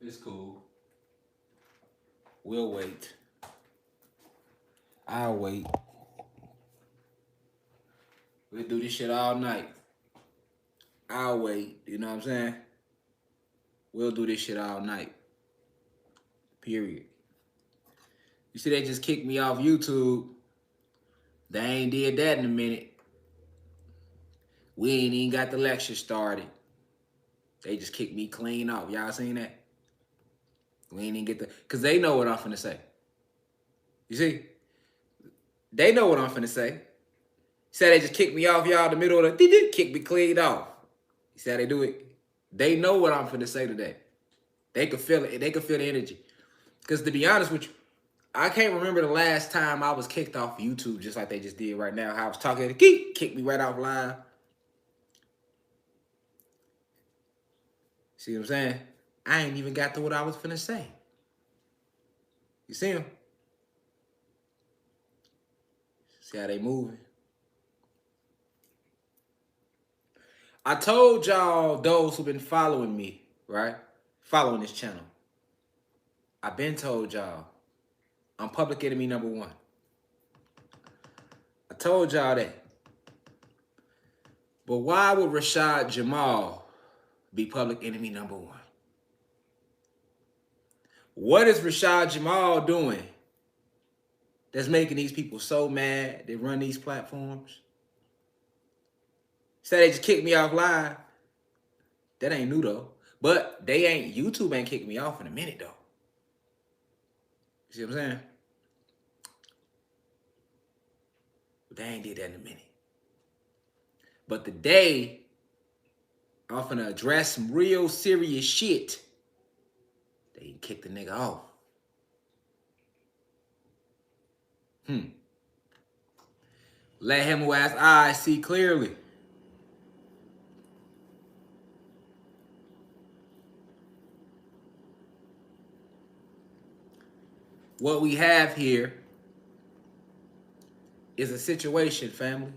It's cool. We'll wait. I'll wait. We'll do this shit all night. I'll wait. You know what I'm saying? We'll do this shit all night. Period. You see, they just kicked me off YouTube. They ain't did that in a minute. We ain't even got the lecture started. They just kicked me clean off. Y'all seen that? We ain't even get the... Because they know what I'm finna say. You see? They know what I'm finna say. Said they just kicked me off, y'all, in the middle of the... Kick me clean off. You see how they do it? They know what I'm finna say today. They could feel it. They could feel the energy. Because to be honest with you, I can't remember the last time I was kicked off YouTube just like they just did right now. How I was talking to the kick me right off live. See what I'm saying? I ain't even got to what I was finna say. You see them? See how they moving? I told y'all, those who've been following me, right? Following this channel. I've been told y'all, I'm public enemy number one. I told y'all that. But why would Rashad Jamal be public enemy number one? What is Rashad Jamal doing that's making these people so mad they run these platforms? Say they just kicked me off live. That ain't new though. But YouTube ain't kicked me off in a minute though. You see what I'm saying? But they ain't did that in a minute. But today, I'm finna address some real serious shit. They kicked the nigga off. Let him who has eyes see clearly. What we have here is a situation, family.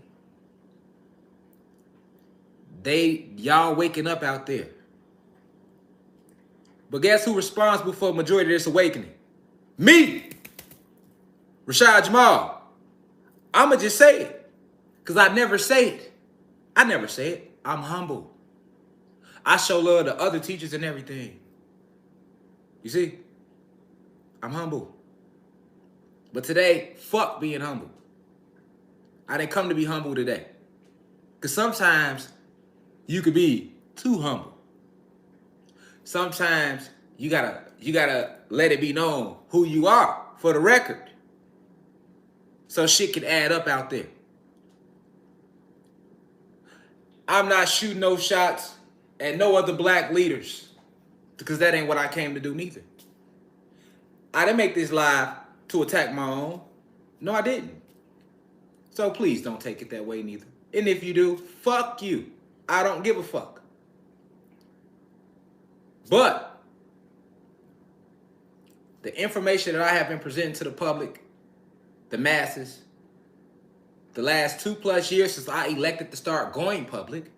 Y'all waking up out there. But guess who's responsible for the majority of this awakening? Me! Rashad Jamal. I'ma just say it. Because I never say it. I never say it. I'm humble. I show love to other teachers and everything. You see? I'm humble. But today, fuck being humble. I didn't come to be humble today. Because sometimes you could be too humble. Sometimes you gotta let it be known who you are for the record. So shit can add up out there. I'm not shooting no shots at no other black leaders. Because that ain't what I came to do neither. I didn't make this live to attack my own. No, I didn't. So please don't take it that way neither. And if you do, fuck you. I don't give a fuck. But the information that I have been presenting to the public, the masses, the last 2+ years since I elected to start going public,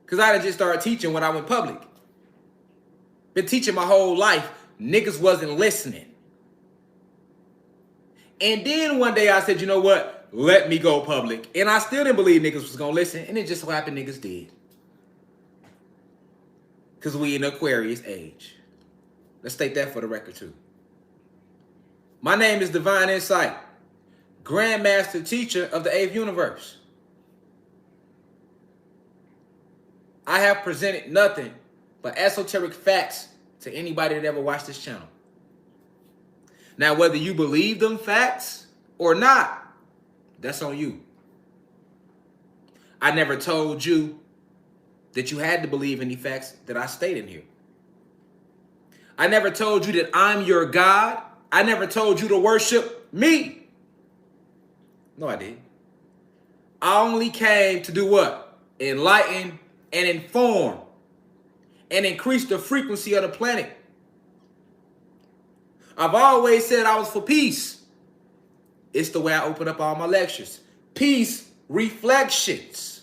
because I done just started teaching when I went public. Been teaching my whole life. Niggas wasn't listening. And then one day I said, you know what? Let me go public. And I still didn't believe niggas was going to listen. And it just so happened niggas did. Because we in the Aquarius age. Let's state that for the record too. My name is Divine Insight. Grandmaster Teacher of the 8th Universe. I have presented nothing but esoteric facts to anybody that ever watched this channel. Now, whether you believe them facts or not, that's on you. I never told you that you had to believe any facts that I stated here. I never told you that I'm your God. I never told you to worship me. No, I didn't. I only came to do what? Enlighten and inform and increase the frequency of the planet. I've always said I was for peace. It's the way I open up all my lectures. Peace reflections.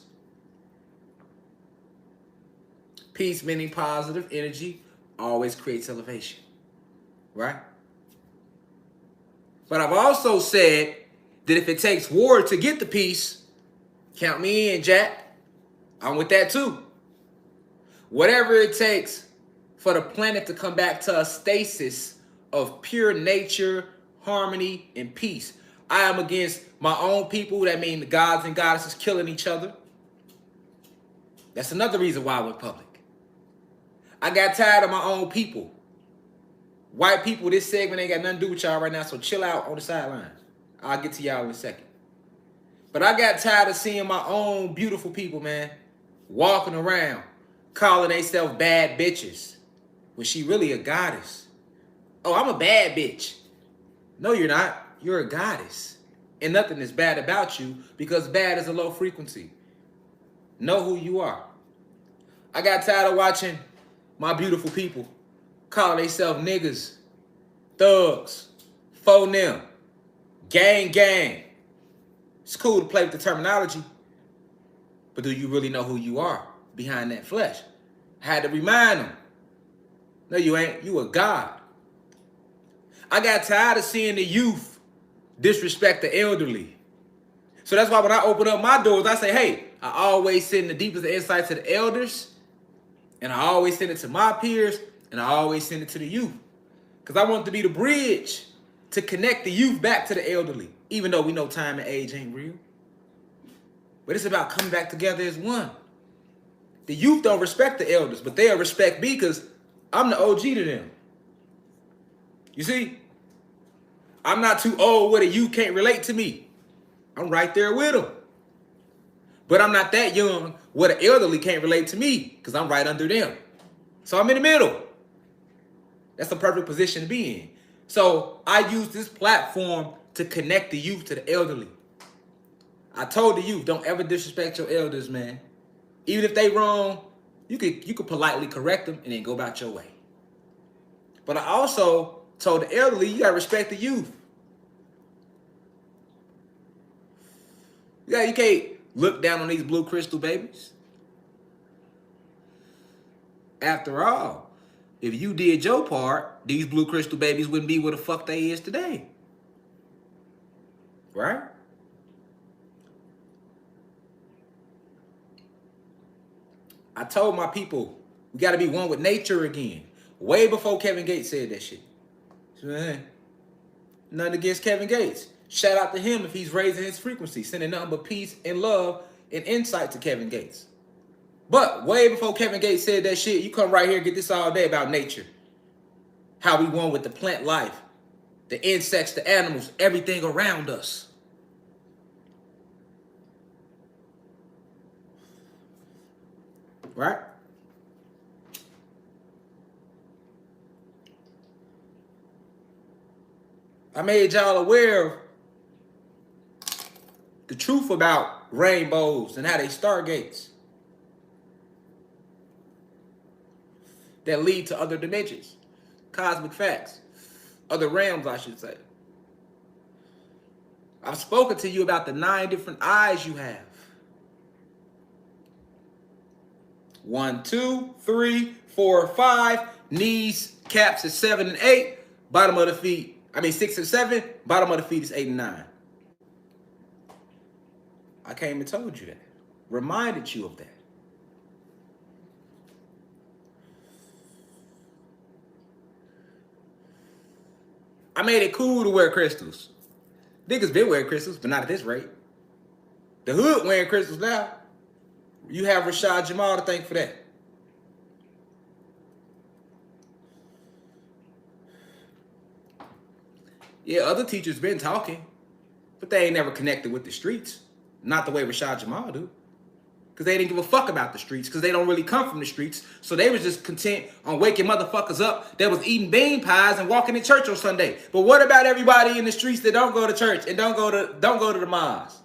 Peace meaning positive energy, always creates elevation, right? But I've also said that if it takes war to get the peace, count me in, Jack. I'm with that too. Whatever it takes for the planet to come back to a stasis of pure nature, harmony, and peace. I am against my own people. That means the gods and goddesses killing each other. That's another reason why I went public. I got tired of my own people. White people, this segment ain't got nothing to do with y'all right now, so chill out on the sidelines. I'll get to y'all in a second. But I got tired of seeing my own beautiful people, man, walking around, calling themselves bad bitches when she really a goddess. Oh, I'm a bad bitch. No, you're not. You're a goddess. And nothing is bad about you because bad is a low frequency. Know who you are. I got tired of watching my beautiful people calling themselves niggas, thugs, faux them, gang, gang. It's cool to play with the terminology, but do you really know who you are behind that flesh? I had to remind them. No, you ain't. You a god. I got tired of seeing the youth disrespect the elderly. So that's why when I open up my doors, I say, hey, I always send the deepest insight to the elders, and I always send it to my peers, and I always send it to the youth. Because I want to be the bridge to connect the youth back to the elderly, even though we know time and age ain't real. But it's about coming back together as one. The youth don't respect the elders, but they'll respect me because I'm the OG to them. You see? I'm not too old where the youth can't relate to me. I'm right there with them. But I'm not that young where the elderly can't relate to me because I'm right under them. So I'm in the middle. That's the perfect position to be in. So I use this platform to connect the youth to the elderly. I told the youth, don't ever disrespect your elders, man. Even if they wrong, you could politely correct them and then go about your way. But I also told the elderly, you gotta respect the youth. You can't look down on these blue crystal babies. After all, if you did your part, these blue crystal babies wouldn't be where the fuck they is today. Right? I told my people, we got to be one with nature again. Way before Kevin Gates said that shit. Nothing against Kevin Gates. Shout out to him if he's raising his frequency, sending nothing but peace and love and insight to Kevin Gates. But way before Kevin Gates said that shit, you come right here and get this all day about nature. How we one with the plant life, the insects, the animals, everything around us. Right? I made y'all aware of the truth about rainbows and how they stargates that lead to other dimensions, cosmic facts, other realms, I should say. I've spoken to you about the 9 different eyes you have. 1, 2, 3, 4, 5. Knees, caps is 7 and 8. Bottom of the feet, 6 and 7. Bottom of the feet is 8 and 9. I came and told you that. Reminded you of that. I made it cool to wear crystals. Niggas been wearing crystals, but not at this rate. The hood wearing crystals now. You have Rashad Jamal to thank for that. Yeah, other teachers been talking, but they ain't never connected with the streets. Not the way Rashad Jamal do. Because they didn't give a fuck about the streets, because they don't really come from the streets. So they was just content on waking motherfuckers up that was eating bean pies and walking to church on Sunday. But what about everybody in the streets that don't go to church and don't go to the mosque?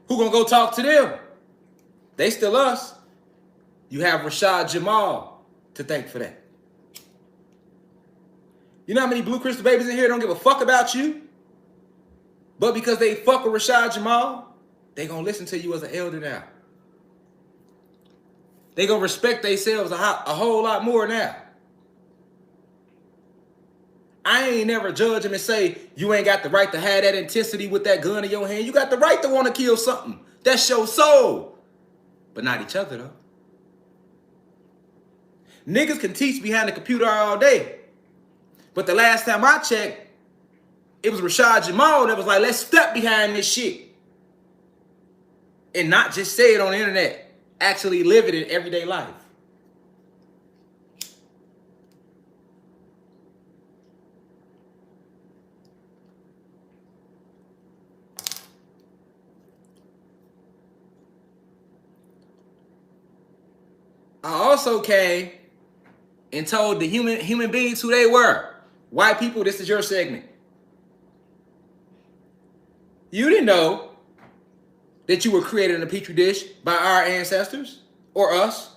Who gonna go talk to them? They still us. You have Rashad Jamal to thank for that. You know how many blue crystal babies in here don't give a fuck about you? But because they fuck with Rashad Jamal, they gonna listen to you as an elder now. They gonna respect themselves a whole lot more now. I ain't never judge them and say, you ain't got the right to have that intensity with that gun in your hand. You got the right to want to kill something. That's your soul. But not each other, though. Niggas can teach behind the computer all day. But the last time I checked, it was Rashad Jamal that was like, let's step behind this shit. And not just say it on the internet. Actually live it in everyday life. I also came and told the human beings who they were. White people, this is your segment. You didn't know that you were created in a petri dish by our ancestors or us.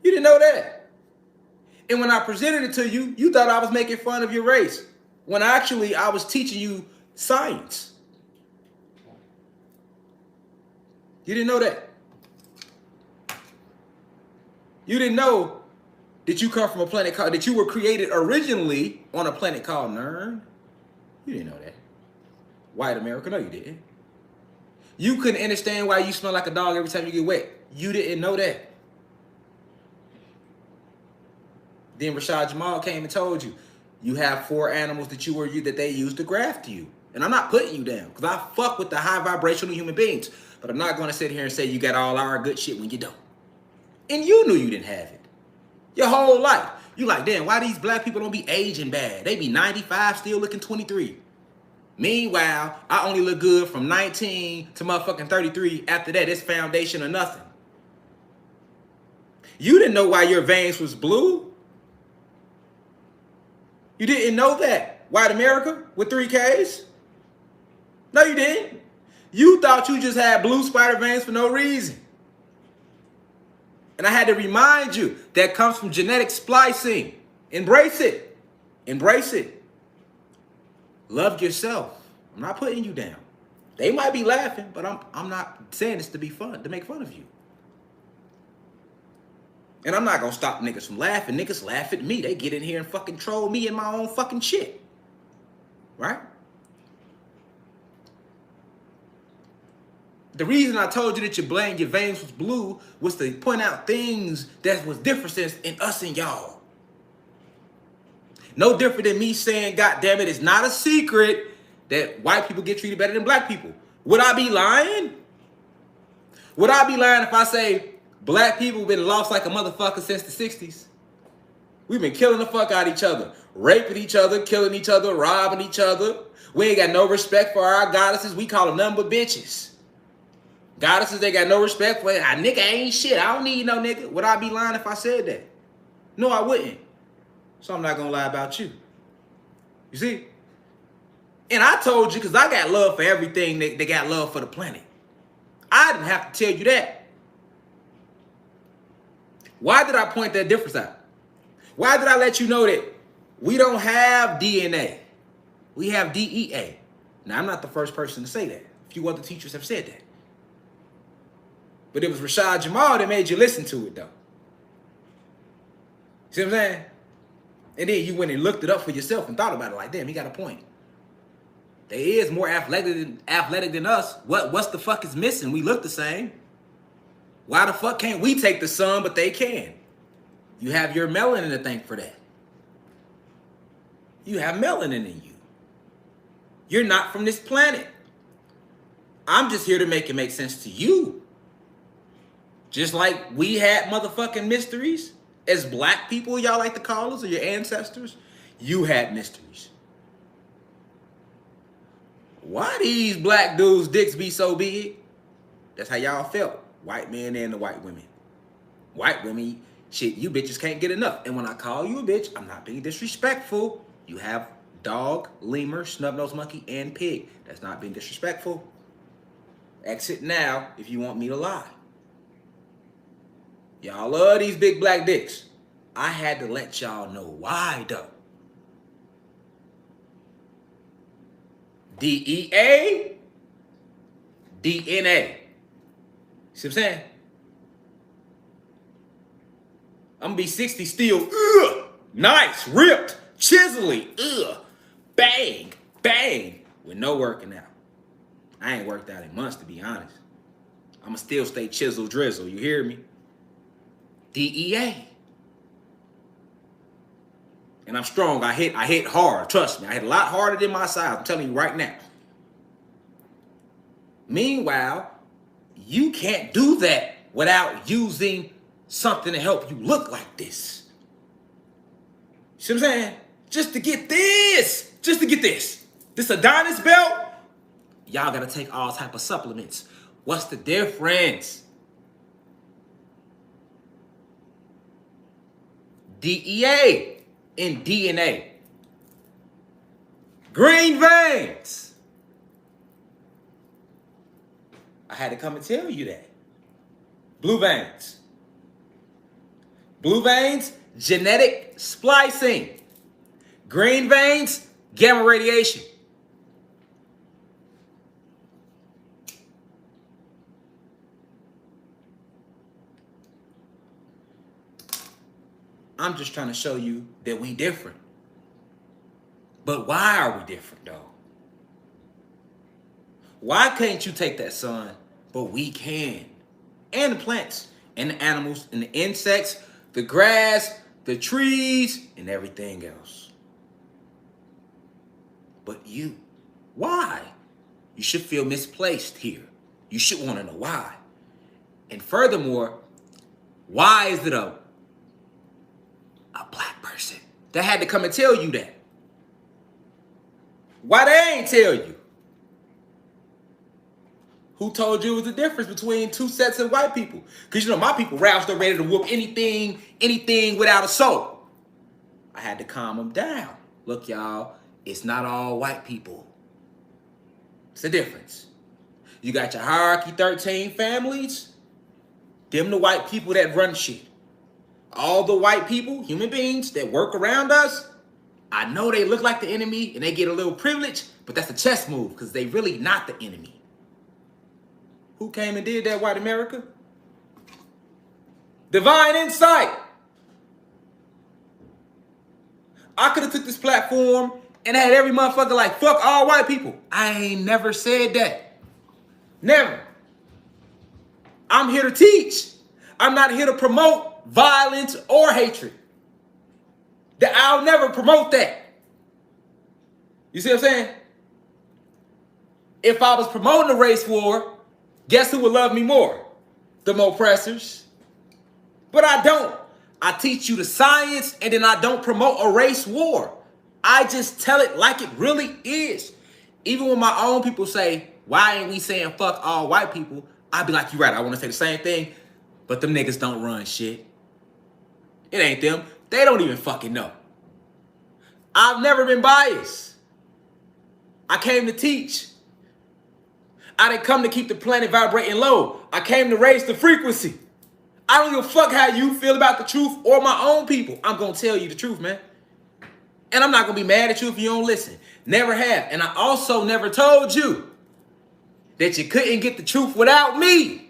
You didn't know that. And when I presented it to you, you thought I was making fun of your race. When actually I was teaching you science. You didn't know that. You didn't know that you come from a planet called, that you were created originally on a planet called Nern. You didn't know that. White America, no you didn't. You couldn't understand why you smell like a dog every time you get wet. You didn't know that. Then Rashad Jamal came and told you, you have 4 animals that they used to graft you. And I'm not putting you down, because I fuck with the high vibrational human beings. But I'm not going to sit here and say you got all our good shit when you don't. And you knew you didn't have it. Your whole life. You like, damn, why these black people don't be aging bad? They be 95, still looking 23. Meanwhile, I only look good from 19 to motherfucking 33. After that, it's foundation or nothing. You didn't know why your veins was blue. You didn't know that. White America with 3 Ks? No, you didn't. You thought you just had blue spider veins for no reason. And I had to remind you, that comes from genetic splicing. Embrace it. Embrace it. Love yourself. I'm not putting you down. They might be laughing, but I'm not saying this to be fun, to make fun of you. And I'm not going to stop niggas from laughing. Niggas laugh at me. They get in here and fucking troll me in my own fucking shit. Right? The reason I told you that your veins was blue was to point out things that was differences in us and y'all. No different than me saying, God damn it, it's not a secret that white people get treated better than black people. Would I be lying? Would I be lying if I say black people have been lost like a motherfucker since the 60s? We've been killing the fuck out of each other, raping each other, killing each other, robbing each other. We ain't got no respect for our goddesses. We call them nothing but bitches. Goddesses, they got no respect for it. Ah, nigga ain't shit. I don't need no nigga. Would I be lying if I said that? No, I wouldn't. So I'm not going to lie about you. You see? And I told you because I got love for everything. They got love for the planet. I didn't have to tell you that. Why did I point that difference out? Why did I let you know that we don't have DNA? We have DEA. Now, I'm not the first person to say that. A few other teachers have said that. But it was Rashad Jamal that made you listen to it, though. See what I'm saying? And then you went and looked it up for yourself and thought about it like, damn, he got a point. They is more athletic than us. What's the fuck is missing? We look the same. Why the fuck can't we take the sun, but they can? You have your melanin to thank for that. You have melanin in you. You're not from this planet. I'm just here to make it make sense to you. Just like we had motherfucking mysteries as black people, y'all like to call us, or your ancestors, you had mysteries. Why these black dudes' dicks be so big? That's how y'all felt. White men and the white women. White women, shit, you bitches can't get enough. And when I call you a bitch, I'm not being disrespectful. You have dog, lemur, snub-nosed monkey, and pig. That's not being disrespectful. Exit now if you want me to lie. Y'all love these big black dicks. I had to let y'all know why, though. DEA, DNA. See what I'm saying? I'm gonna be 60 still. Ugh, nice, ripped, chiselly. Ugh, bang, bang, with no working out. I ain't worked out in months, to be honest. I'ma still stay chisel drizzle. You hear me? DEA. And I'm strong. I hit hard. Trust me. I hit a lot harder than my size. I'm telling you right now. Meanwhile, you can't do that without using something to help you look like this. See what I'm saying? Just to get this. Just to get this. This Adonis belt. Y'all gotta take all type of supplements. What's the difference? DEA and DNA. Green veins. I had to come and tell you that. Blue veins. Blue veins, genetic splicing. Green veins, gamma radiation. I'm just trying to show you that we different. But why are we different, though? Why can't you take that sun, but we can? And the plants, and the animals, and the insects, the grass, the trees, and everything else. But you, why? You should feel misplaced here. You should want to know why. And furthermore, why is it a black person that had to come and tell you that? Why they ain't tell you? Who told you it was the difference between two sets of white people? Because you know my people roused up ready to whoop anything without a soul. I had to calm them down. Look, y'all, it's not all white people. It's a difference. You got your hierarchy 13 families. Them the white people that run shit. All the white people, human beings that work around us, I know they look like the enemy and they get a little privilege, but that's a chess move because they really not the enemy. Who came and did that, white America? Divine insight. I could have took this platform and had every motherfucker like, fuck all white people. I ain't never said that. Never. I'm here to teach. I'm not here to promote violence or hatred. That I'll never promote that. You see what I'm saying? If I was promoting a race war, guess who would love me more? The oppressors. But I don't. I teach you the science and then I don't promote a race war. I just tell it like it really is. Even when my own people say, why ain't we saying fuck all white people? I'd be like, you're right, I want to say the same thing. But them niggas don't run shit. It ain't them. They don't even fucking know. I've never been biased. I came to teach. I didn't come to keep the planet vibrating low. I came to raise the frequency. I don't give a fuck how you feel about the truth or my own people. I'm going to tell you the truth, man. And I'm not going to be mad at you if you don't listen. Never have. And I also never told you that you couldn't get the truth without me.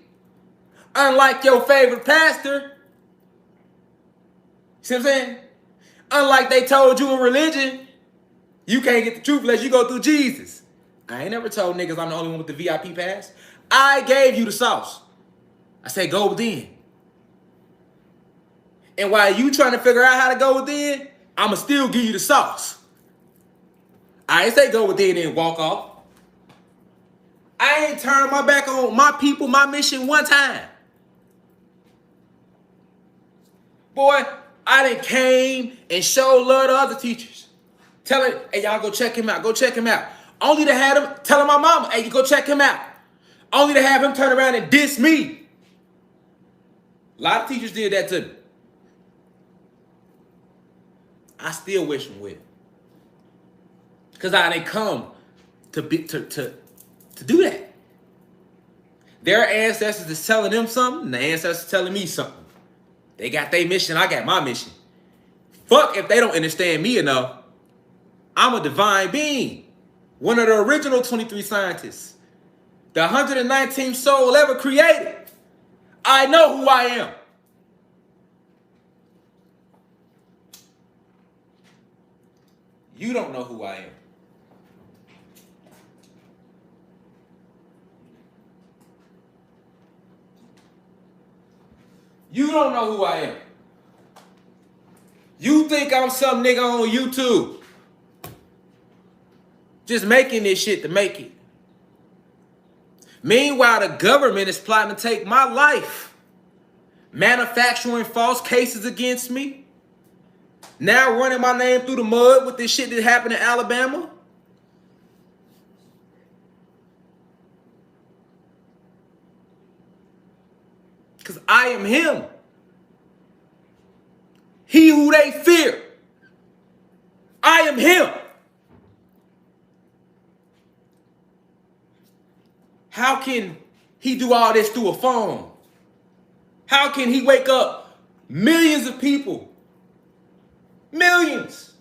Unlike your favorite pastor. See what I'm saying? Unlike they told you in religion, you can't get the truth unless you go through Jesus. I ain't never told niggas I'm the only one with the VIP pass. I gave you the sauce. I said go within. And while you trying to figure out how to go within, I'ma still give you the sauce. I ain't say go within and walk off. I ain't turned my back on my people, my mission one time. Boy, I done came and showed love to other teachers. Telling, hey, y'all go check him out. Go check him out. Only to have him telling my mama, hey, you go check him out. Only to have him turn around and diss me. A lot of teachers did that to me. I still wish them well. Because I didn't come to do that. Their ancestors is telling them something, and the ancestors telling me something. They got their mission, I got my mission. Fuck if they don't understand me enough. I'm a divine being. One of the original 23 scientists. The 119th soul ever created. I know who I am. You don't know who I am. You don't know who I am. You think I'm some nigga on YouTube just making this shit to make it. Meanwhile, the government is plotting to take my life, manufacturing false cases against me, now running my name through the mud with this shit that happened in Alabama. Because I am him. He who they fear. I am him. How can he do all this through a phone? How can he wake up millions of people? Millions.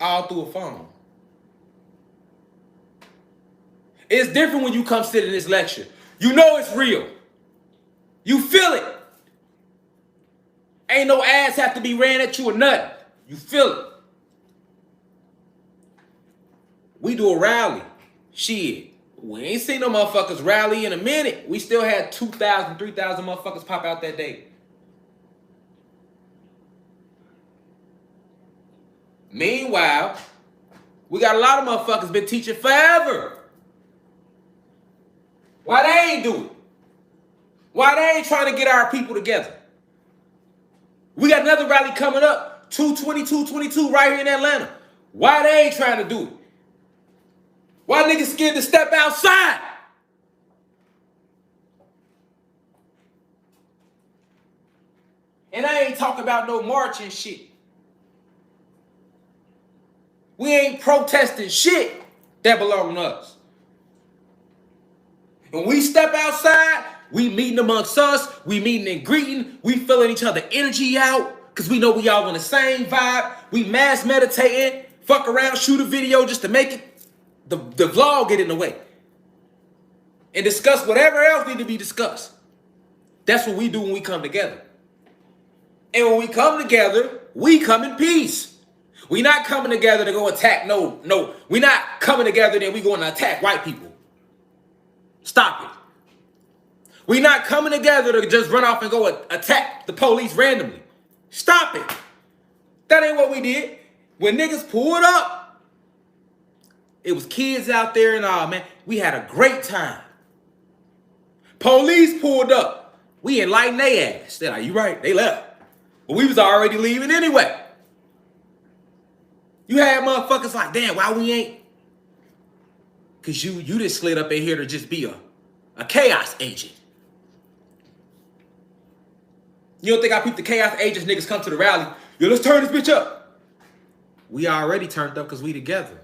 All through a phone. It's different when you come sit in this lecture. You know it's real. You feel it. Ain't no ads have to be ran at you or nothing. You feel it. We do a rally. Shit. We ain't seen no motherfuckers rally in a minute. We still had 2,000, 3,000 motherfuckers pop out that day. Meanwhile, we got a lot of motherfuckers been teaching forever. Why they ain't do it? Why they ain't trying to get our people together? We got another rally coming up, 2/22/22 right here in Atlanta. Why they ain't trying to do it? Why niggas scared to step outside? And I ain't talking about no marching shit. We ain't protesting shit that belong to us. When we step outside, we meeting amongst us, we meeting and greeting, we feeling each other energy out, because we know we all on the same vibe. We mass meditating, fuck around, shoot a video just to make it, the vlog get in the way. And discuss whatever else need to be discussed. That's what we do when we come together. And when we come together, we come in peace. We not coming together to go attack, no. We not coming together then we going to attack white people. Stop it. We not coming together to just run off and go attack the police randomly. Stop it. That ain't what we did. When niggas pulled up, it was kids out there and all, man. We had a great time. Police pulled up. We enlightened their ass. They're like, you right, they left. But we was already leaving anyway. You had motherfuckers like, damn, why we ain't? Because you just slid up in here to just be a chaos agent. You don't think I peeped the chaos agents niggas come to the rally? Yo, let's turn this bitch up. We already turned up because we together.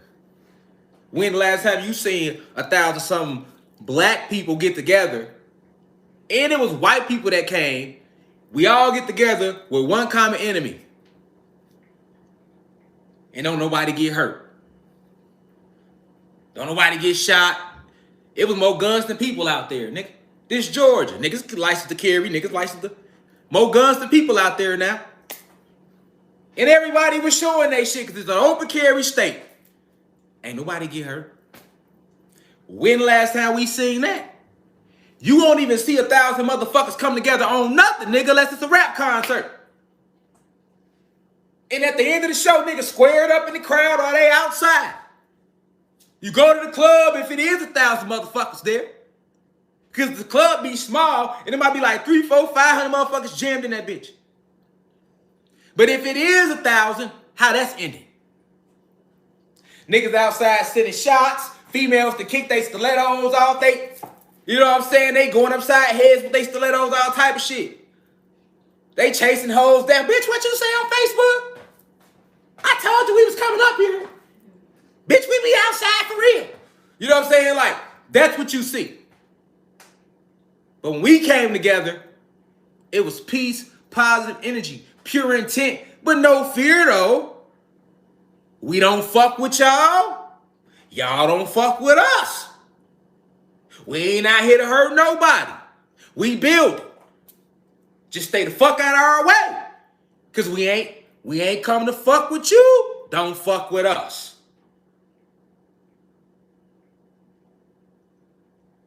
When the last time you seen 1,000-something black people get together, and it was white people that came, we all get together with one common enemy. And don't nobody get hurt. Don't nobody get shot. It was more guns than people out there, nigga. This Georgia. Niggas licensed to carry. Niggas licensed to... More guns than people out there now. And everybody was showing they shit because it's an open carry state. Ain't nobody get hurt. When last time we seen that? You won't even see 1,000 motherfuckers come together on nothing, nigga, unless it's a rap concert. And at the end of the show, niggas squared up in the crowd or they outside. You go to the club if it is 1,000 motherfuckers there. Because the club be small and it might be like 300, 400, 500 motherfuckers jammed in that bitch. But if it is 1,000, how that's ending? Niggas outside sending shots, females to kick their stilettos off. You know what I'm saying? They going upside heads with their stilettos, all type of shit. They chasing hoes down. Bitch, what you say on Facebook? I told you we was coming up here. Bitch, we be outside for real. You know what I'm saying? Like, that's what you see. But when we came together, it was peace, positive energy, pure intent, but no fear though. We don't fuck with y'all. Y'all don't fuck with us. We ain't out here to hurt nobody. We build it. Just stay the fuck out of our way. Because we ain't We ain't come to fuck with you. Don't fuck with us.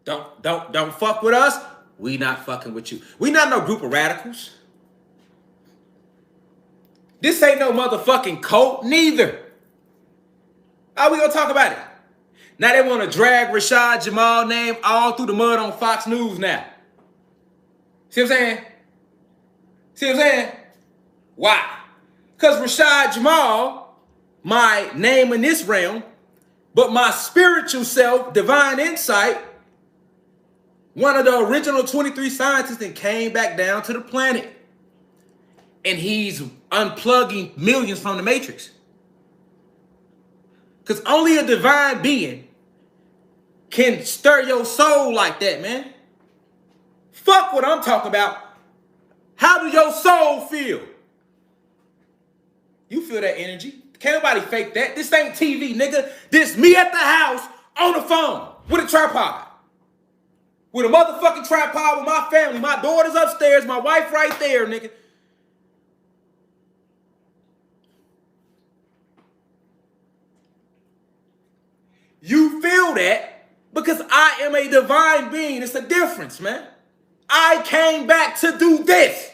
Don't fuck with us. We not fucking with you. We not no group of radicals. This ain't no motherfucking cult neither. How we gonna talk about it? Now they want to drag Rashad Jamal name all through the mud on Fox News now. See what I'm saying? See what I'm saying? Why? Because Rashad Jamal, my name in this realm, but my spiritual self, divine insight, one of the original 23 scientists that came back down to the planet. And he's unplugging millions from the matrix. Because only a divine being can stir your soul like that, man. Fuck what I'm talking about. How do your soul feel? You feel that energy. Can't nobody fake that. This ain't TV, nigga. This me at the house on the phone with a tripod. With a motherfucking tripod with my family. My daughter's upstairs. My wife right there, nigga. You feel that because I am a divine being. It's a difference, man. I came back to do this.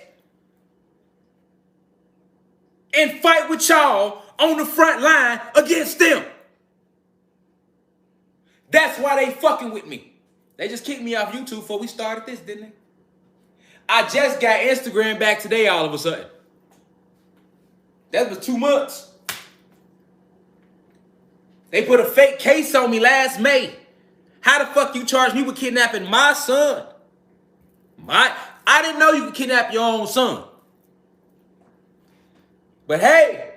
And fight with y'all on the front line against them. That's why they fucking with me. They just kicked me off YouTube before we started this, didn't they? I just got Instagram back today all of a sudden. That was 2 months. They put a fake case on me last May. How the fuck you charge me with kidnapping my son? I didn't know you could kidnap your own son. But hey,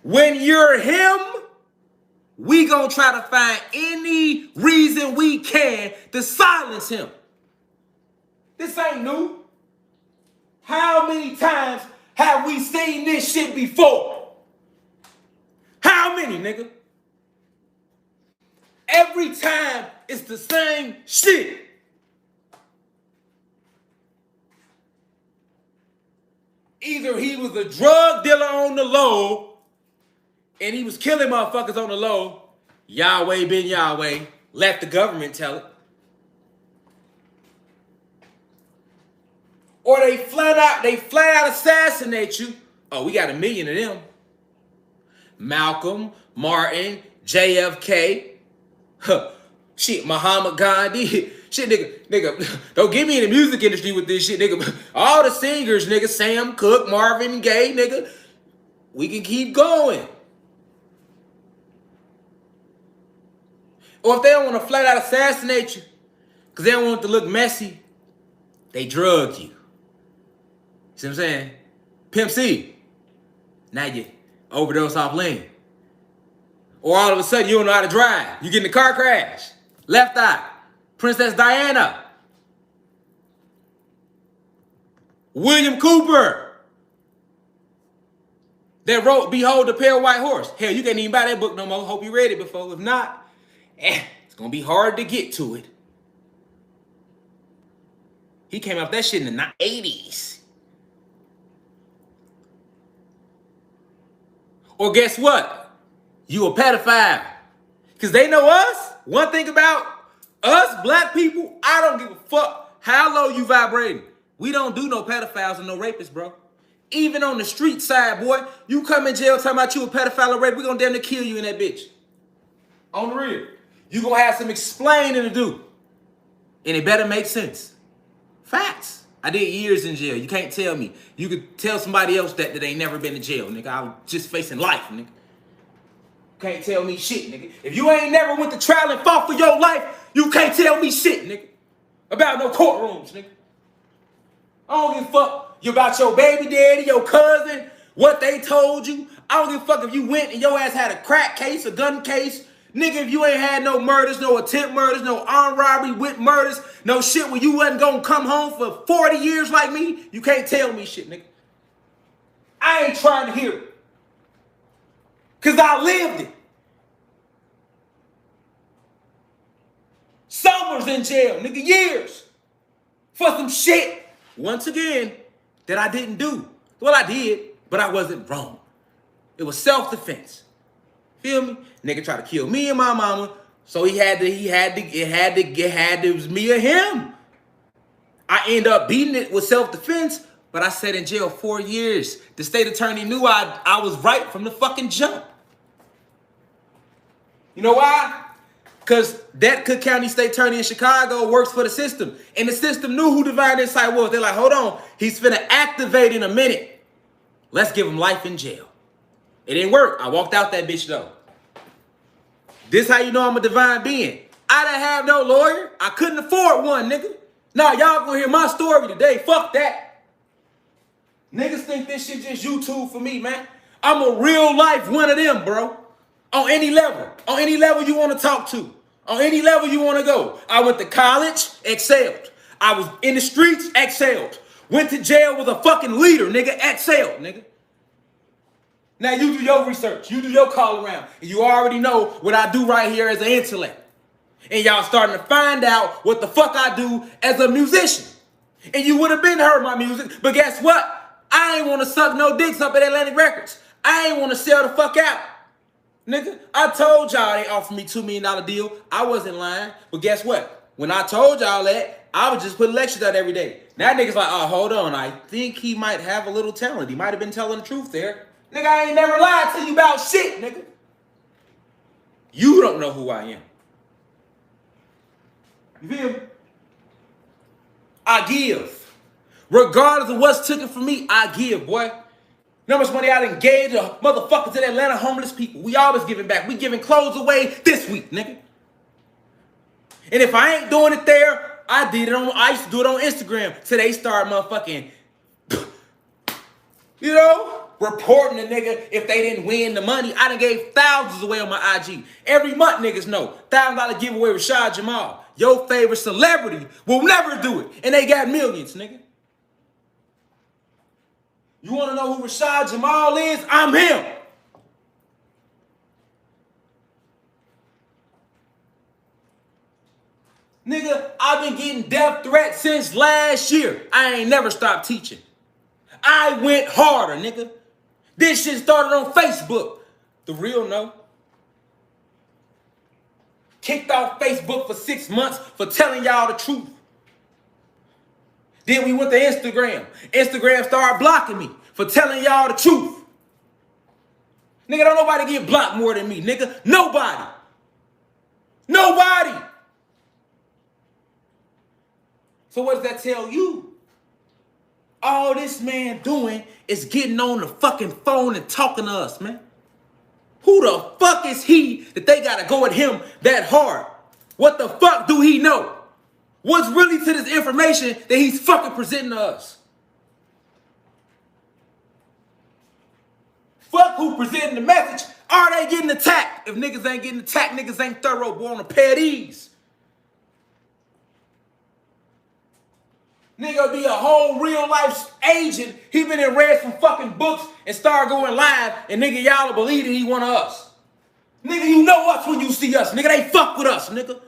when you're him, we gonna try to find any reason we can to silence him. This ain't new. How many times have we seen this shit before? How many, nigga? Every time it's the same shit. Either he was a drug dealer on the low and he was killing motherfuckers on the low. Yahweh been Yahweh. Let the government tell it. Or they flat out assassinate you. Oh, we got 1 million of them. Malcolm, Martin, JFK. Huh. Shit, Muhammad Gandhi. Shit, nigga, don't get me in the music industry with this shit, nigga. All the singers, nigga, Sam Cooke, Marvin Gaye, nigga. We can keep going. Or if they don't want to flat out assassinate you, because they don't want it to look messy, they drug you. See what I'm saying? Pimp C. Now you overdose off lean. Or all of a sudden you don't know how to drive. You get in a car crash. Left eye. Princess Diana. William Cooper. That wrote Behold the Pale White Horse. Hell, you can't even buy that book no more. Hope you read it before. If not, it's going to be hard to get to it. He came out with that shit in the 80s. Or guess what? You a pedophile. Because they know us. One thing about us, black people, I don't give a fuck how low you vibrating. We don't do no pedophiles and no rapists, bro. Even on the street side, boy, you come in jail talking about you a pedophile or rape, we're going to damn near kill you in that bitch. On the real. You going to have some explaining to do. And it better make sense. Facts. I did years in jail. You can't tell me. You could tell somebody else that ain't never been in jail, nigga. I was just facing life, nigga. Can't tell me shit, nigga. If you ain't never went to trial and fought for your life, you can't tell me shit, nigga. About no courtrooms, nigga. I don't give a fuck about your baby daddy, your cousin, what they told you. I don't give a fuck if you went and your ass had a crack case, a gun case. Nigga, if you ain't had no murders, no attempt murders, no armed robbery with murders, no shit where you wasn't gonna come home for 40 years like me, you can't tell me shit, nigga. I ain't trying to hear it. Because I lived it. Summers in jail, nigga, years. For some shit, once again, that I didn't do. Well, I did, But I wasn't wrong. It was self-defense. Feel me? Nigga tried to kill me and my mama, so it was me or him. I ended up beating it with self-defense, but I sat in jail 4 years. The state attorney knew I was right from the fucking jump. You know why? Because that Cook County State Attorney in Chicago works for the system. And the system knew who Divine Insight was. They're like, hold on, he's finna activate in a minute. Let's give him life in jail. It didn't work. I walked out that bitch though. This how you know I'm a divine being. I didn't have no lawyer. I couldn't afford one, nigga. Nah, y'all gonna hear my story today. Fuck that. Niggas think this shit just YouTube for me, man. I'm a real life one of them, bro. On any level. On any level you want to talk to. On any level you want to go. I went to college, excelled. I was in the streets, excelled. Went to jail with a fucking leader, nigga, excelled, nigga. Now you do your research. You do your call around. And you already know what I do right here as an intellect. And y'all starting to find out what the fuck I do as a musician. And you would have been heard my music, but guess what? I ain't want to suck no dicks up at Atlantic Records. I ain't want to sell the fuck out. Nigga, I told y'all they offered me $2 million deal. I wasn't lying. But guess what? When I told y'all that, I would just put lectures out every day. Now niggas like, oh, hold on. I think he might have a little talent. He might have been telling the truth there. Nigga, I ain't never lied to you about shit, nigga. You don't know who I am. You feel me? I give. Regardless of what's taken from me, I give, boy. You know how much money I done gave to motherfuckers in Atlanta homeless people? We always giving back. We giving clothes away this week, nigga. And if I ain't doing it there, I used to do it on Instagram till they start motherfucking, you know, reporting the nigga if they didn't win the money. I done gave thousands away on my IG. Every month niggas know. $1,000 giveaway with Rashad Jamal. Your favorite celebrity will never do it. And they got millions, nigga. You want to know who Rashad Jamal is? I'm him. Nigga, I've been getting death threats since last year. I ain't never stopped teaching. I went harder, nigga. This shit started on Facebook. The real no. Kicked off Facebook for 6 months for telling y'all the truth. Then we went to Instagram. Instagram started blocking me for telling y'all the truth. Nigga, don't nobody get blocked more than me, nigga. Nobody. Nobody. So what does that tell you? All this man doing is getting on the fucking phone and talking to us, man. Who the fuck is he that they gotta go at him that hard? What the fuck do he know? What's really to this information that he's fucking presenting to us? Fuck who presenting the message. Are they getting attacked? If niggas ain't getting attacked, niggas ain't thorough. Boy, on a pair of these. Nigga be a whole real life agent. He been and read some fucking books and started going live, and nigga, y'all believe that he one of us. Nigga, you know us when you see us. Nigga, they fuck with us, nigga.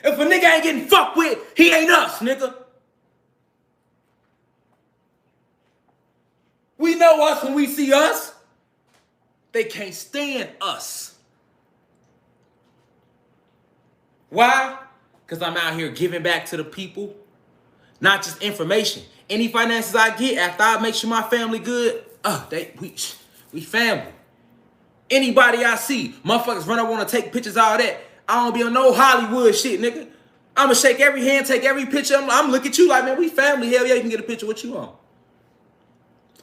If a nigga ain't getting fucked with, he ain't us, nigga. We know us when we see us. They can't stand us. Why? Because I'm out here giving back to the people. Not just information. Any finances I get after I make sure my family good, we family. Anybody I see, motherfuckers run up want to take pictures, all that. I don't be on no Hollywood shit, nigga. I'ma shake every hand, take every picture. I'm look at you like, man, we family. Hell yeah, you can get a picture with you on.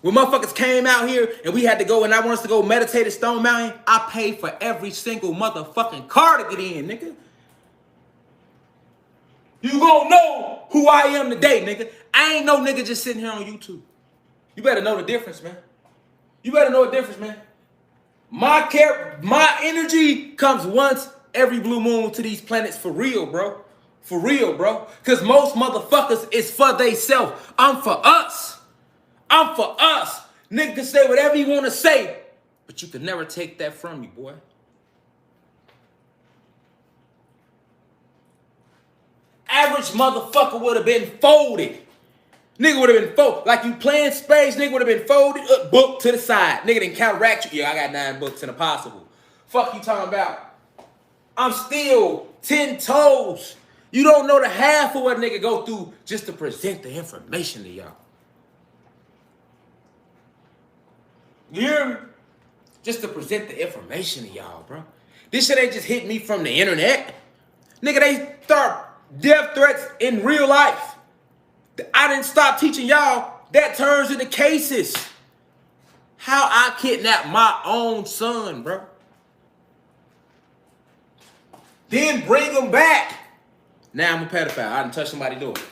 When motherfuckers came out here and we had to go and I want us to go meditate at Stone Mountain, I paid for every single motherfucking car to get in, nigga. You gonna know who I am today, nigga. I ain't no nigga just sitting here on YouTube. You better know the difference, man. You better know the difference, man. My energy comes once every blue moon to these planets for real, bro. For real, bro. Because most motherfuckers is for they self. I'm for us. I'm for us. Nigga can say whatever you want to say, but you can never take that from me, boy. Average motherfucker would have been folded. Nigga would have been folded. Like you playing space, nigga would have been folded up, book to the side. Nigga didn't counteract you. Yeah, I got 9 books and impossible. Fuck you talking about? I'm still 10 toes. You don't know the half of what a nigga go through just to present the information to y'all. You hear me? Just to present the information to y'all, bro. This shit ain't just hit me from the internet. Nigga, they start death threats in real life. I didn't stop teaching y'all. That turns into cases. How I kidnapped my own son, bro. Then bring him back. Now I'm a pedophile. I didn't touch somebody's daughter.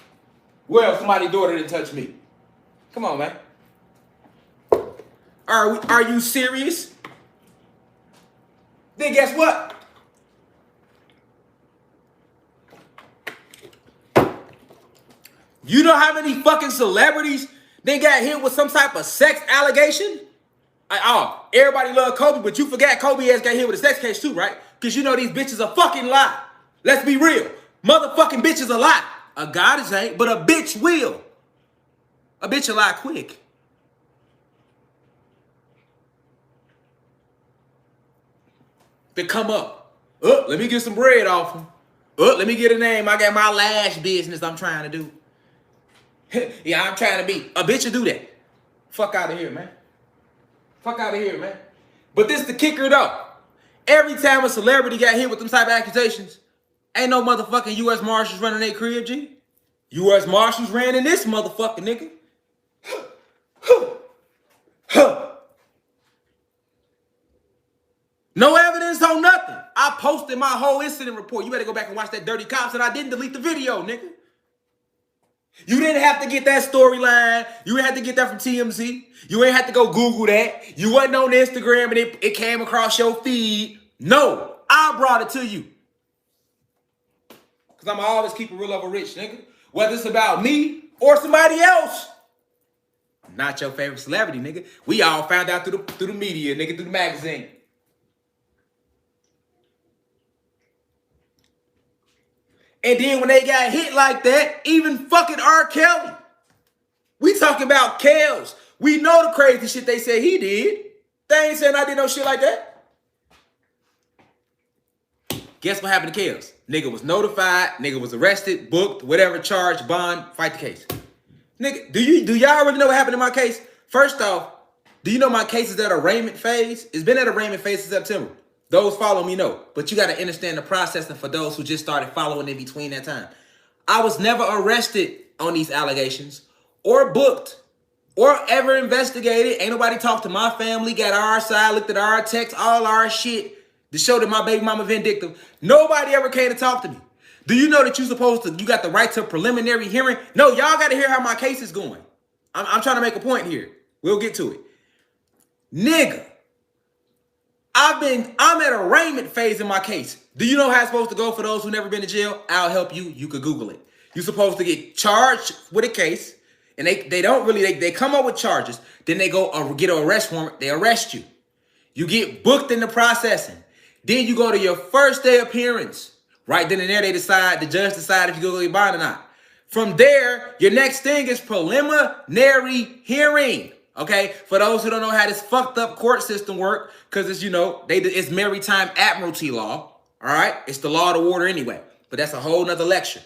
Well, somebody's daughter didn't touch me. Come on, man. Are you serious? Then guess what? You know how many fucking celebrities they got hit with some type of sex allegation? Everybody love Kobe, but you forgot Kobe has got hit with a sex case too, right? Because you know these bitches are fucking lie. Let's be real. Motherfucking bitches a lie. A goddess ain't, but a bitch will. A bitch a lie quick. They come up. Let me get some bread off them. Let me get a name. I got my lash business I'm trying to do. Yeah, I'm trying to be. A bitch will do that. Fuck out of here, man. Fuck out of here, man. But this the kicker, though. Every time a celebrity got hit with them type of accusations, ain't no motherfucking U.S. Marshals running their crib, G. U.S. Marshals ran in this motherfucking nigga. No evidence on nothing. I posted my whole incident report. You better go back and watch that Dirty Cops, and I didn't delete the video, nigga. You didn't have to get that storyline. You didn't have to get that from TMZ. You ain't have to go Google that. You wasn't on Instagram and it came across your feed. No, I brought it to you. Because I'm always keep it real over rich, nigga. Whether it's about me or somebody else. Not your favorite celebrity, nigga. We all found out through the media, nigga, through the magazine. And then when they got hit like that, even fucking R. Kelly. We talking about Kels. We know the crazy shit they said he did. They ain't saying I did no shit like that. Guess what happened to Kels? Nigga was notified. Nigga was arrested, booked, whatever, charged, bond, fight the case. Nigga, do y'all really know what happened in my case? First off, do you know my case is at arraignment phase? It's been at arraignment phase since September. Those follow me know. But you got to understand the process, and for those who just started following in between that time. I was never arrested on these allegations or booked or ever investigated. Ain't nobody talked to my family, got our side, looked at our texts, all our shit to show that my baby mama vindictive. Nobody ever came to talk to me. Do you know that you got the right to a preliminary hearing? No, y'all got to hear how my case is going. I'm trying to make a point here. We'll get to it. Nigga. I'm at arraignment phase in my case. Do you know how it's supposed to go for those who never been to jail? I'll help you. You could Google it. You're supposed to get charged with a case, and they come up with charges. Then they go get an arrest warrant. They arrest you. You get booked into processing. Then you go to your first day appearance. Right then and there, the judge decide if you go get bond or not. From there, your next thing is preliminary hearing. Okay, for those who don't know how this fucked up court system work, because it's, it's maritime admiralty law, all right? It's the law of the water anyway, but that's a whole nother lecture.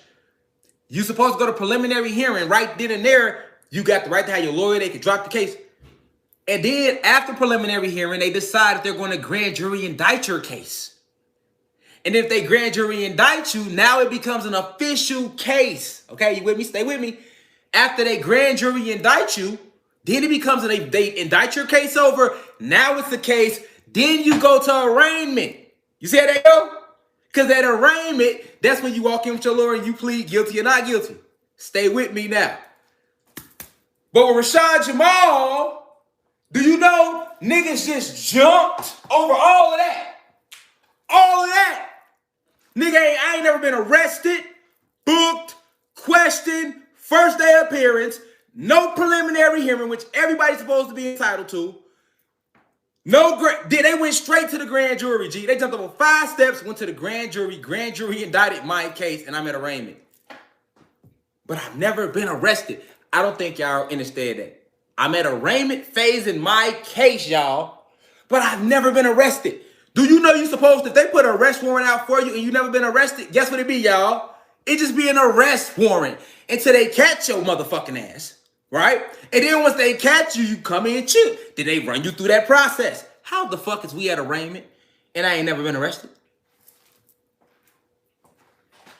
You supposed to go to preliminary hearing right then and there. You got the right to have your lawyer. They can drop the case. And then after preliminary hearing, they decide if they're going to grand jury indict your case. And if they grand jury indict you, now it becomes an official case. Okay, you with me? Stay with me. After they grand jury indict you, then it becomes they indict your case over. Now it's a case. Then you go to arraignment. You see how they go? Because at arraignment, that's when you walk in with your lawyer and you plead guilty or not guilty. Stay with me now. But with Rashad Jamal, do you know niggas just jumped over all of that? All of that. Nigga, I ain't never been arrested, booked, questioned, first day appearance, no preliminary hearing, which everybody's supposed to be entitled to. They went straight to the grand jury, G. They jumped over 5 steps, went to the grand jury. Grand jury indicted my case, and I'm at arraignment. But I've never been arrested. I don't think y'all understand that. I'm at arraignment phase in my case, y'all, but I've never been arrested. Do you know you supposed to, if they put an arrest warrant out for you and you never been arrested, guess what it be, y'all? It just be an arrest warrant until they catch your motherfucking ass, right? And then once they catch you, you come in and chill. Then they run you through that process. How the fuck is we at arraignment and I ain't never been arrested?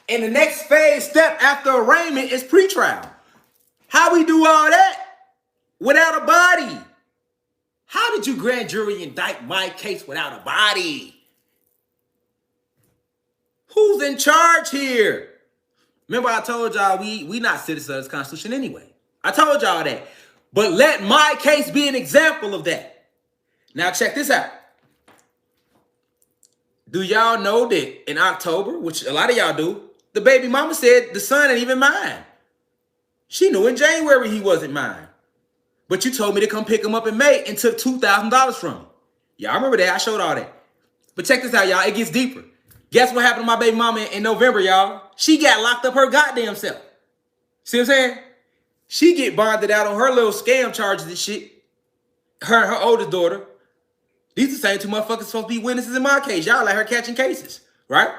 And the next phase step after arraignment is pretrial. How we do all that without a body? How did you grand jury indict my case without a body? Who's in charge here? Remember I told y'all we not citizens of this Constitution anyway. I told y'all that. But let my case be an example of that. Now check this out. Do y'all know that in October, which a lot of y'all do, the baby mama said the son ain't even mine. She knew in January he wasn't mine. But you told me to come pick him up in May and took $2,000 from me. Y'all remember that? I showed all that. But check this out, y'all. It gets deeper. Guess what happened to my baby mama in November, y'all? She got locked up her goddamn self. See what I'm saying? She get bonded out on her little scam charges and shit. Her and her oldest daughter. These the same two motherfuckers supposed to be witnesses in my case. Y'all like her catching cases, right?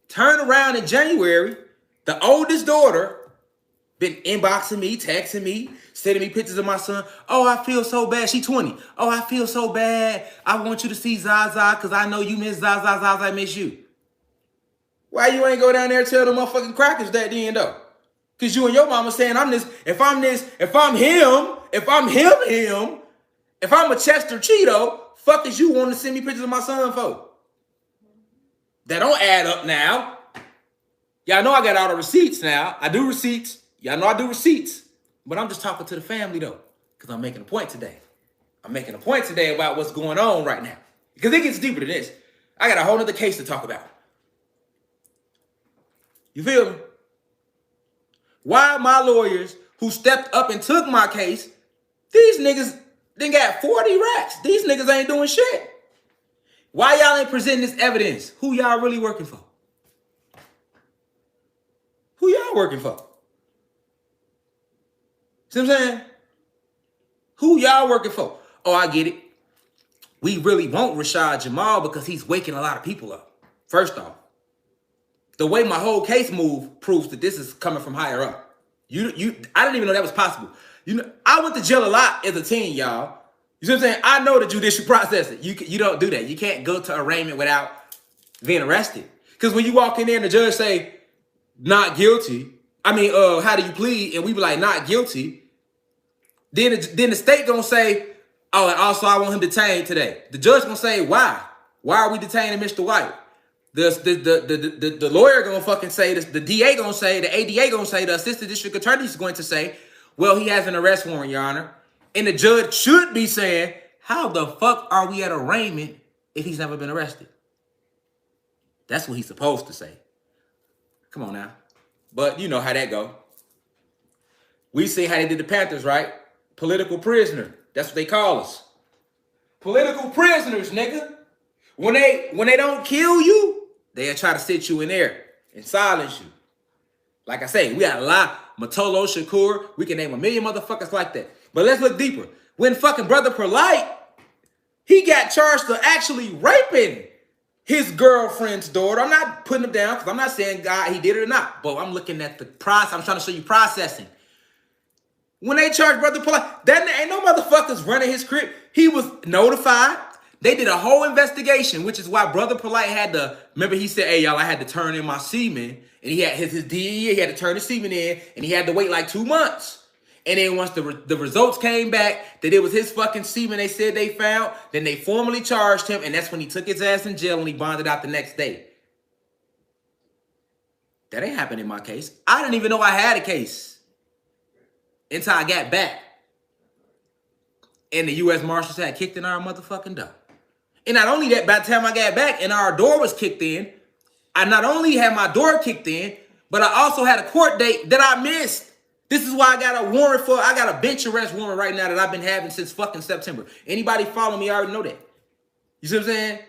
Turn around in January, the oldest daughter been inboxing me, texting me, sending me pictures of my son. Oh, I feel so bad. She 20. Oh, I feel so bad. I want you to see Zaza because I know you miss Zaza. Zaza, I miss you. Why you ain't go down there and tell the motherfucking crackers that then, though? Because you and your mama saying I'm this, if I'm this, if I'm him, if I'm him, if I'm a Chester Cheeto, fuck is you want to send me pictures of my son for? That don't add up now. Y'all know I got all the receipts now. I do receipts. Y'all know I do receipts. But I'm just talking to the family, though, because I'm making a point today. I'm making a point today about what's going on right now. Because it gets deeper than this. I got a whole other case to talk about. You feel me? Why my lawyers who stepped up and took my case, these niggas then got 40 racks. These niggas ain't doing shit. Why y'all ain't presenting this evidence? Who y'all really working for? Who y'all working for? See what I'm saying? Who y'all working for? Oh, I get it. We really want Rashad Jamal because he's waking a lot of people up. First off, the way my whole case move proves that this is coming from higher up. I didn't even know that was possible. You know, I went to jail a lot as a teen, y'all. You see what I'm saying? I know the judicial process. You don't do that. You can't go to arraignment without being arrested. Because when you walk in there and the judge say, not guilty, how do you plead? And we be like, not guilty. Then the state gonna say, oh, and also I want him detained today. The judge gonna say, why? Why are we detaining Mr. White? The lawyer gonna fucking say this. The DA gonna say, the ADA gonna say, the assistant district attorney is going to say, well, he has an arrest warrant, Your Honor. And the judge should be saying, how the fuck are we at arraignment if he's never been arrested? That's what he's supposed to say. Come on now. But you know how that go. We see how they did the Panthers, right? Political prisoner. That's what they call us. Political prisoners, nigga. When they don't kill you, they'll try to sit you in there and silence you. Like I say, we got a lot. Matolo Shakur, we can name a million motherfuckers like that. But let's look deeper. When fucking Brother Polite, he got charged for actually raping his girlfriend's daughter. I'm not putting him down because I'm not saying God he did it or not. But I'm looking at the process. I'm trying to show you processing. When they charged Brother Polite, that ain't no motherfuckers running his crib. He was notified. They did a whole investigation, which is why Brother Polite had to, remember he said, hey, y'all, I had to turn in my semen. And he had his DEA, he had to turn the semen in, and he had to wait like 2 months. And then once the results came back that it was his fucking semen they said they found, then they formally charged him, and that's when he took his ass in jail and he bonded out the next day. That ain't happened in my case. I didn't even know I had a case until I got back. And the U.S. Marshals had kicked in our motherfucking door. And not only that, by the time I got back and our door was kicked in, I not only had my door kicked in, but I also had a court date that I missed. This is why I got a warrant for, I got a bench arrest warrant right now that I've been having since fucking September. Anybody follow me, I already know that. You see what I'm saying?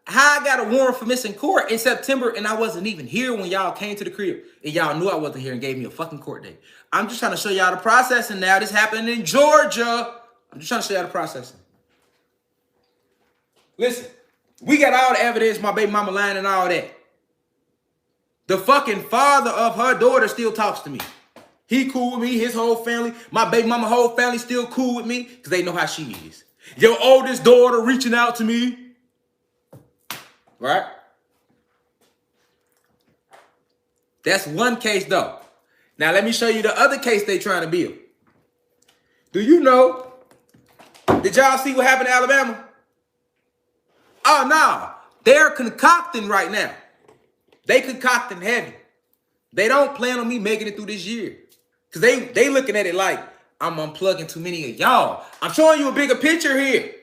How I got a warrant for missing court in September and I wasn't even here when y'all came to the crib and y'all knew I wasn't here and gave me a fucking court date. I'm just trying to show y'all the processing now. This happened in Georgia. I'm just trying to show y'all the processing. Listen, we got all the evidence, my baby mama lying and all that. The fucking father of her daughter still talks to me. He cool with me, his whole family. My baby mama whole family still cool with me because they know how she is. Your oldest daughter reaching out to me. Right? That's one case though. Now let me show you the other case they trying to build. Do you know? Did y'all see what happened in Alabama? Oh no, they're concocting right now. They concocting heavy. They don't plan on me making it through this year. Because they looking at it like I'm unplugging too many of y'all. I'm showing you a bigger picture here.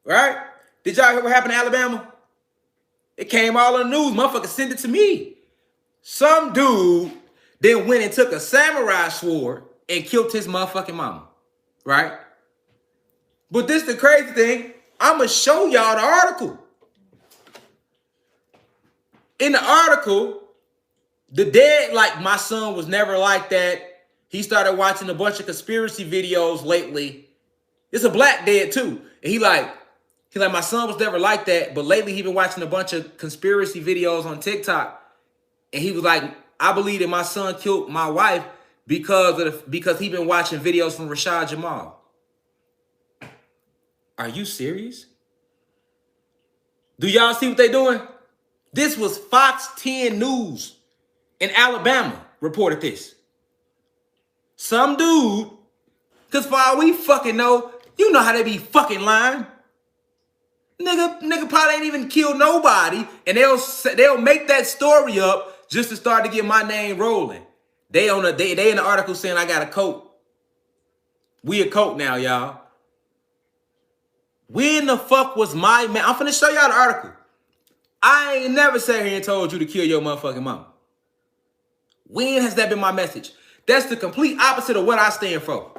Right? Did y'all hear what happened in Alabama? It came all on the news. Motherfucker sent it to me. Some dude then went and took a samurai sword and killed his motherfucking mama. Right? But this the crazy thing. I'm going to show y'all the article. In the article, the dad, like, my son was never like that. He started watching a bunch of conspiracy videos lately. It's a black dad, too. And he like, my son was never like that, but lately he been watching a bunch of conspiracy videos on TikTok. And he was like, I believe that my son killed my wife because he been watching videos from Rashad Jamal. Are you serious? Do y'all see what they doing? This was Fox 10 News in Alabama reported this. Some dude, because for all we fucking know, you know how they be fucking lying. Nigga probably ain't even killed nobody, and they'll make that story up just to start to get my name rolling. They in the article saying I got a coat. We a coat now, y'all. When the fuck was my man? I'm finna show y'all the article. I ain't never sat here and told you to kill your motherfucking mama. When has that been my message? That's the complete opposite of what I stand for.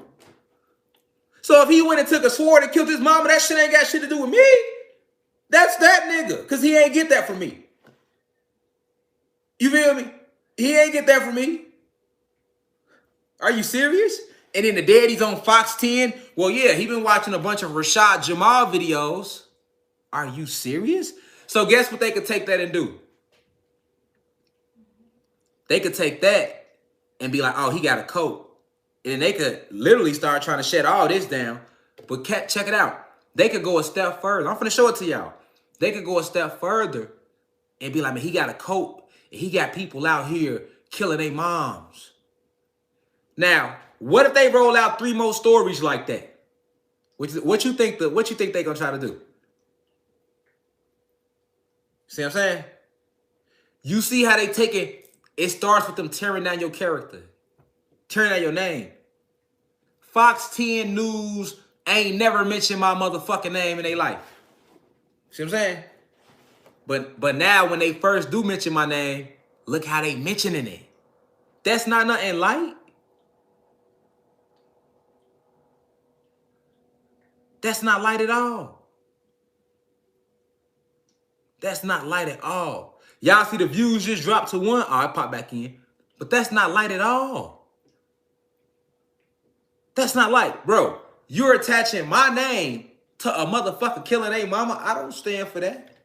So if he went and took a sword and killed his mama, that shit ain't got shit to do with me. That's that nigga, because he ain't get that from me. You feel me? He ain't get that from me. Are you serious? And then the daddy's on Fox 10. Well, yeah, he been watching a bunch of Rashad Jamal videos. Are you serious? So guess what they could take that and do? They could take that and be like, oh, he got a coat. And then they could literally start trying to shut all this down. But check it out. They could go a step further. I'm finna show it to y'all. They could go a step further and be like, man, he got a coat. And he got people out here killing their moms. Now, what if they roll out 3 more stories like that? What you think they gonna try to do? See what I'm saying? You see how they take it? It starts with them tearing down your character, tearing down your name. Fox 10 News ain't never mentioned my motherfucking name in their life. See what I'm saying? But now when they first do mention my name, look how they mentioning it. That's not nothing light. That's not light at all. That's not light at all. Y'all see the views just dropped to 1. Oh, it popped back in. But that's not light at all. That's not light. Bro, you're attaching my name to a motherfucker killing a mama. I don't stand for that.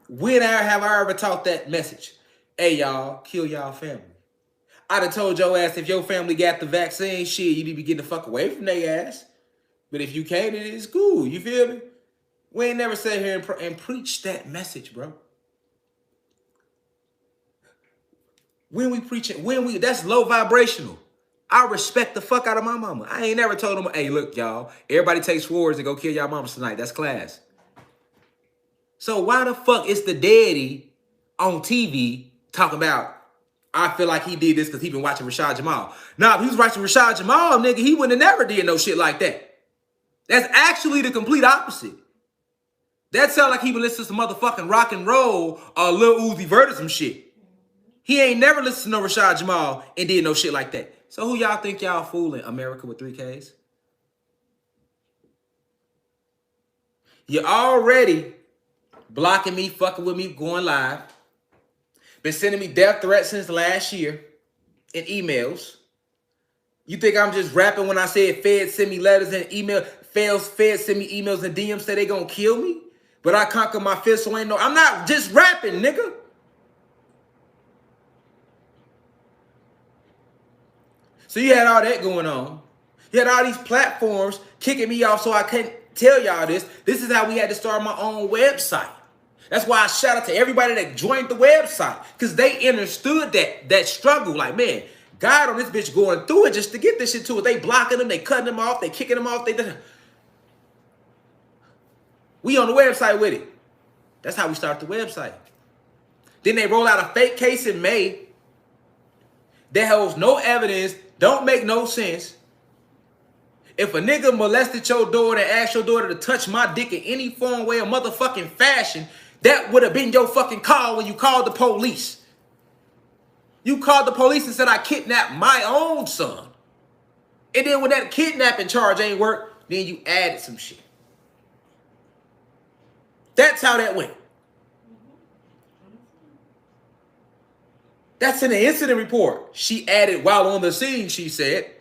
When have I ever taught that message? Hey, y'all, kill y'all family. I done told your ass if your family got the vaccine, shit, you need to be getting the fuck away from their ass. But if you can't, it is cool. You feel me? We ain't never sat here and preach that message, bro. When we preach it, that's low vibrational. I respect the fuck out of my mama. I ain't never told them, hey, look, y'all, everybody take swords and go kill y'all mamas tonight. That's class. So why the fuck is the daddy on TV talking about, I feel like he did this because he been watching Rashad Jamal. Now, if he was watching Rashad Jamal, nigga, he wouldn't have never did no shit like that. That's actually the complete opposite. That sound like he been listening to some motherfucking rock and roll or Lil Uzi Vert or some shit. He ain't never listened to no Rashad Jamal and did no shit like that. So who y'all think y'all fooling? America with 3Ks? You're already blocking me, fucking with me, going live. Been sending me death threats since last year in emails. You think I'm just rapping when I said feds send me letters and email, feds send me emails and DMs say they gonna kill me? But I conquer my fear, so ain't no, I'm not just rapping, nigga. So you had all that going on. You had all these platforms kicking me off so I couldn't tell y'all this. This is how we had to start my own website. That's why I shout out to everybody that joined the website, because they understood that struggle. Like, man, God on this bitch going through it just to get this shit to it. They blocking them, they cutting them off, they kicking them off. We on the website with it. That's how we start the website. Then they roll out a fake case in May that holds no evidence, don't make no sense. If a nigga molested your daughter and asked your daughter to touch my dick in any form, way, or motherfucking fashion, that would have been your fucking call when you called the police. You called the police and said, I kidnapped my own son. And then when that kidnapping charge ain't work, then you added some shit. That's how that went. That's in the incident report. She added while on the scene, she said.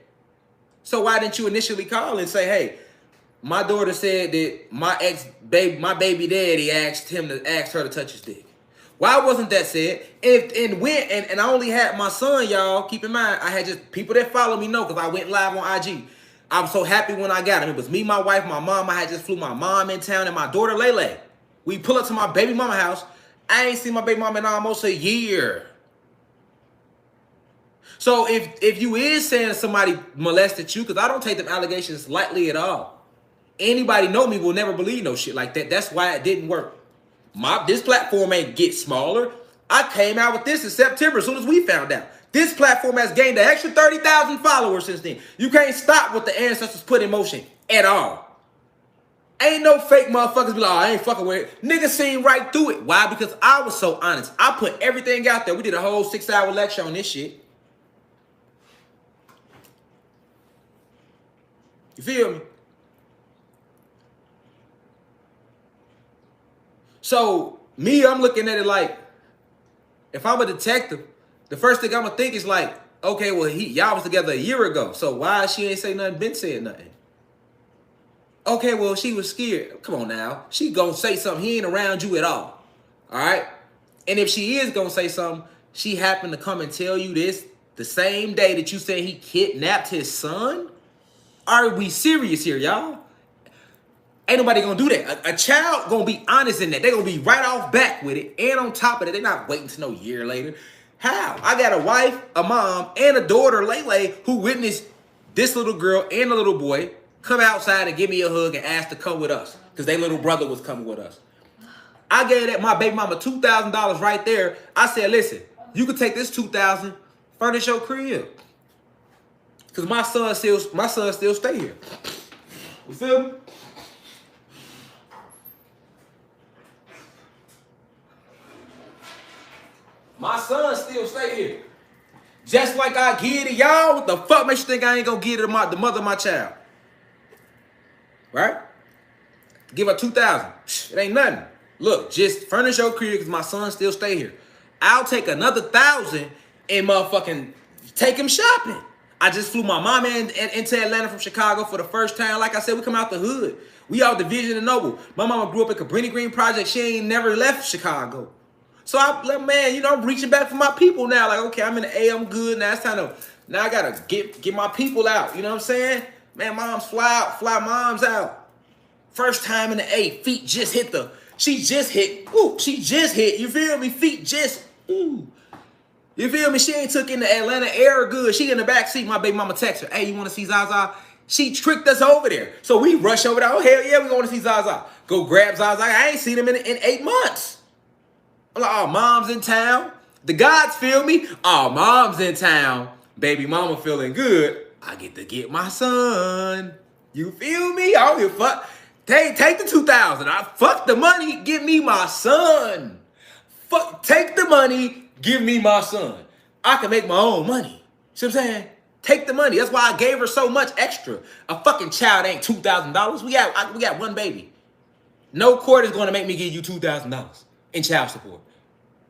So why didn't you initially call and say, hey, my daughter said that my baby daddy asked her to touch his dick. Why wasn't that said? And I only had my son, y'all. Keep in mind, I had just people that follow me know because I went live on IG. I'm so happy when I got him. It was me, my wife, my mom. I had just flew my mom in town and my daughter Lele. We pull up to my baby mama house. I ain't seen my baby mama in almost a year. So if you is saying somebody molested you, because I don't take them allegations lightly at all. Anybody know me will never believe no shit like that. That's why it didn't work. This platform ain't get smaller. I came out with this in September as soon as we found out. This platform has gained an extra 30,000 followers since then. You can't stop what the ancestors put in motion at all. Ain't no fake motherfuckers be like, oh, I ain't fucking with it. Niggas seen right through it. Why? Because I was so honest. I put everything out there. We did a whole 6-hour lecture on this shit. You feel me? So, I'm looking at it like, if I'm a detective, the first thing I'm going to think is like, okay, well, y'all was together a year ago. So why she ain't say nothing, been said nothing? Okay, well, she was scared. Come on now. She going to say something. He ain't around you at all. All right? And if she is going to say something, she happened to come and tell you this the same day that you said he kidnapped his son? Are we serious here, y'all? Ain't nobody gonna do that. A child gonna be honest in that. They gonna be right off back with it. And on top of it, they're not waiting to no year later. How? I got a wife, a mom, and a daughter, Lele, who witnessed this little girl and a little boy come outside and give me a hug and ask to come with us. Because their little brother was coming with us. I gave that my baby mama $2,000 right there. I said, listen, you can take this $2,000, furnish your crib. Because my son still stay here. You feel me? My son still stay here. Just like I give to y'all, what the fuck makes you think I ain't gonna give to the mother of my child? Right? Give her $2,000. It ain't nothing. Look, just furnish your crib because my son still stay here. I'll take another $1,000 and motherfucking take him shopping. I just flew my mama into Atlanta from Chicago for the first time. Like I said, we come out the hood. We out Division and Noble. My mama grew up in Cabrini Green Project. She ain't never left Chicago. So I'm reaching back for my people now. Like, okay, I'm in the A, I'm good. Now it's time to, now I gotta get my people out. You know what I'm saying? Man, moms fly moms out. First time in the A, feet just hit she just hit, you feel me? Feet just, ooh. You feel me? She ain't took in the Atlanta air good. She in the back seat. My baby mama text her, hey, you want to see Zaza? She tricked us over there. So we rush over there. Oh, hell yeah, we want to see Zaza. Go grab Zaza. I ain't seen him in 8 months. I'm like, oh, mom's in town. The gods feel me. Oh, mom's in town. Baby mama feeling good. I get to get my son. You feel me? I don't give a fuck. Take the $2,000. I fuck the money. Give me my son. Take the money. Give me my son. I can make my own money. See what I'm saying? Take the money. That's why I gave her so much extra. A fucking child ain't $2,000. We got one baby. No court is going to make me give you $2,000 in child support.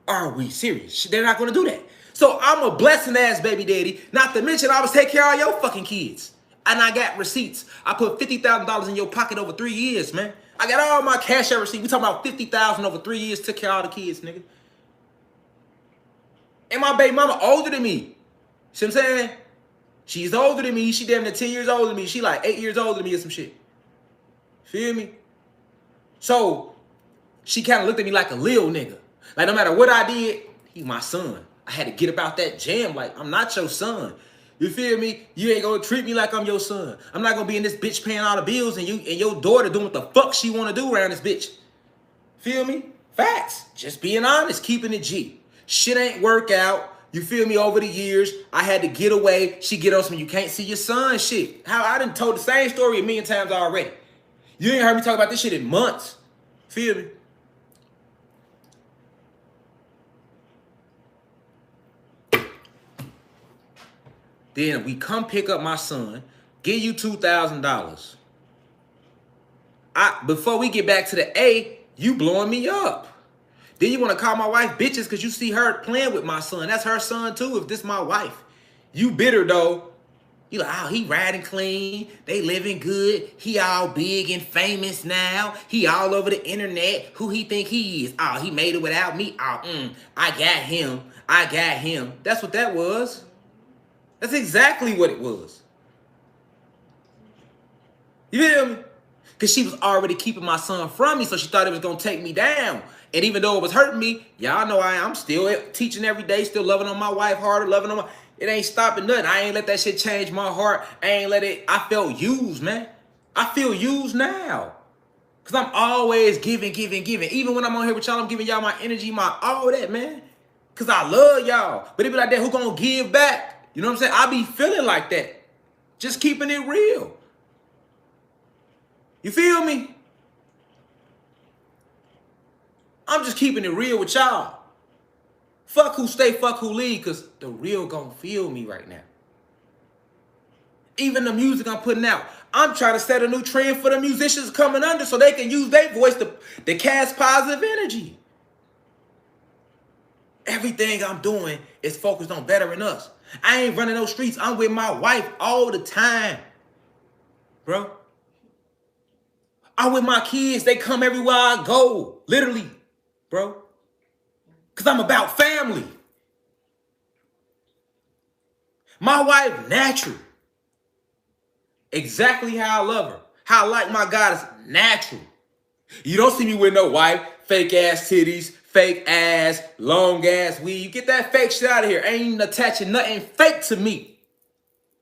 Are we serious? They're not going to do that. So I'm a blessing ass baby daddy. Not to mention I was taking care of your fucking kids. And I got receipts. I put $50,000 in your pocket over 3 years, man. I got all my cash out receipts. We talking about $50,000 over 3 years. Took care of all the kids, nigga. And my baby mama older than me. See what I'm saying? She's older than me. She damn near 10 years older than me. She like 8 years older than me or some shit. Feel me? So she kind of looked at me like a lil nigga. Like no matter what I did, he my son. I had to get about that jam. Like I'm not your son. You feel me? You ain't gonna treat me like I'm your son. I'm not gonna be in this bitch paying all the bills and you and your daughter doing what the fuck she wanna do around this bitch. Feel me? Facts. Just being honest, keeping it G. Shit ain't work out. You feel me? Over the years, I had to get away. She get on some you can't see your son shit. How I done told the same story a million times already. You ain't heard me talk about this shit in months. Feel me? Then we come pick up my son, give you $2,000. Before we get back to the A, you blowing me up. Then you want to call my wife bitches because you see her playing with my son. That's her son too, if this my wife. You bitter though. You like, oh, he riding clean. They living good. He all big and famous now. He all over the internet. Who he think he is? Oh, he made it without me. Oh, I got him. I got him. That's what that was. That's exactly what it was. You feel me? Because she was already keeping my son from me, so she thought it was going to take me down. And even though it was hurting me, y'all know I'm still teaching every day, still loving on my wife harder, loving on my... It ain't stopping nothing. I ain't let that shit change my heart. I ain't let it... I felt used, man. I feel used now. Because I'm always giving. Even when I'm on here with y'all, I'm giving y'all my energy, my all that, man. Because I love y'all. But it be like that, who going to give back? You know what I'm saying? I be feeling like that. Just keeping it real. You feel me? I'm just keeping it real with y'all. Fuck who stay, fuck who leave, because the real gonna feel me right now. Even the music I'm putting out, I'm trying to set a new trend for the musicians coming under so they can use their voice to cast positive energy. Everything I'm doing is focused on bettering us. I ain't running those streets. I'm with my wife all the time, bro. I'm with my kids. They come everywhere I go, literally, bro. Because I'm about family. My wife, natural. Exactly how I love her. How I like my goddess, natural. You don't see me with no wife, fake ass titties, fake ass, long ass weave. Get that fake shit out of here. Ain't even attaching nothing fake to me.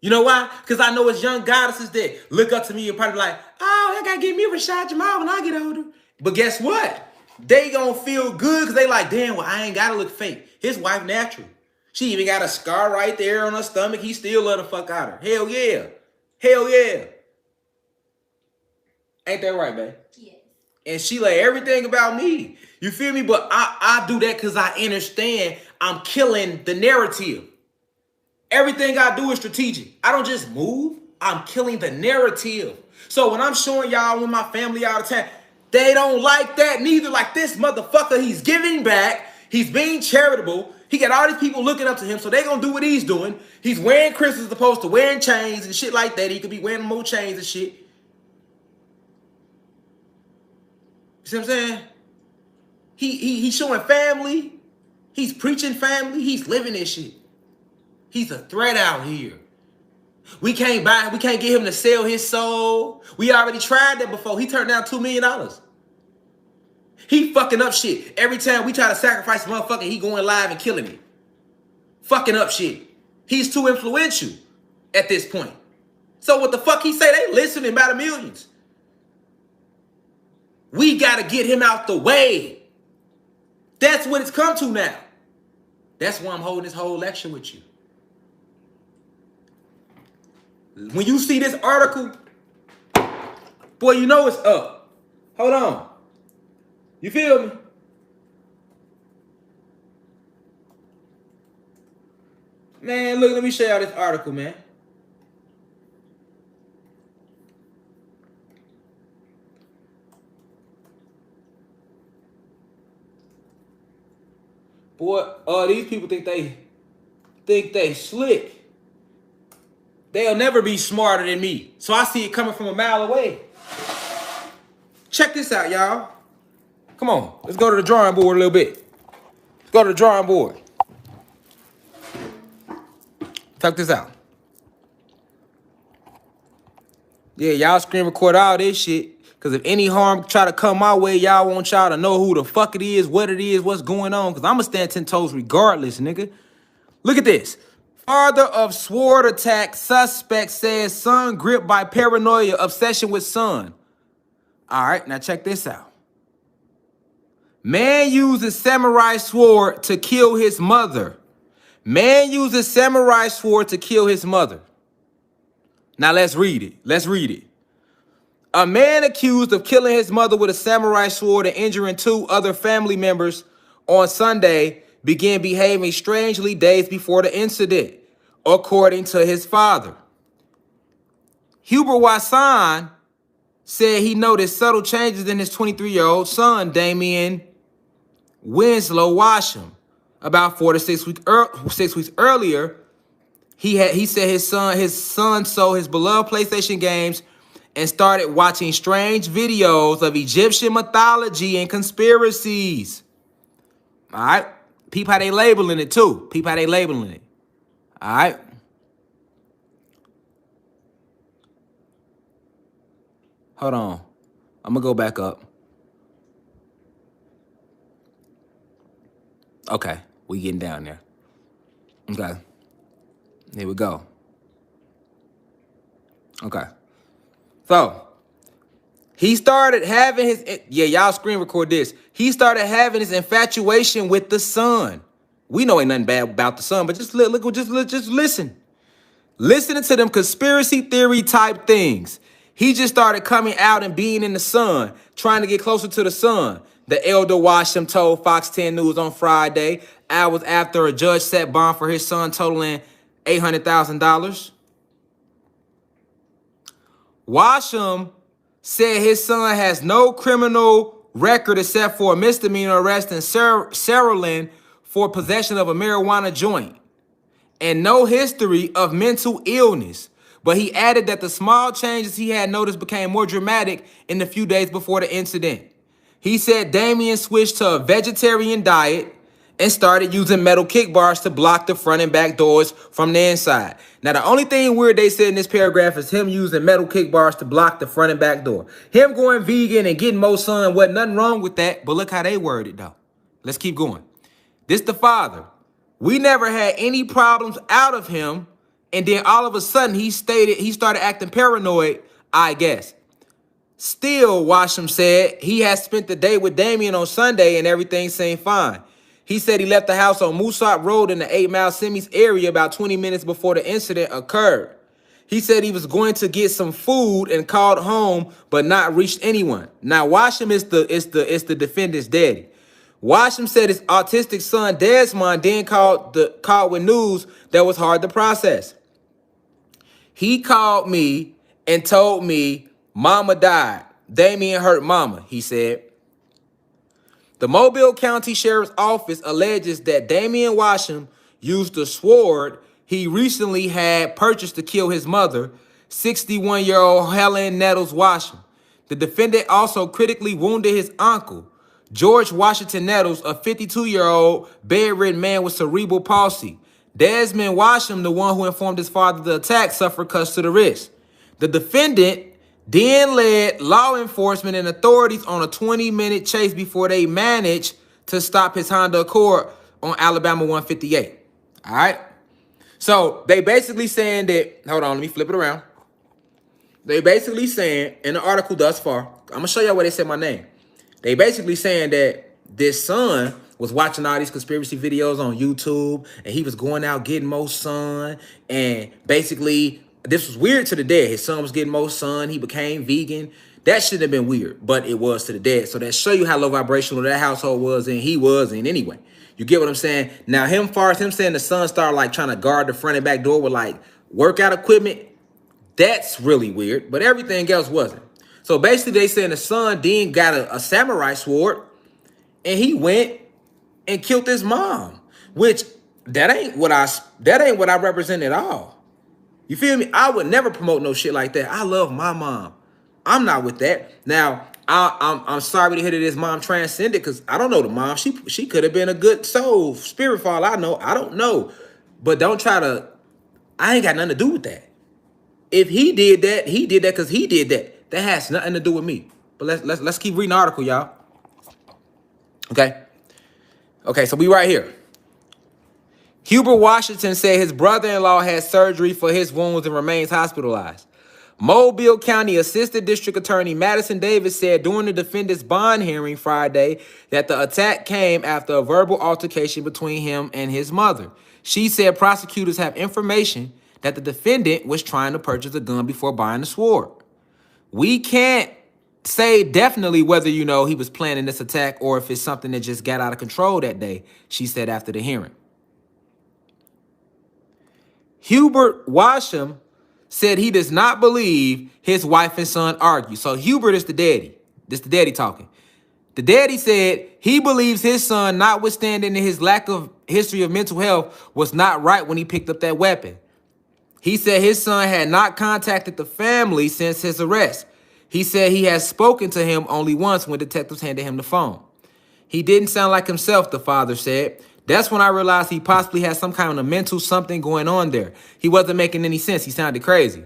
You know why? Because I know it's young goddesses that look up to me and probably like, oh, I gotta get me Rashad Jamal when I get older. But guess what? They gonna feel good because they like, damn, well, I ain't gotta look fake. His wife natural. She even got a scar right there on her stomach. He still love the fuck out of her. Hell yeah. Hell yeah. Ain't that right, babe? Yes. And she like everything about me. You feel me? But I do that because I understand I'm killing the narrative. Everything I do is strategic. I don't just move. I'm killing the narrative. So when I'm showing y'all with my family all the time, they don't like that neither. Like this motherfucker, he's giving back. He's being charitable. He got all these people looking up to him, so they gonna do what he's doing. He's wearing crystals as opposed to wearing chains and shit like that. He could be wearing more chains and shit. You see what I'm saying? He's showing family. He's preaching family. He's living this shit. He's a threat out here. We can't get him to sell his soul. We already tried that before. He turned down $2 million. He fucking up shit. Every time we try to sacrifice a motherfucker, he going live and killing me. Fucking up shit. He's too influential at this point. So what the fuck he say? They listening by the millions. We got to get him out the way. That's what it's come to now. That's why I'm holding this whole lecture with you. When you see this article, boy, you know it's up. Hold on. You feel me? Man, look, let me show y'all this article, man. Boy, these people think they slick. They'll never be smarter than me. So I see it coming from a mile away. Check this out, y'all. Come on, let's go to the drawing board a little bit. Let's go to the drawing board. Check this out. Yeah, y'all screen record all this shit. Because if any harm try to come my way, y'all want y'all to know who the fuck it is, what it is, what's going on. Because I'm going to stand 10 toes regardless, nigga. Look at this. Father of sword attack suspect says son gripped by paranoia, obsession with son. All right, now check this out. Man uses samurai sword to kill his mother. Man uses samurai sword to kill his mother. Now let's read it. Let's read it. A man accused of killing his mother with a samurai sword and injuring 2 other family members on Sunday began behaving strangely days before the incident, according to his father. Huber Wasson said he noticed subtle changes in his 23-year-old son, Damian Winslow Washam. About 4 to 6 weeks earlier, he said his son sold his beloved PlayStation games and started watching strange videos of Egyptian mythology and conspiracies. All right? Peep how they labeling it, too. Peep how they labeling it. All right? Hold on. I'm going to go back up. Okay. We getting down there. Okay. Here we go. Okay. So, he started having his... Yeah, y'all screen record this. He started having his infatuation with the son. We know ain't nothing bad about the son, but just listen. Listening to them conspiracy theory type things. He just started coming out and being in the sun, trying to get closer to the sun. The elder Washam told Fox 10 News on Friday, hours after a judge set bond for his son totaling $800,000. Washam said his son has no criminal record except for a misdemeanor arrest in Saraland for possession of a marijuana joint and no history of mental illness. But he added that the small changes he had noticed became more dramatic in the few days before the incident. He said Damien switched to a vegetarian diet and started using metal kick bars to block the front and back doors from the inside. Now, the only thing weird they said in this paragraph is him using metal kick bars to block the front and back door. Him going vegan and getting more sun, wasn't nothing wrong with that, but look how they worded it, though. Let's keep going. This the father. We never had any problems out of him, and then all of a sudden he started acting paranoid, I guess. Still, Washam said he had spent the day with Damien on Sunday and everything seemed fine. He said he left the house on Moosop Road in the 8 Mile Semis area about 20 minutes before the incident occurred. He said he was going to get some food and called home, but not reached anyone. Now, Washam is the defendant's daddy. Washam said his autistic son Desmond then called with news that was hard to process. He called me and told me mama died. Damien hurt mama, he said. The Mobile County Sheriff's Office alleges that Damien Washam used the sword he recently had purchased to kill his mother, 61-year-old Helen Nettles Washam. The defendant also critically wounded his uncle, George Washington Nettles, a 52-year-old bedridden man with cerebral palsy. Desmond Washam, the one who informed his father of the attack, suffered cuts to the wrist. The defendant then led law enforcement and authorities on a 20-minute chase before they managed to stop his Honda Accord on Alabama 158. All right? So they basically saying that, hold on, let me flip it around. They basically saying, in the article thus far, I'm going to show y'all where they said my name. They basically saying that this son was watching all these conspiracy videos on YouTube, and he was going out getting more sun, and basically this was weird to the dad. His son was getting more sun. He became vegan. That shouldn't have been weird, but it was to the dad. So that show you how low vibrational that household was, and he was in anyway. You get what I'm saying? Now, far as him saying the son started like trying to guard the front and back door with like workout equipment, that's really weird, but everything else wasn't. So basically they saying the son then got a samurai sword, and he went and killed his mom, which that ain't what I represent at all. You feel me? I would never promote no shit like that. I love my mom. I'm not with that. Now, I'm sorry to hear that his mom transcended, because I don't know the mom. She could have been a good soul, spirit fall. I don't know. But don't try to, I ain't got nothing to do with that. If he did that because he did that. That has nothing to do with me. But let's keep reading the article, y'all. Okay, so we right here. Hubert Washington said his brother-in-law had surgery for his wounds and remains hospitalized. Mobile County Assistant District Attorney Madison Davis said during the defendant's bond hearing Friday that the attack came after a verbal altercation between him and his mother. She said prosecutors have information that the defendant was trying to purchase a gun before buying the sword. We can't say definitely whether, he was planning this attack or if it's something that just got out of control that day, she said after the hearing. Hubert Washam said he does not believe his wife and son argue. So Hubert is the daddy. This the daddy talking. The daddy said he believes his son, notwithstanding his lack of history of mental health, was not right when he picked up that weapon. He said his son had not contacted the family since his arrest. He said he has spoken to him only once when detectives handed him the phone. He didn't sound like himself, the father said. That's when I realized he possibly had some kind of mental something going on there. He wasn't making any sense. He sounded crazy.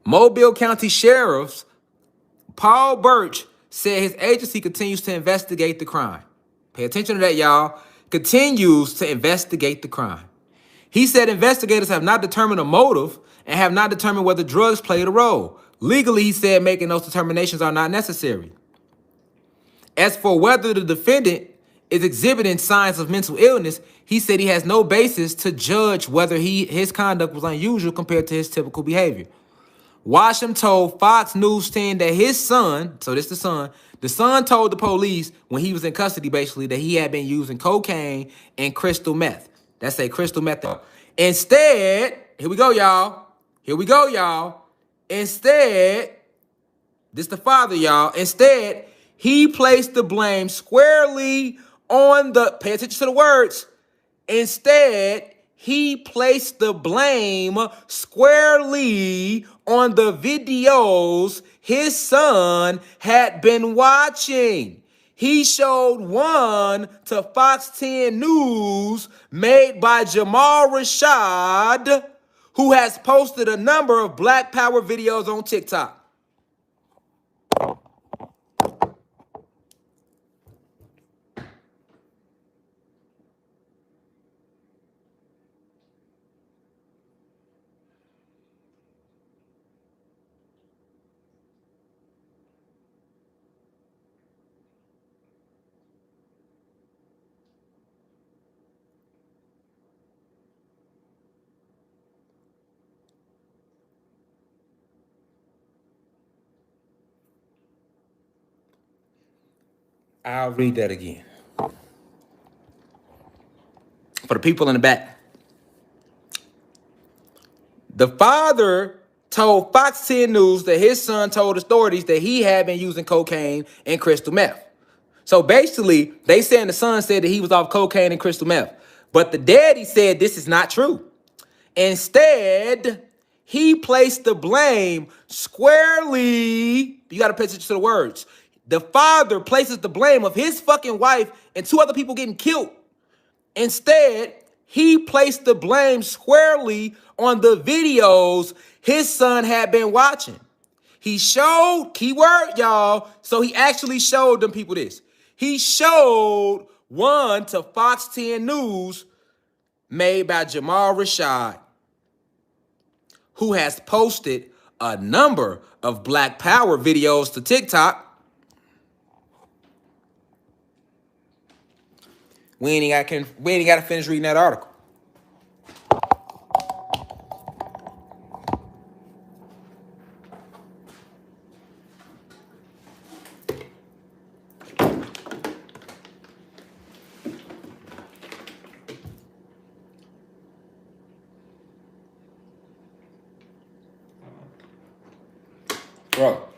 Mobile County Sheriff's Paul Birch said his agency continues to investigate the crime. Pay attention to that, y'all. Continues to investigate the crime. He said investigators have not determined a motive and have not determined whether drugs played a role. Legally, he said making those determinations are not necessary. As for whether the defendant is exhibiting signs of mental illness, he said he has no basis to judge whether his conduct was unusual compared to his typical behavior. Washam told Fox News 10 that his son, so this the son told the police when he was in custody basically that he had been using cocaine and crystal meth. That's a crystal meth. Instead, here we go, y'all. Instead, this the father, y'all. Instead, he placed the blame squarely on pay attention to the words. Instead, he placed the blame squarely on the videos his son had been watching. He showed one to Fox 10 News made by Jamal Rashad, who has posted a number of Black Power videos on TikTok. I'll read that again. For the people in the back. The father told Fox 10 News that his son told authorities that he had been using cocaine and crystal meth. So basically, they saying the son said that he was off cocaine and crystal meth. But the daddy said this is not true. Instead, he placed the blame squarely. You got to pay attention to the words. The father places the blame of his fucking wife and two other people getting killed. Instead, he placed the blame squarely on the videos his son had been watching. He showed, keyword, y'all, so he actually showed them people this. He showed one to Fox 10 News made by Jamal Rashad, who has posted a number of Black Power videos to TikTok. We ain't got to finish reading that article. Bro.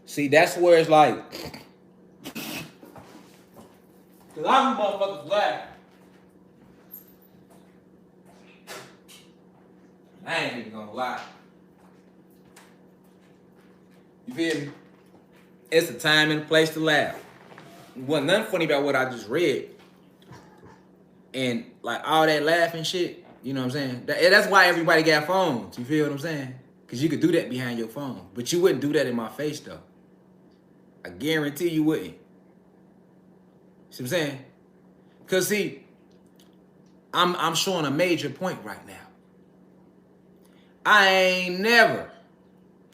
See, that's where it's like, cause I'm motherfuckers laugh. I ain't even gonna lie. You feel me? It's a time and a place to laugh. Wasn't nothing funny about what I just read. And like all that laughing shit, you know what I'm saying? That's why everybody got phones. You feel what I'm saying? Because you could do that behind your phone. But you wouldn't do that in my face though. I guarantee you wouldn't. See what I'm saying? Because see, I'm showing a major point right now. I ain't never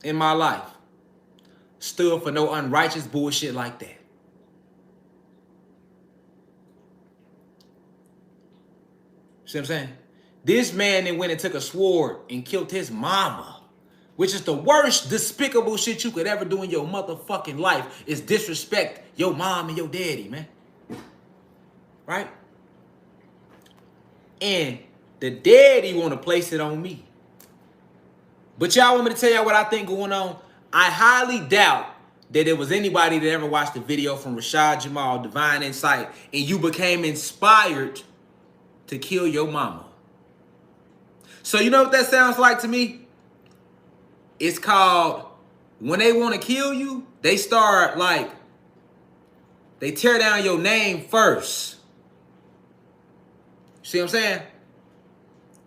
in my life stood for no unrighteous bullshit like that. See what I'm saying? This man then went and took a sword and killed his mama, which is the worst despicable shit you could ever do in your motherfucking life, is disrespect your mom and your daddy, man. Right? And the daddy want to place it on me. But y'all want me to tell y'all what I think going on? I highly doubt that there was anybody that ever watched the video from Rashad Jamal, Divine Insight, and you became inspired to kill your mama. So you know what that sounds like to me? It's called, when they want to kill you, they start like, they tear down your name first. See what I'm saying?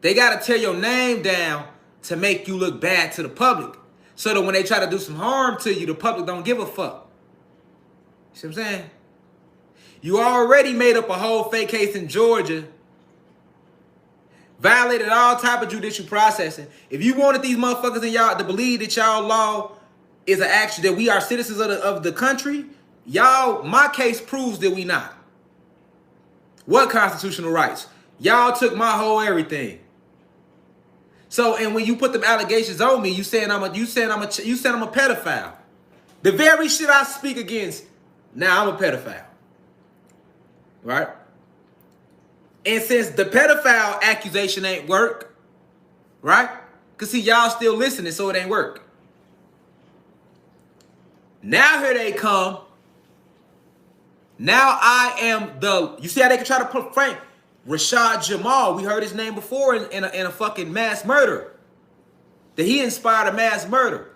They got to tear your name down to make you look bad to the public. So that when they try to do some harm to you, the public don't give a fuck. See what I'm saying? You already made up a whole fake case in Georgia, violated all type of judicial processing. If you wanted these motherfuckers in y'all to believe that y'all law is an action, that we are citizens of the country, y'all, my case proves that we not. What constitutional rights? Y'all took my whole everything. So, and when you put them allegations on me, you saying I'm a pedophile. The very shit I speak against, now I'm a pedophile. Right? And since the pedophile accusation ain't work, right? Because see, y'all still listening, so it ain't work. Now here they come. Now I am you see how they can try to put Frank, Rashad Jamal, we heard his name before in a fucking mass murder. That he inspired a mass murder.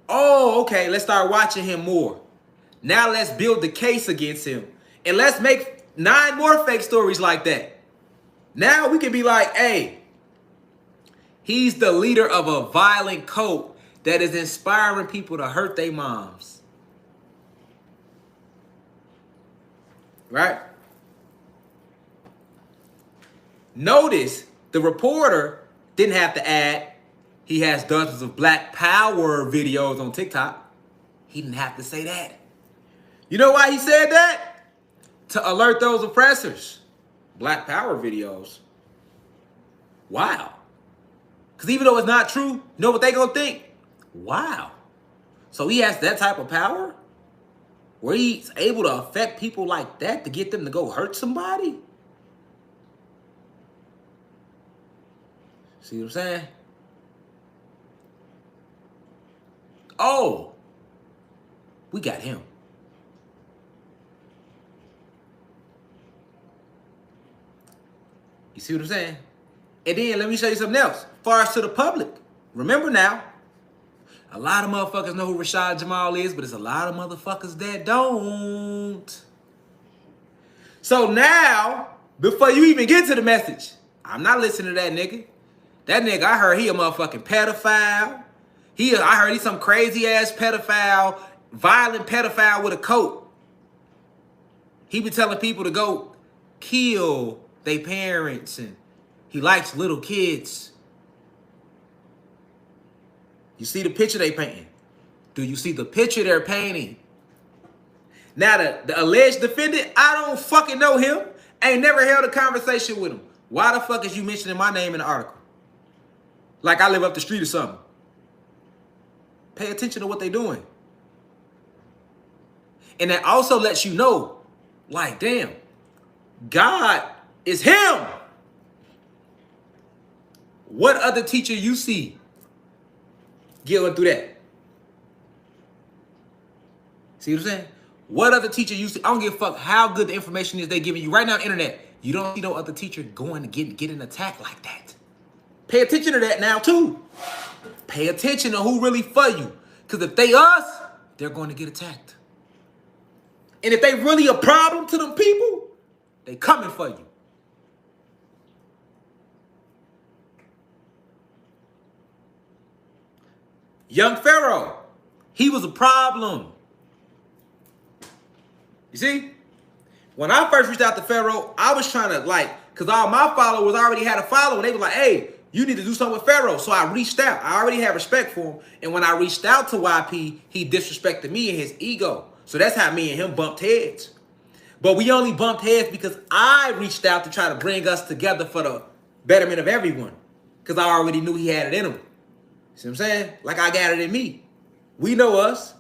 Oh, okay, let's start watching him more. Now let's build the case against him. And let's make 9 more fake stories like that. Now we can be like, hey, he's the leader of a violent cult that is inspiring people to hurt their moms. Right? Notice the reporter didn't have to add, he has dozens of Black Power videos on TikTok. He didn't have to say that. You know why he said that? To alert those oppressors. Black Power videos. Wow. Because even though it's not true, you know what they gonna think? Wow. So he has that type of power? Where he's able to affect people like that to get them to go hurt somebody? See what I'm saying? Oh, we got him. You see what I'm saying? And then let me show you something else. Far as to the public. Remember now, a lot of motherfuckers know who Rashad Jamal is, but there's a lot of motherfuckers that don't. So now, before you even get to the message, I'm not listening to that nigga. That nigga, I heard he a motherfucking pedophile. I heard he's some crazy ass pedophile, violent pedophile with a coat. He be telling people to go kill their parents, and he likes little kids. You see the picture they painting? Do you see the picture they're painting? Now the alleged defendant, I don't fucking know him. Ain't never held a conversation with him. Why the fuck is you mentioning my name in the article? Like I live up the street or something. Pay attention to what they're doing. And that also lets you know, like, damn, God is him. What other teacher you see going through that? See what I'm saying? What other teacher you see? I don't give a fuck how good the information is they giving you right now on the internet. You don't see no other teacher going to get an attack like that. Pay attention to that now too. Pay attention to who really for you. Because if they us, they're going to get attacked. And if they really a problem to them people, they coming for you. Young Pharaoh, he was a problem. You see? When I first reached out to Pharaoh, I was trying to because all my followers already had a follower. They were like, hey, you need to do something with Pharaoh. So I reached out. I already had respect for him. And when I reached out to YP, he disrespected me and his ego. So that's how me and him bumped heads. But we only bumped heads because I reached out to try to bring us together for the betterment of everyone. Because I already knew he had it in him. See what I'm saying? Like I got it in me. We know us.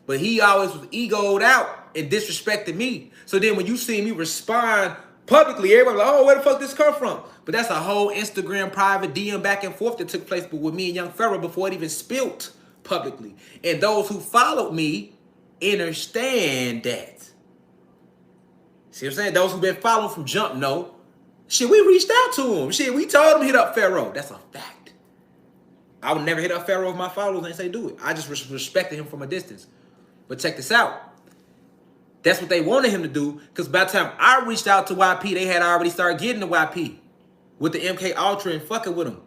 But he always was egoed out and disrespected me. So then when you see me respond publicly, everybody like, oh, where the fuck this come from? But that's a whole Instagram private DM back and forth that took place with me and Young Pharaoh before it even spilt publicly. And those who followed me understand that. See what I'm saying? Those who've been following from jump know. Shit, we reached out to him. Shit, we told him hit up Pharaoh. That's a fact. I would never hit up Pharaoh if my followers ain't say do it. I just respected him from a distance. But check this out. That's what they wanted him to do, because by the time I reached out to YP, they had already started getting the YP with the MK Ultra and fucking with him.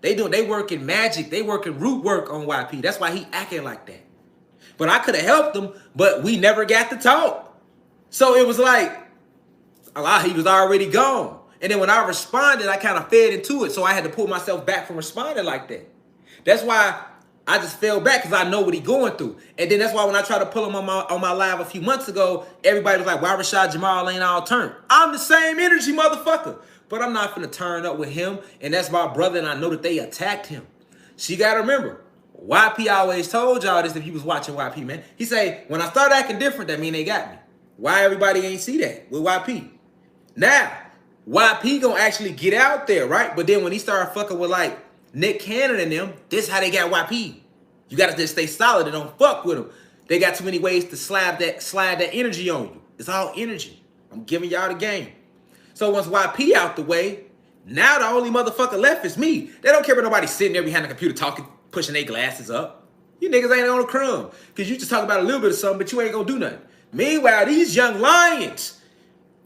They working magic. They working root work on YP. That's why he acting like that. But I could have helped him, but we never got to talk. So it was like, he was already gone. And then when I responded, I kind of fed into it. So I had to pull myself back from responding like that. That's why I just fell back, because I know what he's going through. And then that's why when I tried to pull him on my live a few months ago, everybody was like, why Rashad Jamal ain't all turned? I'm the same energy, motherfucker. But I'm not finna turn up with him. And that's my brother, and I know that they attacked him. So you gotta remember, YP always told y'all this if you was watching YP, man. He say, when I start acting different, that mean they got me. Why everybody ain't see that with YP? Now, YP gonna actually get out there, right? But then when he started fucking with like Nick Cannon and them, this how they got YP. You gotta just stay solid and don't fuck with them. They got too many ways to slide that energy on you. It's all energy. I'm giving y'all the game. So once YP out the way, now the only motherfucker left is me. They don't care about nobody sitting there behind the computer talking, pushing their glasses up. You niggas ain't on a crumb. Because you just talk about a little bit of something, but you ain't gonna do nothing. Meanwhile, these young lions,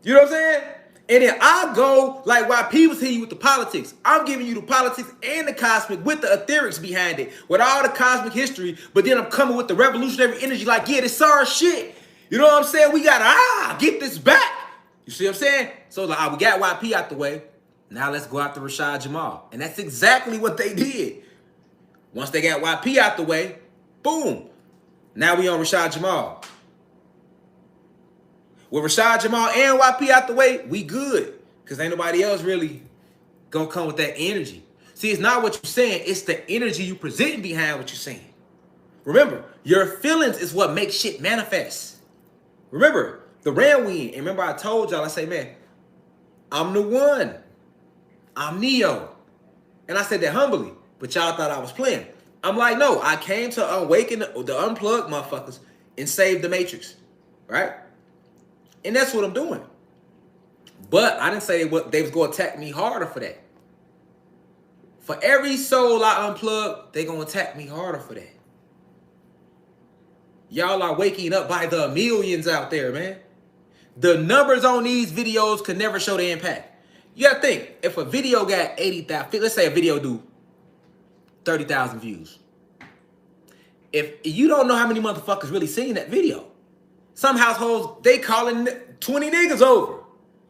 you know what I'm saying? And then I go like YP was hitting you with the politics. I'm giving you the politics and the cosmic with the etherics behind it, with all the cosmic history. But then I'm coming with the revolutionary energy like, yeah, this our shit. You know what I'm saying? We gotta get this back. You see what I'm saying? So like, we got YP out the way. Now let's go after Rashad Jamal. And that's exactly what they did. Once they got YP out the way, boom. Now we on Rashad Jamal. With Rashad Jamal and YP out the way, we good. Because ain't nobody else really gonna come with that energy. See, it's not what you're saying, it's the energy you presenting behind what you're saying. Remember, your feelings is what makes shit manifest. Remember, the round we in. And remember I told y'all, I say, man, I'm the one. I'm Neo. And I said that humbly, but y'all thought I was playing. I'm like, no, I came to awaken the unplugged motherfuckers and save the matrix, right? And that's what I'm doing. But I didn't say they was going to attack me harder for that. For every soul I unplug, they going to attack me harder for that. Y'all are waking up by the millions out there, man. The numbers on these videos could never show the impact. You got to think, if a video got 80,000, let's say a video do 30,000 views. If you don't know how many motherfuckers really seen that video, some households, they calling 20 niggas over.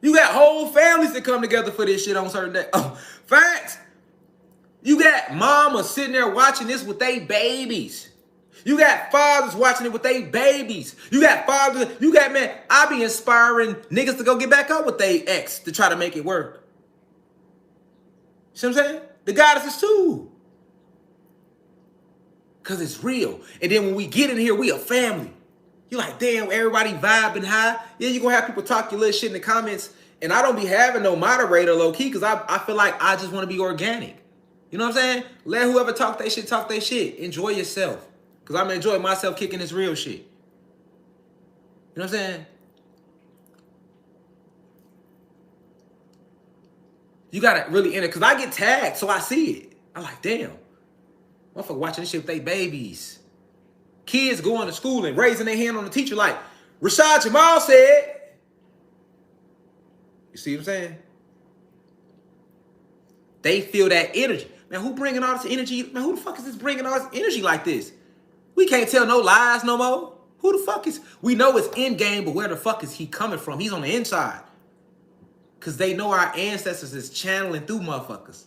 You got whole families that come together for this shit on certain days. Oh, facts. You got mamas sitting there watching this with their babies. You got fathers watching it with their babies. You got man, I be inspiring niggas to go get back up with their ex to try to make it work. See what I'm saying? The goddesses too. Because it's real. And then when we get in here, we a family. You're like, damn, everybody vibing high. Yeah, you're going to have people talk your little shit in the comments. And I don't be having no moderator low-key because I feel like I just want to be organic. You know what I'm saying? Let whoever talk their shit, talk their shit. Enjoy yourself. Because I'm enjoying myself kicking this real shit. You know what I'm saying? You gotta really enter, because I get tagged, so I see it. I'm like, damn. Motherfucker watching this shit with they babies. Kids going to school and raising their hand on the teacher like, Rashad Jamal said. You see what I'm saying? They feel that energy. Man, who bringing all this energy? Man, who the fuck is this bringing all this energy like this? We can't tell no lies no more. Who the fuck is... We know it's in game, but where the fuck is he coming from? He's on the inside. Because they know our ancestors is channeling through motherfuckers.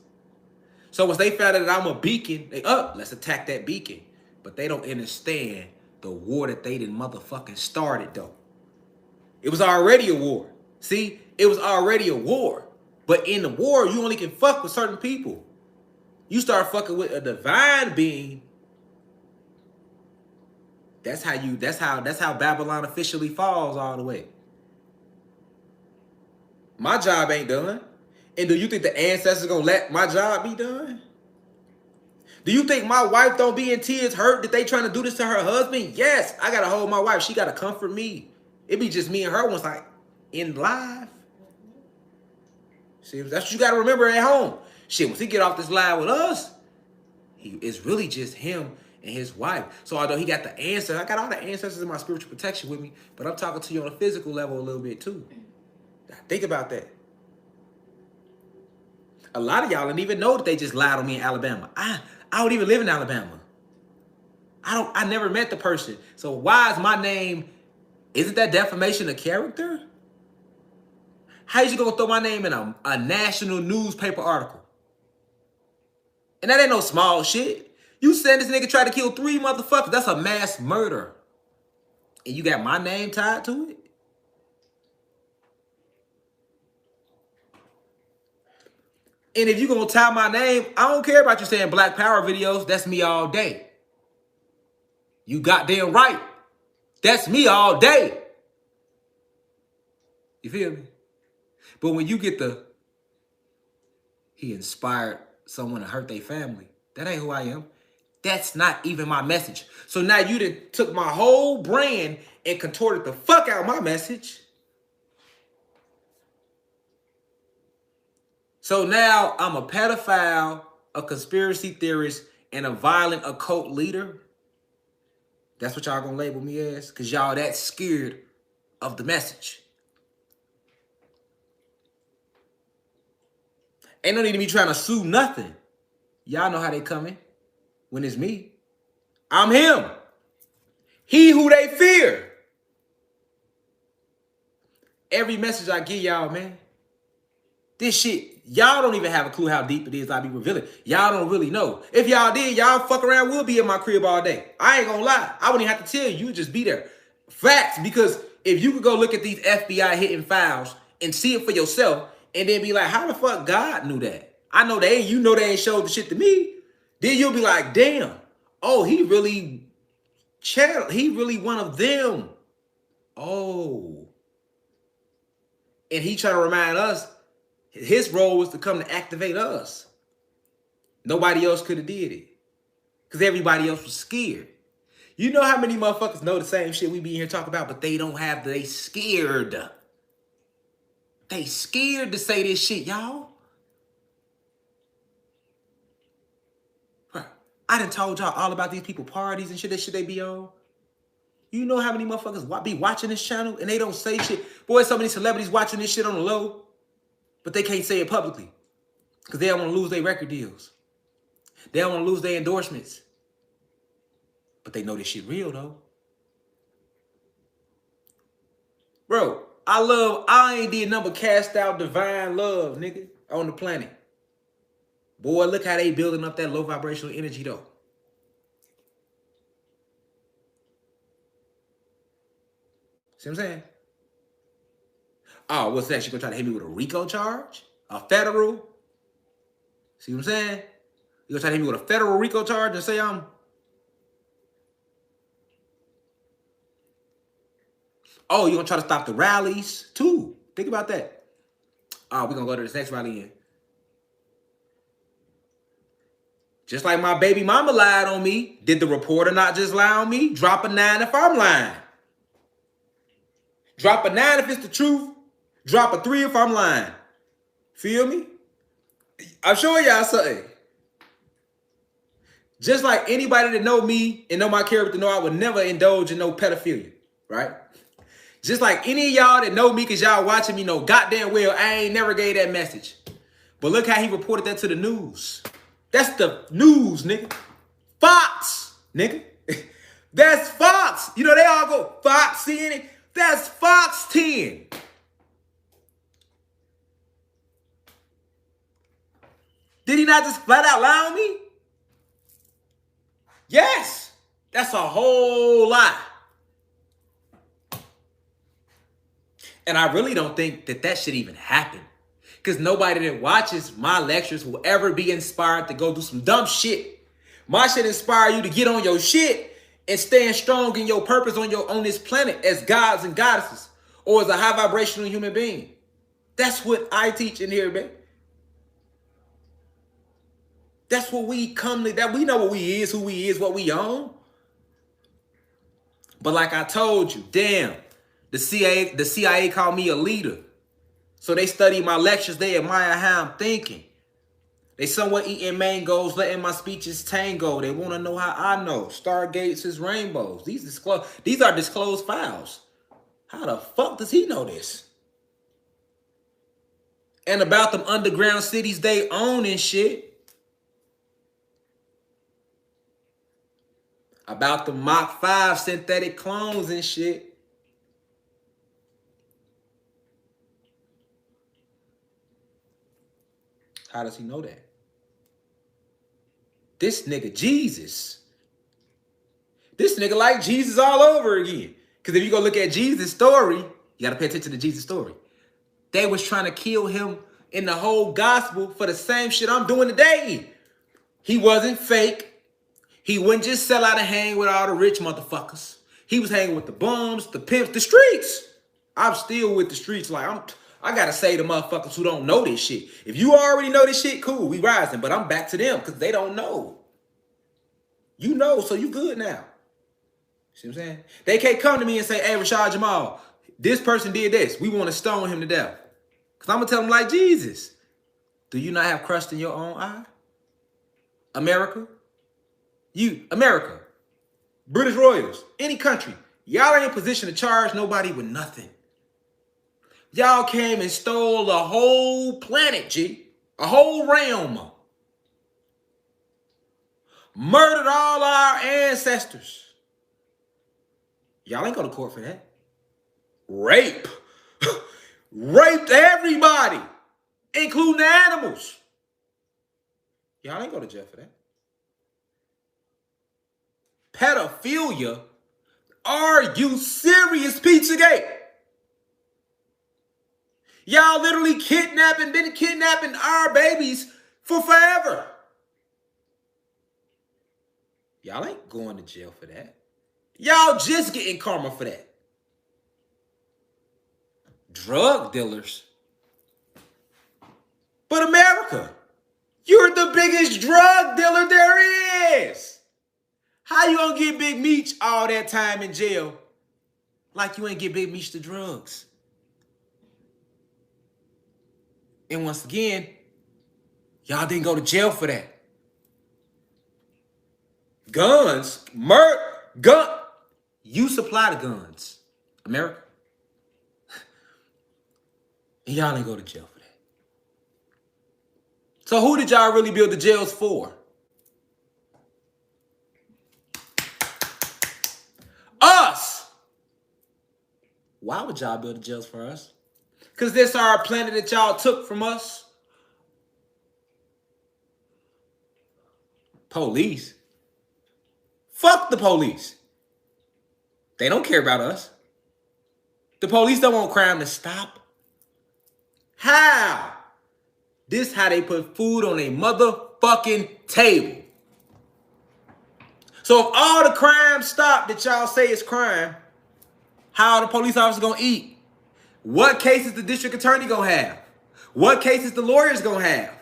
So once they found out that I'm a beacon, they let's attack that beacon. But they don't understand the war that they didn't motherfucking started, though. It was already a war. See? It was already a war. But in the war, you only can fuck with certain people. You start fucking with a divine being. That's how Babylon officially falls all the way. My job ain't done. And do you think the ancestors gonna let my job be done? Do you think my wife don't be in tears hurt that they trying to do this to her husband? Yes, I gotta hold my wife. She gotta comfort me. It be just me and her once like in live. See, that's what you gotta remember at home. Shit, once he get off this live with us, it's really just him and his wife. So although he got the ancestors, I got all the ancestors in my spiritual protection with me, but I'm talking to you on a physical level a little bit too. Think about that. A lot of y'all didn't even know that they just lied on me in Alabama. I don't even live in Alabama. I never met the person. So why is my name, isn't that defamation of character? How you gonna throw my name in a national newspaper article? And that ain't no small shit. You said this nigga tried to kill 3 motherfuckers. That's a mass murder. And you got my name tied to it? And if you gonna tie my name, I don't care about you saying Black Power videos. That's me all day. You goddamn right. That's me all day. You feel me? But when you get he inspired someone to hurt their family, that ain't who I am. That's not even my message. So now you done took my whole brand and contorted the fuck out of my message. So now I'm a pedophile, a conspiracy theorist, and a violent occult leader. That's what y'all gonna label me as? Because y'all that scared of the message. Ain't no need to be trying to sue nothing. Y'all know how they coming when it's me. I'm him. He who they fear. Every message I give y'all, man. This shit, y'all don't even have a clue how deep it is I be revealing. Y'all don't really know. If y'all did, y'all fuck around, we'll be in my crib all day. I ain't gonna lie. I wouldn't even have to tell you. You would just be there. Facts, because if you could go look at these FBI hidden files and see it for yourself and then be like, how the fuck God knew that? I know they ain't, you know they ain't showed the shit to me. Then you'll be like, damn. Oh, he really one of them. Oh. And he trying to remind us, his role was to come to activate us. Nobody else could have did it. Because everybody else was scared. You know how many motherfuckers know the same shit we be here talking about, but they don't have, they scared. They scared to say this shit, y'all. I done told y'all all about these people parties and shit, that shit they be on. You know how many motherfuckers be watching this channel and they don't say shit? Boy, so many celebrities watching this shit on the low, but they can't say it publicly because they don't want to lose their record deals. They don't want to lose their endorsements. But they know this shit real, though. Bro, I ain't did number cast out divine love, nigga, on the planet. Boy, look how they building up that low vibrational energy, though. See what I'm saying? Oh, what's that? She gonna try to hit me with a RICO charge? A federal? See what I'm saying? You gonna try to hit me with a federal RICO charge and say I'm... Oh, you gonna try to stop the rallies too? Think about that. Oh, we're gonna go to this next rally in. Just like my baby mama lied on me, did the reporter not just lie on me? Drop a 9 if I'm lying. Drop a 9 if it's the truth. Drop a 3 if I'm lying. Feel me? I'm showing y'all something. Just like anybody that know me and know my character know I would never indulge in no pedophilia, right? Just like any of y'all that know me because y'all watching me know goddamn well I ain't never gave that message. But look how he reported that to the news. That's the news, nigga. Fox, nigga. That's Fox. You know, they all go, Fox, CNN. That's Fox 10. Did he not just flat out lie on me? Yes. That's a whole lot. And I really don't think that that should even happen. Because nobody that watches my lectures will ever be inspired to go do some dumb shit. My shit inspire you to get on your shit and stand strong in your purpose on this planet as gods and goddesses or as a high vibrational human being. That's what I teach in here, man. That's what we come to, that we know what we is, who we is, what we own. But like I told you, damn, the CIA called me a leader. So they study my lectures, they admire how I'm thinking. They somewhat eating mangoes, letting my speeches tango. They want to know how I know. Stargates is rainbows. These are disclosed files. How the fuck does he know this? And about them underground cities they own and shit. About the Mach 5 synthetic clones and shit. How does he know that? This nigga Jesus. This nigga like Jesus all over again. Because if you go look at Jesus' story, you got to pay attention to Jesus' story. They was trying to kill him in the whole gospel for the same shit I'm doing today. He wasn't fake. He wouldn't just sell out and hang with all the rich motherfuckers. He was hanging with the bums, the pimps, the streets. I'm still with the streets. Like, I got to say to motherfuckers who don't know this shit. If you already know this shit, cool, we rising. But I'm back to them because they don't know. You know, so you good now. See what I'm saying? They can't come to me and say, hey, Rashad Jamal, this person did this. We want to stone him to death. Because I'm going to tell them like Jesus. Do you not have crust in your own eye? America? You, America, British Royals, any country, y'all ain't in position to charge nobody with nothing. Y'all came and stole the whole planet, G. A whole realm. Murdered all our ancestors. Y'all ain't go to court for that. Rape. Raped everybody, including the animals. Y'all ain't go to jail for that. Pedophilia? Are you serious, Pizzagate? Y'all literally been kidnapping our babies for forever. Y'all ain't going to jail for that. Y'all just getting karma for that. Drug dealers. But America, you're the biggest drug dealer there is. How you gonna get Big Meech all that time in jail like you ain't get Big Meech the drugs? And once again, y'all didn't go to jail for that. Guns, gun. You supply the guns, America. And y'all ain't go to jail for that. So who did y'all really build the jails for? Us. Why would y'all build the jails for us? Because this our planet that y'all took from us. Police. Fuck the police. They don't care about us. The police don't want crime to stop. How? This how they put food on a motherfucking table. So if all the crime stopped that y'all say is crime, how are the police officers gonna eat? What cases the district attorney gonna have? What cases the lawyers gonna have?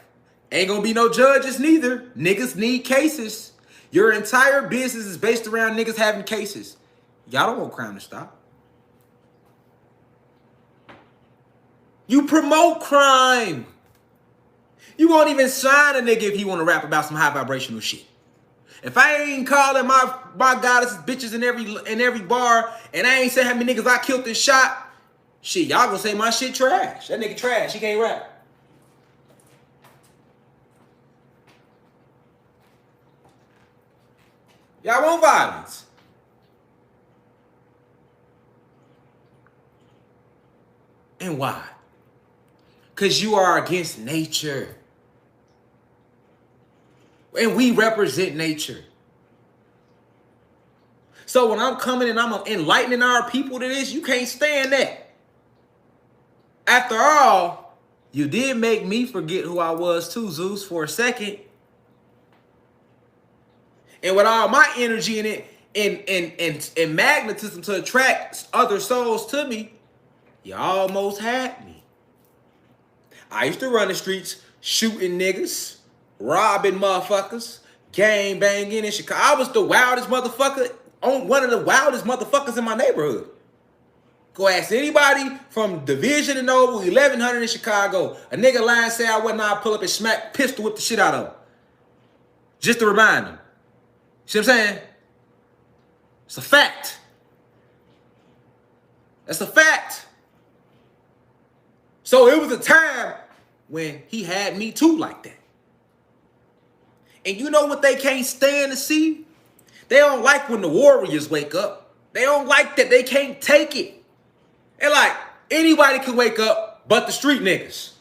Ain't gonna be no judges neither. Niggas need cases. Your entire business is based around niggas having cases. Y'all don't want crime to stop. You promote crime. You won't even sign a nigga if he want to rap about some high vibrational shit. If I ain't calling my goddesses bitches in every bar, and I ain't say how many niggas I killed and shot, shit, y'all gonna say my shit trash. That nigga trash. He can't rap. Y'all want violence. And why? Because you are against nature. And we represent nature. So when I'm coming and I'm enlightening our people to this, you can't stand that. After all, you did make me forget who I was too, Zeus, for a second. And with all my energy in it and magnetism to attract other souls to me, you almost had me. I used to run the streets shooting niggas, robbing motherfuckers, gang banging in Chicago. I was the wildest motherfucker, one of the wildest motherfuckers in my neighborhood. Go ask anybody from Division and Noble, 1100 in Chicago. A nigga lying say I wasn't, I pull up and smack, pistol whip the shit out of him. Just to remind them. See what I'm saying? It's a fact. That's a fact. So it was a time when he had me too like that. And you know what they can't stand to see? They don't like when the warriors wake up. They don't like that. They can't take it. And like, anybody can wake up but the street niggas.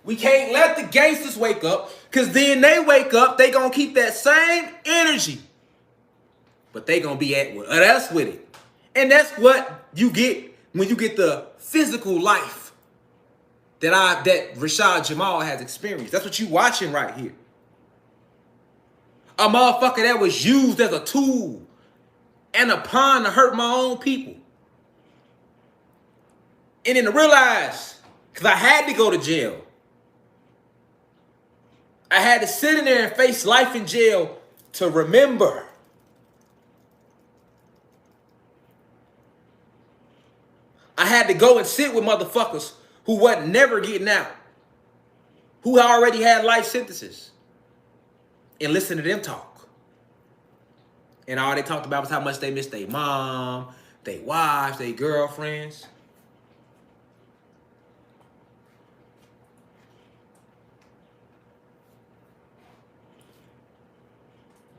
We can't let the gangsters wake up, because then they wake up, they gonna keep that same energy. But they gonna be at us with it. And that's what you get when you get the physical life that Rashad Jamal has experienced. That's what you watching right here. A motherfucker that was used as a tool and a pawn to hurt my own people. And then to realize, because I had to go to jail. I had to sit in there and face life in jail to remember. I had to go and sit with motherfuckers who wasn't never getting out, who already had life sentences, and listen to them talk. And all they talked about was how much they missed their mom, their wives, their girlfriends.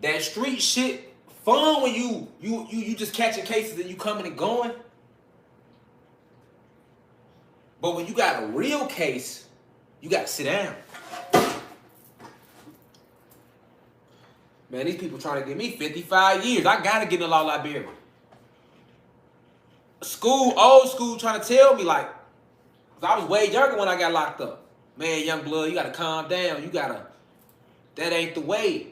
That street shit fun when you just catching cases and you coming and going. But when you got a real case, you got to sit down. Man, these people trying to give me 55 years. I got to get in the law library. Old school trying to tell me like, cause I was way younger when I got locked up. Man, young blood, you got to calm down. That ain't the way.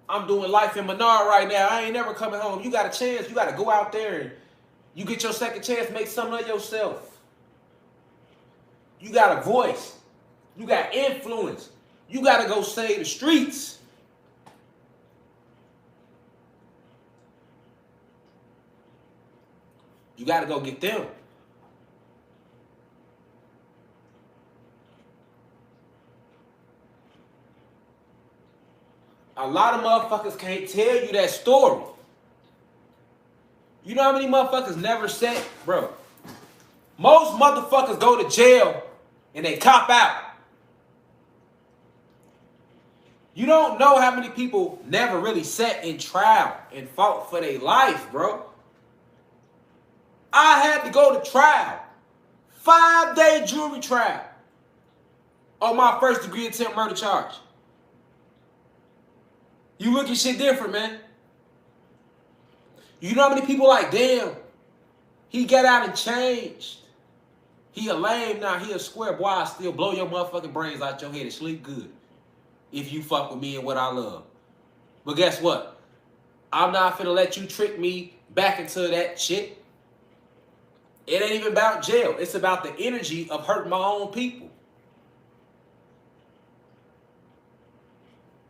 I'm doing life in Menard right now. I ain't never coming home. You got a chance. You got to go out there and you get your second chance, make something of yourself. You got a voice. You got influence. You got to go save the streets. You got to go get them. A lot of motherfuckers can't tell you that story. You know how many motherfuckers never said, bro? Most motherfuckers go to jail and they cop out. You don't know how many people never really sat in trial and fought for their life, bro. I had to go to trial. 5-day jury trial on my first degree attempt murder charge. You look at shit different, man. You know how many people like, damn, he got out and changed. He a lame now, he a square. Boy, I still blow your motherfucking brains out your head and sleep good if you fuck with me and what I love. But guess what? I'm not finna let you trick me back into that shit. It ain't even about jail. It's about the energy of hurting my own people.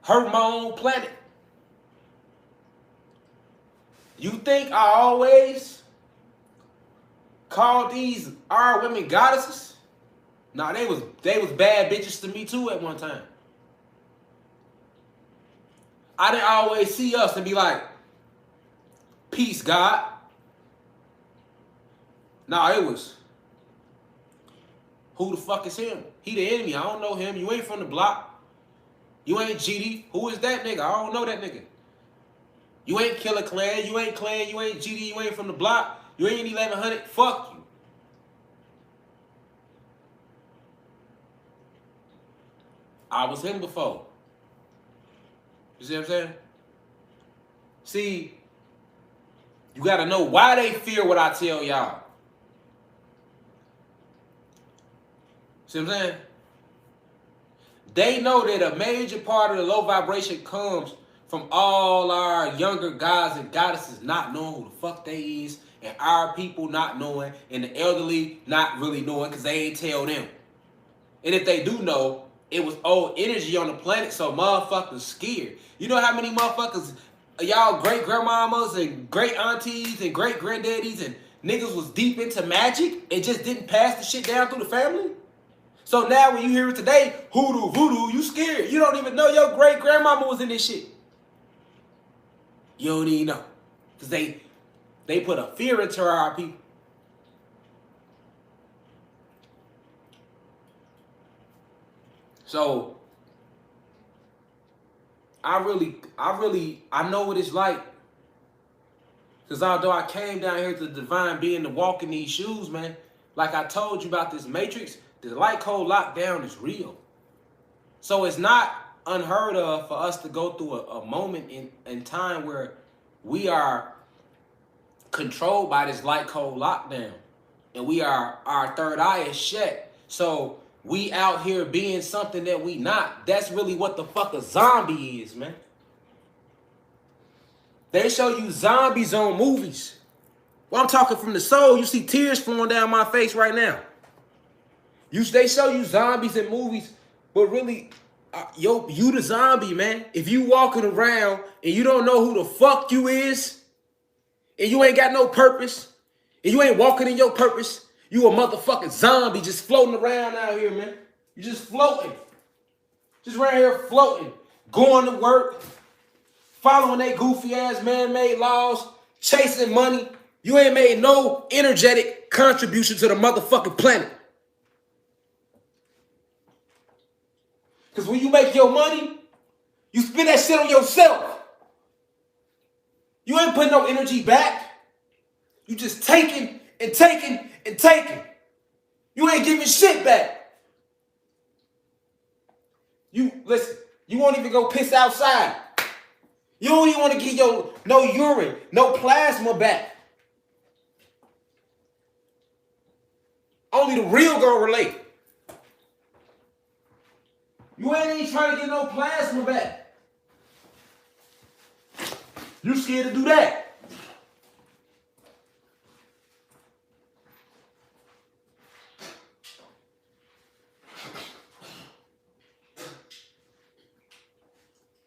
Hurt my own planet. You think I always called these our women goddesses. Nah, they was bad bitches to me too at one time. I didn't always see us and be like, peace, God. Nah, it was, who the fuck is him? He the enemy. I don't know him. You ain't from the block. You ain't GD. Who is that nigga? I don't know that nigga. You ain't Killer Clan. You ain't Clan. You ain't GD. You ain't from the block. You ain't 1100. Fuck you. I was him before. You see what I'm saying? See, you got to know why they fear what I tell y'all. See what I'm saying? They know that a major part of the low vibration comes from all our younger gods and goddesses not knowing who the fuck they is, and our people not knowing, and the elderly not really knowing because they ain't tell them. And if they do know, it was old energy on the planet, so motherfuckers scared. You know how many motherfuckers, y'all great grandmamas and great aunties and great granddaddies and niggas was deep into magic and just didn't pass the shit down through the family? So now when you hear it today, hoodoo, voodoo, you scared. You don't even know your great grandmama was in this shit. You don't even know. Because they put a fear into our people. So I know what it's like. Because although I came down here to the divine being to walk in these shoes, man, like I told you about this matrix, the light code lockdown is real. So it's not unheard of for us to go through a moment in time where we are controlled by this light code lockdown. And our third eye is shut. So we out here being something that we not. That's really what the fuck a zombie is, man. They show you zombies on movies. Well, I'm talking from the soul. You see tears flowing down my face right now. They show you zombies in movies, but really, you the zombie, man. If you walking around and you don't know who the fuck you is, and you ain't got no purpose, and you ain't walking in your purpose, you a motherfucking zombie just floating around out here, man. You just floating. Just right here floating. Going to work, following they goofy ass man-made laws, chasing money. You ain't made no energetic contribution to the motherfucking planet. Because when you make your money, you spend that shit on yourself. You ain't putting no energy back. You just taking and taking and taking. You ain't giving shit back. Listen, you won't even go piss outside. You don't even want to get no urine, no plasma back. Only the real gonna relate. You ain't even trying to get no plasma back. You scared to do that.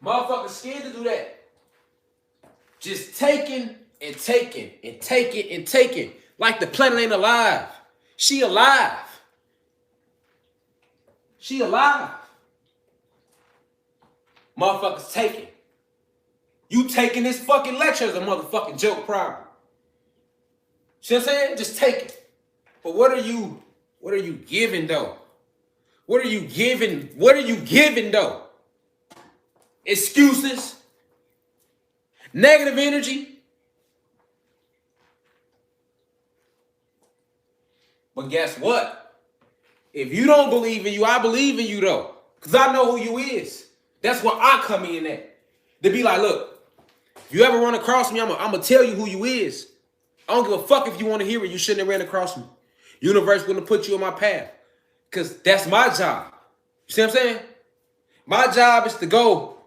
Motherfuckers scared to do that. Just taking and taking and taking and taking. Like the planet ain't alive. She alive. She alive. Motherfuckers taking. You taking this fucking lecture as a motherfucking joke problem. See what I'm saying? Just take it. But what are you giving though? What are you giving though? Excuses? Negative energy? But guess what? If you don't believe in you, I believe in you though. Because I know who you is. That's where I come in at. To be like, look, if you ever run across me, I'm going to tell you who you is. I don't give a fuck if you want to hear it. You shouldn't have ran across me. Universe going to put you on my path. Because that's my job. You see what I'm saying? My job is to go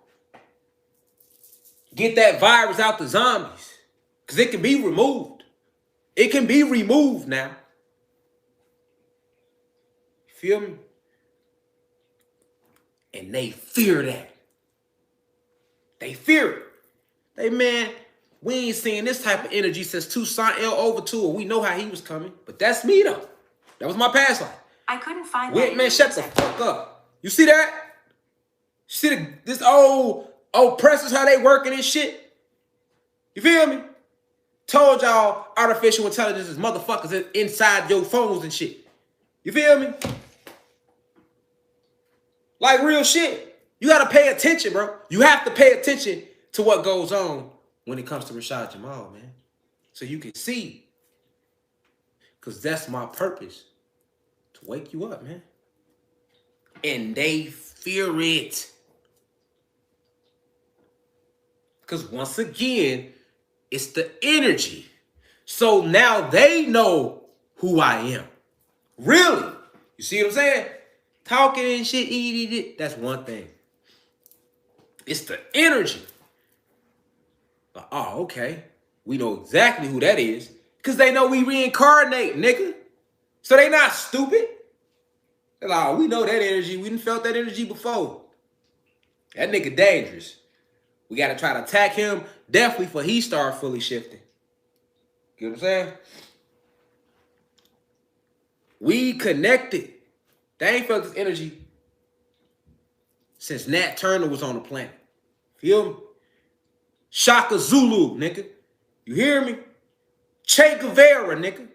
get that virus out the zombies. Because it can be removed. It can be removed now. You feel me? And they fear that. They fear it. Hey, man, We ain't seen this type of energy since Toussaint L. Overture. We know how he was coming, but that's me though. That was my past life. I couldn't find Wait, man, shut the fuck up. You see that? You see this old pressers, how they working and shit? You feel me? Told y'all artificial intelligence is motherfuckers inside your phones and shit. You feel me? Like real shit. You gotta pay attention, bro. You have to pay attention to what goes on when it comes to Rashad Jamal, man. So you can see. Because that's my purpose. To wake you up, man. And they fear it. Because once again, it's the energy. So now they know who I am. Really? You see what I'm saying? Talking and shit, eating, that's one thing. It's the energy. Like, oh, okay. We know exactly who that is. Because they know we reincarnate, nigga. So they not stupid. They're like, oh, we know that energy. We done felt that energy before. That nigga dangerous. We got to try to attack him definitely before he start fully shifting. You know what I'm saying? We connected. They ain't felt this energy since Nat Turner was on the planet. Feel me? Shaka Zulu, nigga. You hear me? Che Guevara, nigga. You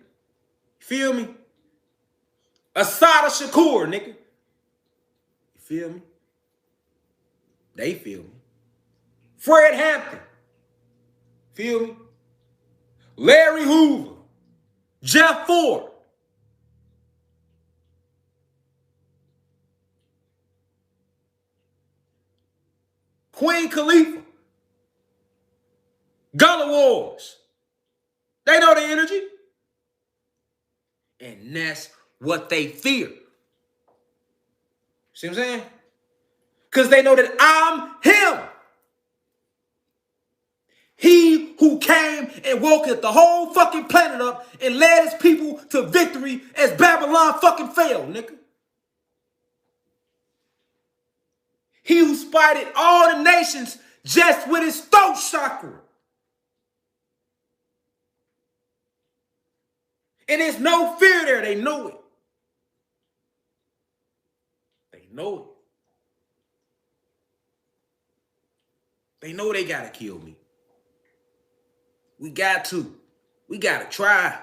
feel me? Asada Shakur, nigga. You feel me? They feel me. Fred Hampton. Feel me? Larry Hoover. Jeff Ford. Queen Khalifa. Gullah Wars. They know the energy. And that's what they fear. See what I'm saying? Because they know that I'm him. He who came and woke the whole fucking planet up and led his people to victory as Babylon fucking fell, nigga. He who spited all the nations just with his throat chakra. And there's no fear there. They know it. They know it. They know they gotta kill me. We got to. We gotta try.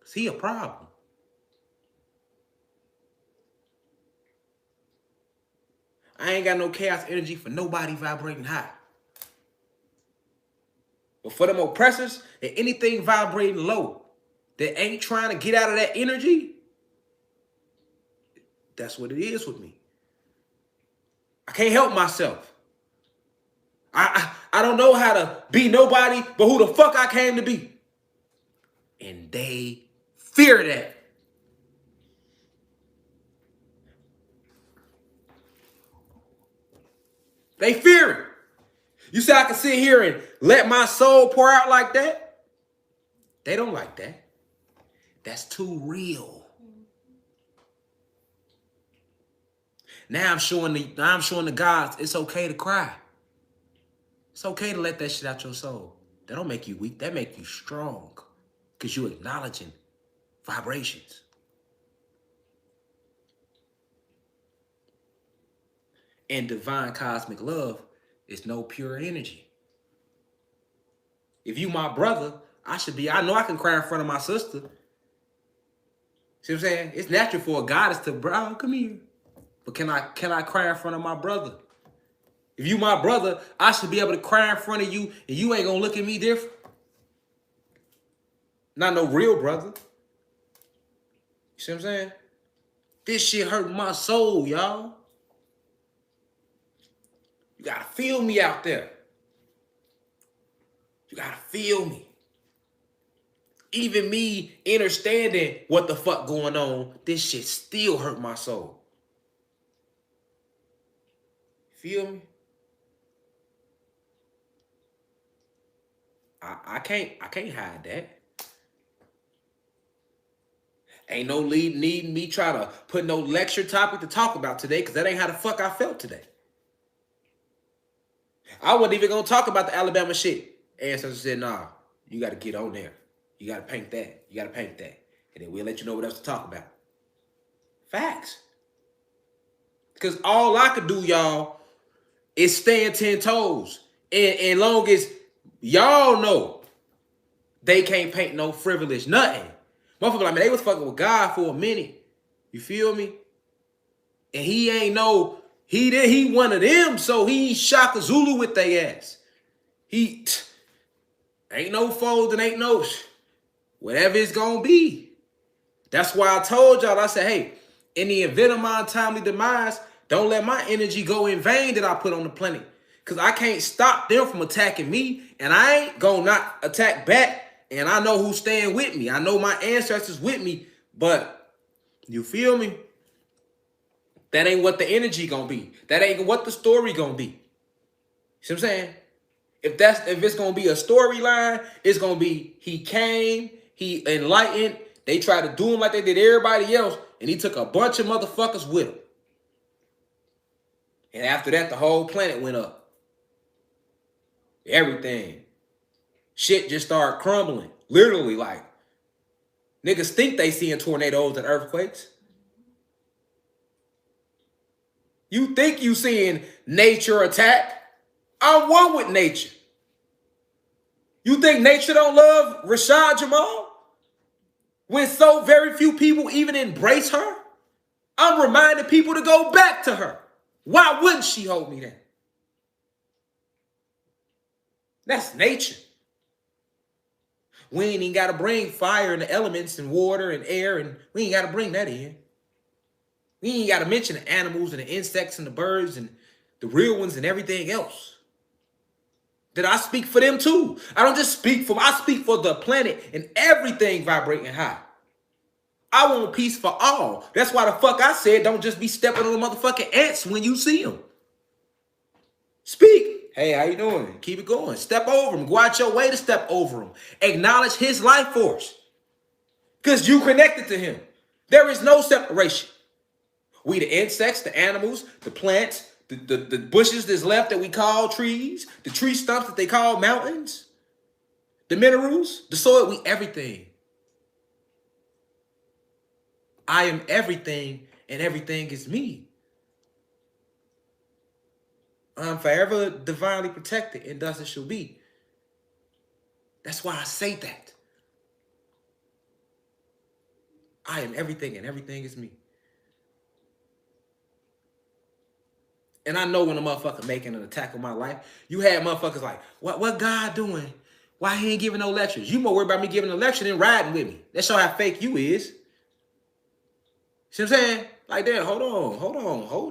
Cause he a problem. I ain't got no chaos energy for nobody vibrating high. But for them oppressors and anything vibrating low that ain't trying to get out of that energy, that's what it is with me. I can't help myself. I don't know how to be nobody but who the fuck I came to be. And they fear that. They fear it. You say I can sit here and let my soul pour out like that? They don't like that. That's too real. Now I'm showing the gods it's okay to cry. It's okay to let that shit out your soul. That don't make you weak. That make you strong. Because you're acknowledging vibrations. And divine cosmic love is no pure energy. If you my brother, I know I can cry in front of my sister. See what I'm saying? It's natural for a goddess to, bro, come here. But can I cry in front of my brother? If you my brother, I should be able to cry in front of you and you ain't gonna look at me different. Not no real brother. You see what I'm saying? This shit hurt my soul, y'all. You gotta feel me out there. You gotta feel me. Even me understanding what the fuck going on, this shit still hurt my soul. Feel me? I can't hide that. Ain't no need me try to put no lecture topic to talk about today, because that ain't how the fuck I felt today. I wasn't even gonna talk about the Alabama shit. Ancestors said, nah, you gotta get on there. You gotta paint that. You gotta paint that. And then we'll let you know what else to talk about. Facts. Because all I could do, y'all, is stand 10 toes. And long as y'all know they can't paint no frivolous nothing. Motherfucker, like, man, they was fucking with God for a minute. You feel me? And he ain't no, he one of them, so he Shaka Zulu with they ass. He ain't no fold and ain't no whatever it's gonna be. That's why I told y'all, I said, hey, in the event of my untimely demise, don't let my energy go in vain that I put on the planet. Because I can't stop them from attacking me, and I ain't gonna not attack back. And I know who's staying with me. I know my ancestors with me, but you feel me? That ain't what the energy gonna be. That ain't what the story gonna be. See what I'm saying? If it's gonna be a storyline, it's gonna be he came, he enlightened, they tried to do him like they did everybody else, and he took a bunch of motherfuckers with him. And after that, the whole planet went up. Everything. Shit just started crumbling. Literally, like, niggas think they seeing tornadoes and earthquakes. You think you seeing nature attack? I'm one with nature. You think nature don't love Rashad Jamal? When so very few people even embrace her? I'm reminding people to go back to her. Why wouldn't she hold me down? That's nature. We ain't even got to bring fire and the elements and water and air, and we ain't got to bring that in. We ain't got to mention the animals and the insects and the birds and the real ones and everything else. That I speak for them too. I don't just speak for them. I speak for the planet and everything vibrating high. I want peace for all. That's why the fuck I said don't just be stepping on the motherfucking ants when you see them. Speak. Hey, how you doing? Keep it going. Step over them. Go out your way to step over them. Acknowledge his life force. Because you connected to him. There is no separation. We the insects, the animals, the plants, the bushes that's left that we call trees, the tree stumps that they call mountains, the minerals, the soil, we everything. I am everything, and everything is me. I'm forever divinely protected, and thus it shall be. That's why I say that. I am everything, and everything is me. And I know when a motherfucker making an attack on my life, you had motherfuckers like, what God doing? Why he ain't giving no lectures? You more worried about me giving a lecture than riding with me. That show how fake you is. See what I'm saying? Like that, hold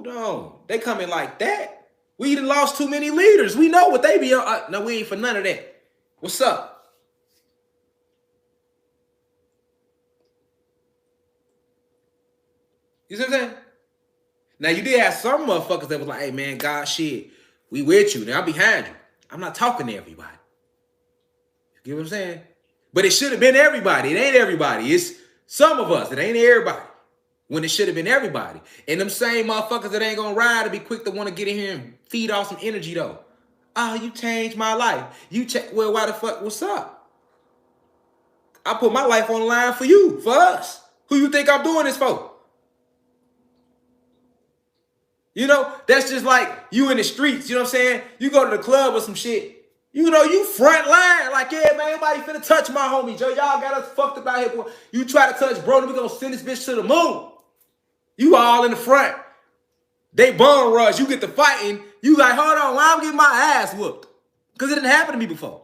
on. They coming like that. We done lost too many leaders. We know what they be on. No, we ain't for none of that. What's up? You see what I'm saying? Now, you did have some motherfuckers that was like, hey, man, God, shit, we with you. Now, I'm behind you. I'm not talking to everybody. You get what I'm saying? But it should have been everybody. It ain't everybody. It's some of us. It ain't everybody. When it should have been everybody. And them same motherfuckers that ain't gonna ride to be quick to want to get in here and feed off some energy, though. Oh, you changed my life. Well, why the fuck? What's up? I put my life on the line for you, for us. Who you think I'm doing this for? You know, that's just like you in the streets, you know what I'm saying? You go to the club or some shit. You know, you front line. Like, yeah, man, nobody finna touch my homie, Joe. Y'all got us fucked up out here, boy. You try to touch bro, then we gonna send this bitch to the moon. You all in the front. They bum rush. You get to fighting. You like, hold on, why I'm getting my ass whooped? Because it didn't happen to me before.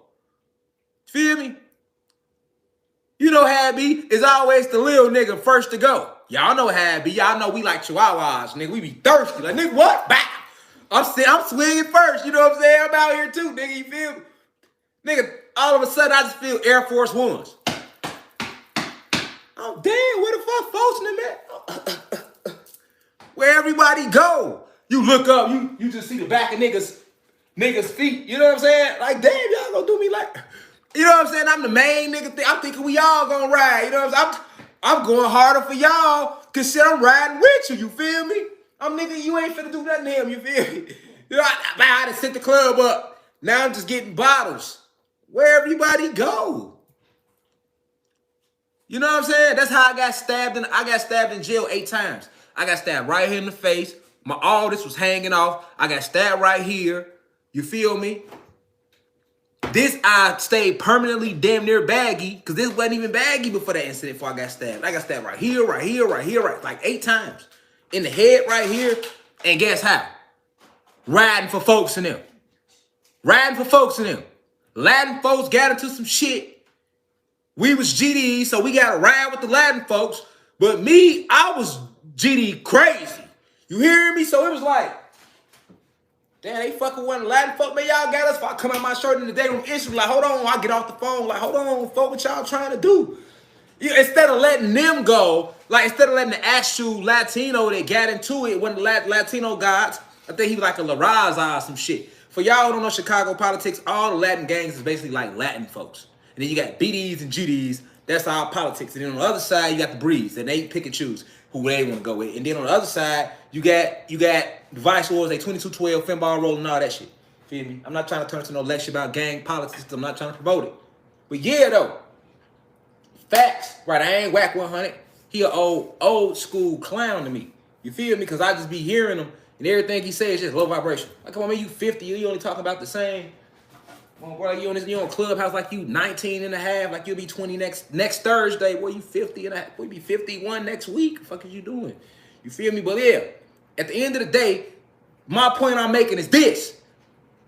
Feel me? You know how it be. It's always the little nigga first to go. Y'all know how it be. Y'all know we like chihuahuas, nigga. We be thirsty. Like, nigga, what? Bow. I'm swinging first. You know what I'm saying? I'm out here too, nigga. You feel me? Nigga, all of a sudden, I just feel Air Force Ones. Oh, damn. Where the fuck folks in them at? Where everybody go? You look up, you just see the back of niggas' feet. You know what I'm saying? Like, damn, y'all gonna do me like, you know what I'm saying? I'm the main nigga thing. I'm thinking we all gonna ride. You know what I'm saying? I'm going harder for y'all, cause shit, I'm riding with you. You feel me? I'm nigga, you ain't finna do nothing to him. You feel me? You know, I had to set the club up. Now I'm just getting bottles. Where everybody go? You know what I'm saying? That's how I got stabbed. I got stabbed in jail 8 times. I got stabbed right here in the face. All this was hanging off. I got stabbed right here. You feel me? This I stayed permanently damn near baggy because this wasn't even baggy before that incident before I got stabbed. I got stabbed right here, right here, right here, like 8 times. In the head right here. And guess how? Riding for folks in them. Riding for folks in them. Latin folks got into some shit. We was GD, so we got to ride with the Latin folks. But me, I was GD crazy. You hear me? So it was like, damn, they fucking one Latin folk. Man, y'all got us. If I come out my shirt in the day room instantly, like, hold on, I get off the phone. Like, hold on, folk, what y'all trying to do? Instead of letting them go, like, instead of letting the actual Latino that got into it, one of the Latino gods, I think he was like a La Raza or some shit. For y'all who don't know Chicago politics, all the Latin gangs is basically like Latin folks. And then you got BDs and GDs. That's our politics. And then on the other side, you got the Breeds. And they pick and choose who they want to go with. And then on the other side, you got the Vice Wars, they 2212, Finball rolling, all that shit. Feel me? I'm not trying to turn to no lecture about gang politics. I'm not trying to promote it. But yeah, though. Facts. Right, I ain't whack 100. He an old school clown to me. You feel me? Because I just be hearing him. And everything he says is just low vibration. Like, come on, man, you 50. You only talking about the same. Boy, you on Clubhouse like you 19 and a half, like you'll be 20 next Thursday. Boy, you 50 and a half. Boy, you be 51 next week. What the fuck is you doing? You feel me? But yeah, at the end of the day, my point I'm making is this.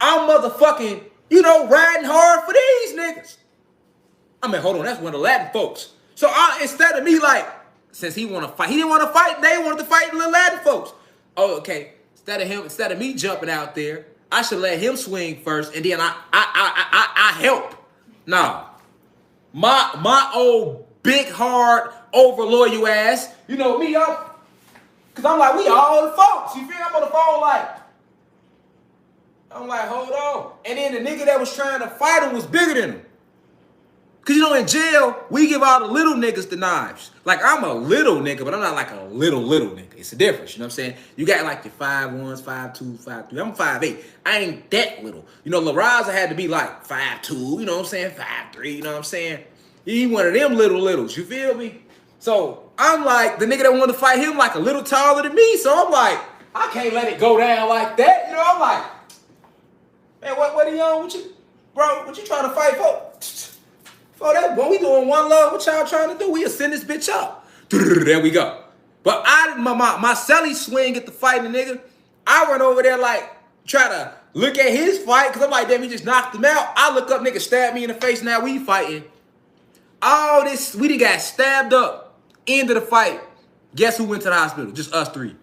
I'm motherfucking, riding hard for these niggas. I mean, hold on, that's one of the Latin folks. So instead of me like, since he want to fight, he didn't want to fight, they wanted to fight the Latin folks. Oh, okay. Instead of me jumping out there, I should let him swing first, and then I help. Nah, my old big hard over loyal ass. You know me, cause I'm like we all the folks. You feel? I'm on the phone I'm like hold on, and then the nigga that was trying to fight him was bigger than him. Cause in jail we give all the little niggas the knives. Like I'm a little nigga, but I'm not like a little nigga. It's a difference, you know what I'm saying? You got like your 5'1", 5'2", 5'3". I'm 5'8". I ain't that little. La Raza had to be like 5'2", you know what I'm saying? 5'3", you know what I'm saying? He one of them littles, you feel me? So I'm like the nigga that wanted to fight him like a little taller than me. So I'm like, I can't let it go down like that. I'm like, man, what are you on with you? Bro, what you trying to fight for? For that, when we doing one love, what y'all trying to do? We'll send this bitch up. There we go. But my celly swing at the fighting nigga, I run over there like, try to look at his fight, because I'm like, damn, he just knocked him out. I look up, nigga stabbed me in the face, now we fighting. All this, we done got stabbed up. End of the fight. Guess who went to the hospital? Just us 3.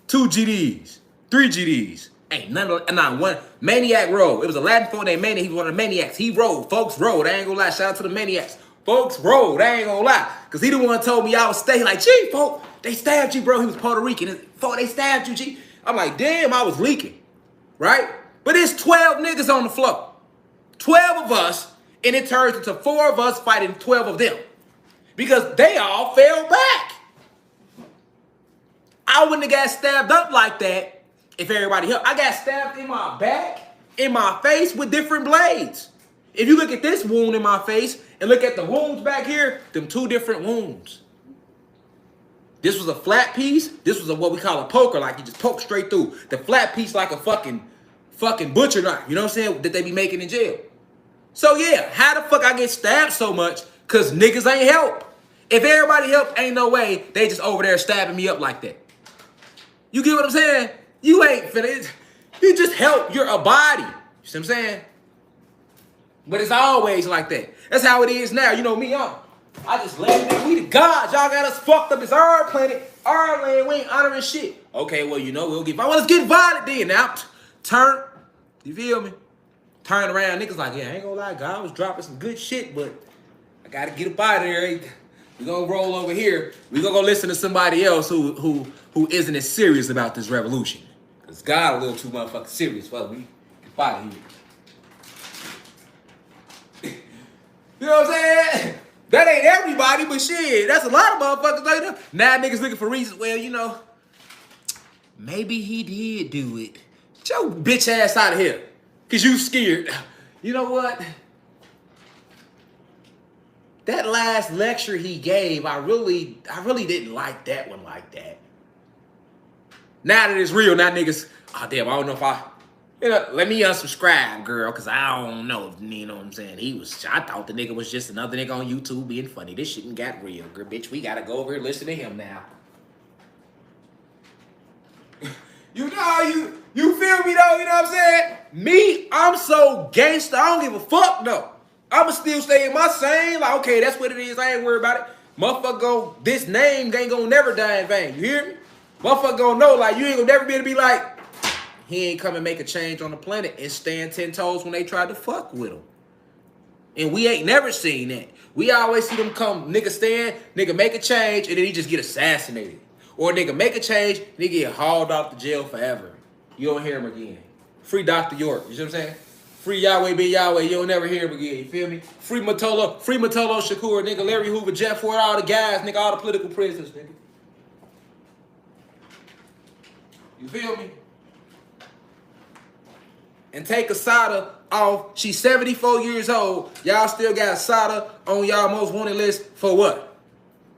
2 GDs. 3 GDs. Ain't not one. Maniac rode. It was a Latin folk named Maniac. He was one of the maniacs. He rode. Folks rode. I ain't gonna lie. Shout out to the maniacs. Folks rode. I ain't gonna lie. Because he the one told me I was stay. Like, gee, folk, they stabbed you, bro. He was Puerto Rican. Folk, they stabbed you, G. I'm like, damn, I was leaking. Right? But it's 12 niggas on the floor. 12 of us. And it turns into 4 of us fighting 12 of them. Because they all fell back. I wouldn't have got stabbed up like that if everybody helped. I got stabbed in my back, in my face with different blades. If you look at this wound in my face and look at the wounds back here, them 2 different wounds. This was a flat piece. This was what we call a poker, like you just poke straight through. The flat piece like a fucking butcher knife, you know what I'm saying, that they be making in jail. So yeah, how the fuck I get stabbed so much? Cause niggas ain't help. If everybody helped, ain't no way they just over there stabbing me up like that. You get what I'm saying? You ain't finna, you just help, you're a body. You see what I'm saying? But it's always like that. That's how it is now. You know me, I just let it, we the gods. Y'all got us fucked up. It's our planet, our land. We ain't honoring shit. Okay, well, we'll get violent. Well, let's get violent then. Now, turn, you feel me? Turn around, niggas like, yeah, I ain't gonna lie, God was dropping some good shit, but I gotta get up out of there. We gonna roll over here. We gonna go listen to somebody else who isn't as serious about this revolution. Cause God a little too motherfucking serious. Well, we get out of here. You know what I'm saying? That ain't everybody, but shit, that's a lot of motherfuckers like that. Now niggas looking for reasons. Well, maybe he did do it Get your bitch ass out of here. Cause you scared. You know what? That last lecture he gave, I really didn't like that one like that. Now that it's real, now niggas, oh damn, I don't know if let me unsubscribe, girl, cause I don't know, you know what I'm saying? I thought the nigga was just another nigga on YouTube being funny. This shit ain't got real, girl, bitch. We gotta go over here and listen to him now. You know, you feel me though, you know what I'm saying? Me, I'm so gangster, I don't give a fuck though. I'ma still stay in my same, like, okay, that's what it is, I ain't worried about it. Motherfucker this name ain't gonna never die in vain, you hear me? Motherfucker gonna know, like, you ain't gonna never be able to be like, he ain't come and make a change on the planet and stand 10 toes when they tried to fuck with him. And we ain't never seen that. We always see them come, nigga stand, nigga make a change, and then he just get assassinated. Or nigga make a change, nigga get hauled off to jail forever. You don't hear him again. Free Dr. York, you see what I'm saying? Free Yahweh be Yahweh, you don't never hear him again, you feel me? Free Matolo Shakur, nigga, Larry Hoover, Jeff Ford, all the guys, nigga, all the political prisoners, nigga. You feel me? And take Asada off. She's 74 years old. Y'all still got Asada on y'all most wanted list for what?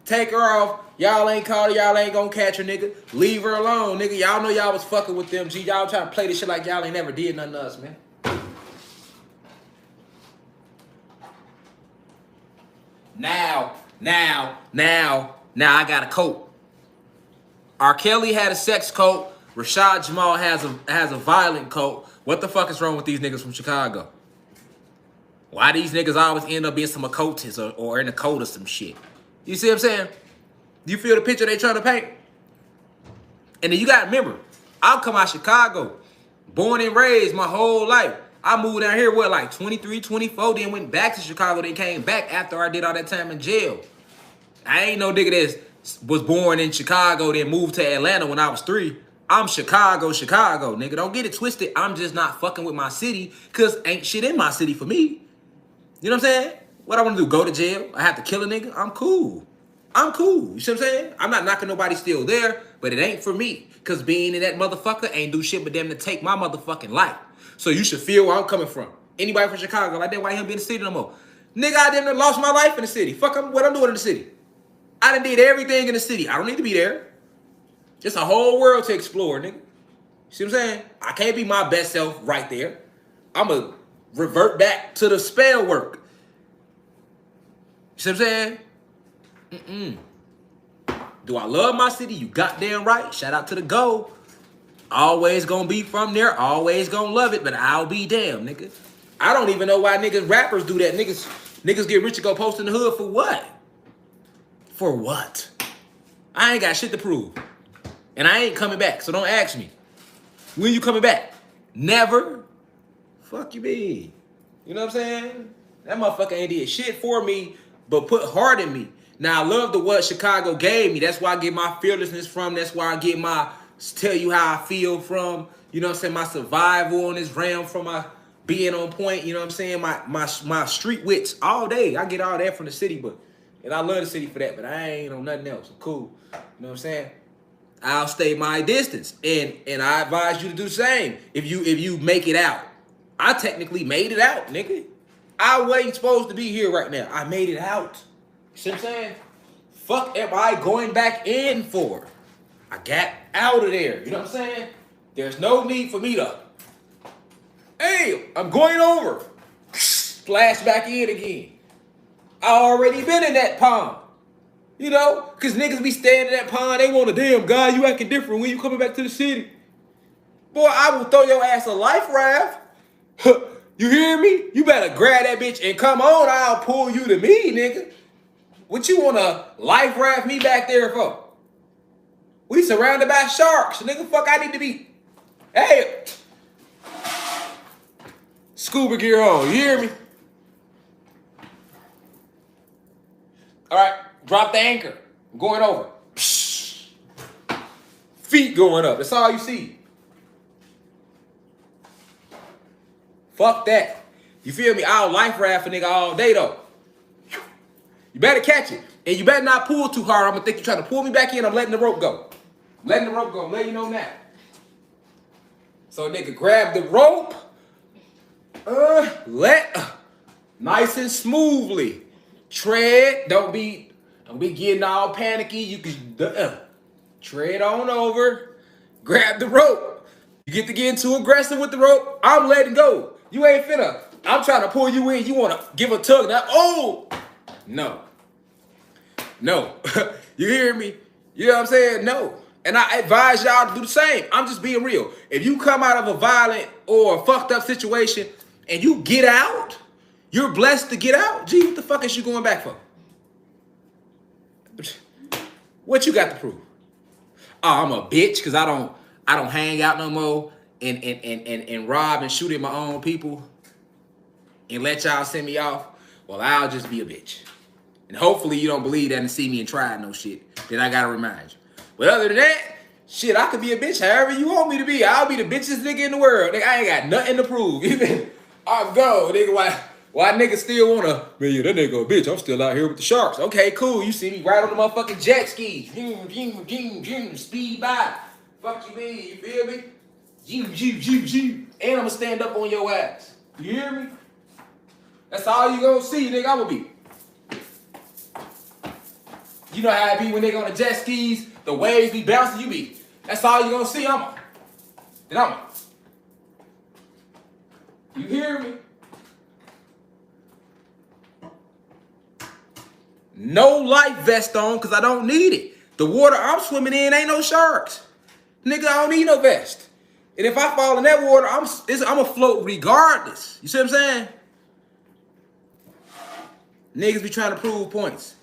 Take her off. Y'all ain't called her. Y'all ain't gonna catch her, nigga. Leave her alone, nigga. Y'all know y'all was fucking with them. G, y'all trying to play this shit like y'all ain't never did nothing to us, man. Now, I got a coat. R. Kelly had a sex coat. Rashad Jamal has a violent coat. What the fuck is wrong with these niggas from Chicago? Why these niggas always end up being some occultists or in a cult or some shit? You see what I'm saying? You feel the picture they trying to paint? And then you got to remember, I'm come out Chicago, born and raised my whole life. I moved down here, what, like 23, 24, then went back to Chicago, then came back after I did all that time in jail. I ain't no nigga that was born in Chicago, then moved to Atlanta when I was 3. I'm Chicago, nigga. Don't get it twisted. I'm just not fucking with my city because ain't shit in my city for me. You know what I'm saying? What I want to do, go to jail? I have to kill a nigga? I'm cool. You see what I'm saying? I'm not knocking nobody still there, but it ain't for me. Because being in that motherfucker ain't do shit but them to take my motherfucking life. So you should feel where I'm coming from. Anybody from Chicago, like that, why he don't be in the city no more? Nigga, I done lost my life in the city. Fuck what I'm doing in the city. I done did everything in the city. I don't need to be there. It's a whole world to explore, nigga. See what I'm saying? I can't be my best self right there. I'm going to revert back to the spell work. See what I'm saying? Do I love my city? You goddamn right. Shout out to the Go. Always gonna be from there. Always gonna love it, but I'll be damned, nigga. I don't even know why niggas rappers do that. Niggas get rich and go post in the hood for what? For what? I ain't got shit to prove. And I ain't coming back, so don't ask me. When you coming back? Never. Fuck you be. You know what I'm saying? That motherfucker ain't did shit for me, but put heart in me. Now, I love what Chicago gave me. That's why I get my fearlessness from. That's why I get my tell you how I feel from. You know what I'm saying? My survival on this realm from my being on point. You know what I'm saying? My street wits all day. I get all that from the city, and I love the city for that, but I ain't on nothing else. I'm cool. You know what I'm saying? I'll stay my distance. And I advise you to do the same if you make it out. I technically made it out, nigga. I wasn't supposed to be here right now. I made it out. See what I'm saying? Fuck am I going back in for? I got out of there. You know what I'm saying? There's no need for me to, hey, I'm going over. Splash back in again. I already been in that pond. You know? Because niggas be staying in that pond. They want a damn guy. You acting different when you coming back to the city. Boy, I will throw your ass a life raft. You hear me? You better grab that bitch and come on. I'll pull you to me, nigga. What you want to life raft me back there for? We surrounded by sharks. Nigga, fuck, I need to be. Hey. Scuba gear on. You hear me? All right. Drop the anchor. I'm going over. Feet going up. That's all you see. Fuck that. You feel me? I'll life raft a nigga all day, though. You better catch it. And you better not pull too hard. I'm going to think you're trying to pull me back in. I'm letting the rope go. I'm letting the rope go. I'm letting you know that. So nigga, grab the rope. Nice and smoothly. Tread. Don't be getting all panicky. You can tread on over. Grab the rope. You get to getting too aggressive with the rope, I'm letting go. You ain't finna. I'm trying to pull you in. You want to give a tug. Now, oh! No. No. You hear me? You know what I'm saying? No. And I advise y'all to do the same. I'm just being real. If you come out of a violent or a fucked up situation and you get out, you're blessed to get out. Gee, what the fuck is you going back for? What you got to prove? Oh, I'm a bitch because I don't hang out no more and rob and shoot at my own people and let y'all send me off. Well, I'll just be a bitch. And hopefully you don't believe that and see me and try no shit that I gotta remind you. But other than that, shit, I could be a bitch however you want me to be. I'll be the bitchest nigga in the world. Nigga, I ain't got nothing to prove. I'll go, nigga. Why niggas still wanna, man, yeah, that nigga a bitch. I'm still out here with the sharks. Okay, cool. You see me right on the motherfucking jet skis. Speed by. Fuck you mean, you feel me? And I'ma stand up on your ass. You hear me? That's all you gonna see, nigga. I'ma be. You know how it be when they go on the jet skis, the waves be bouncing, you be. That's all you gonna see, You hear me? No life vest on, because I don't need it. The water I'm swimming in ain't no sharks. Nigga, I don't need no vest. And if I fall in that water, I'm afloat regardless. You see what I'm saying? Niggas be trying to prove points.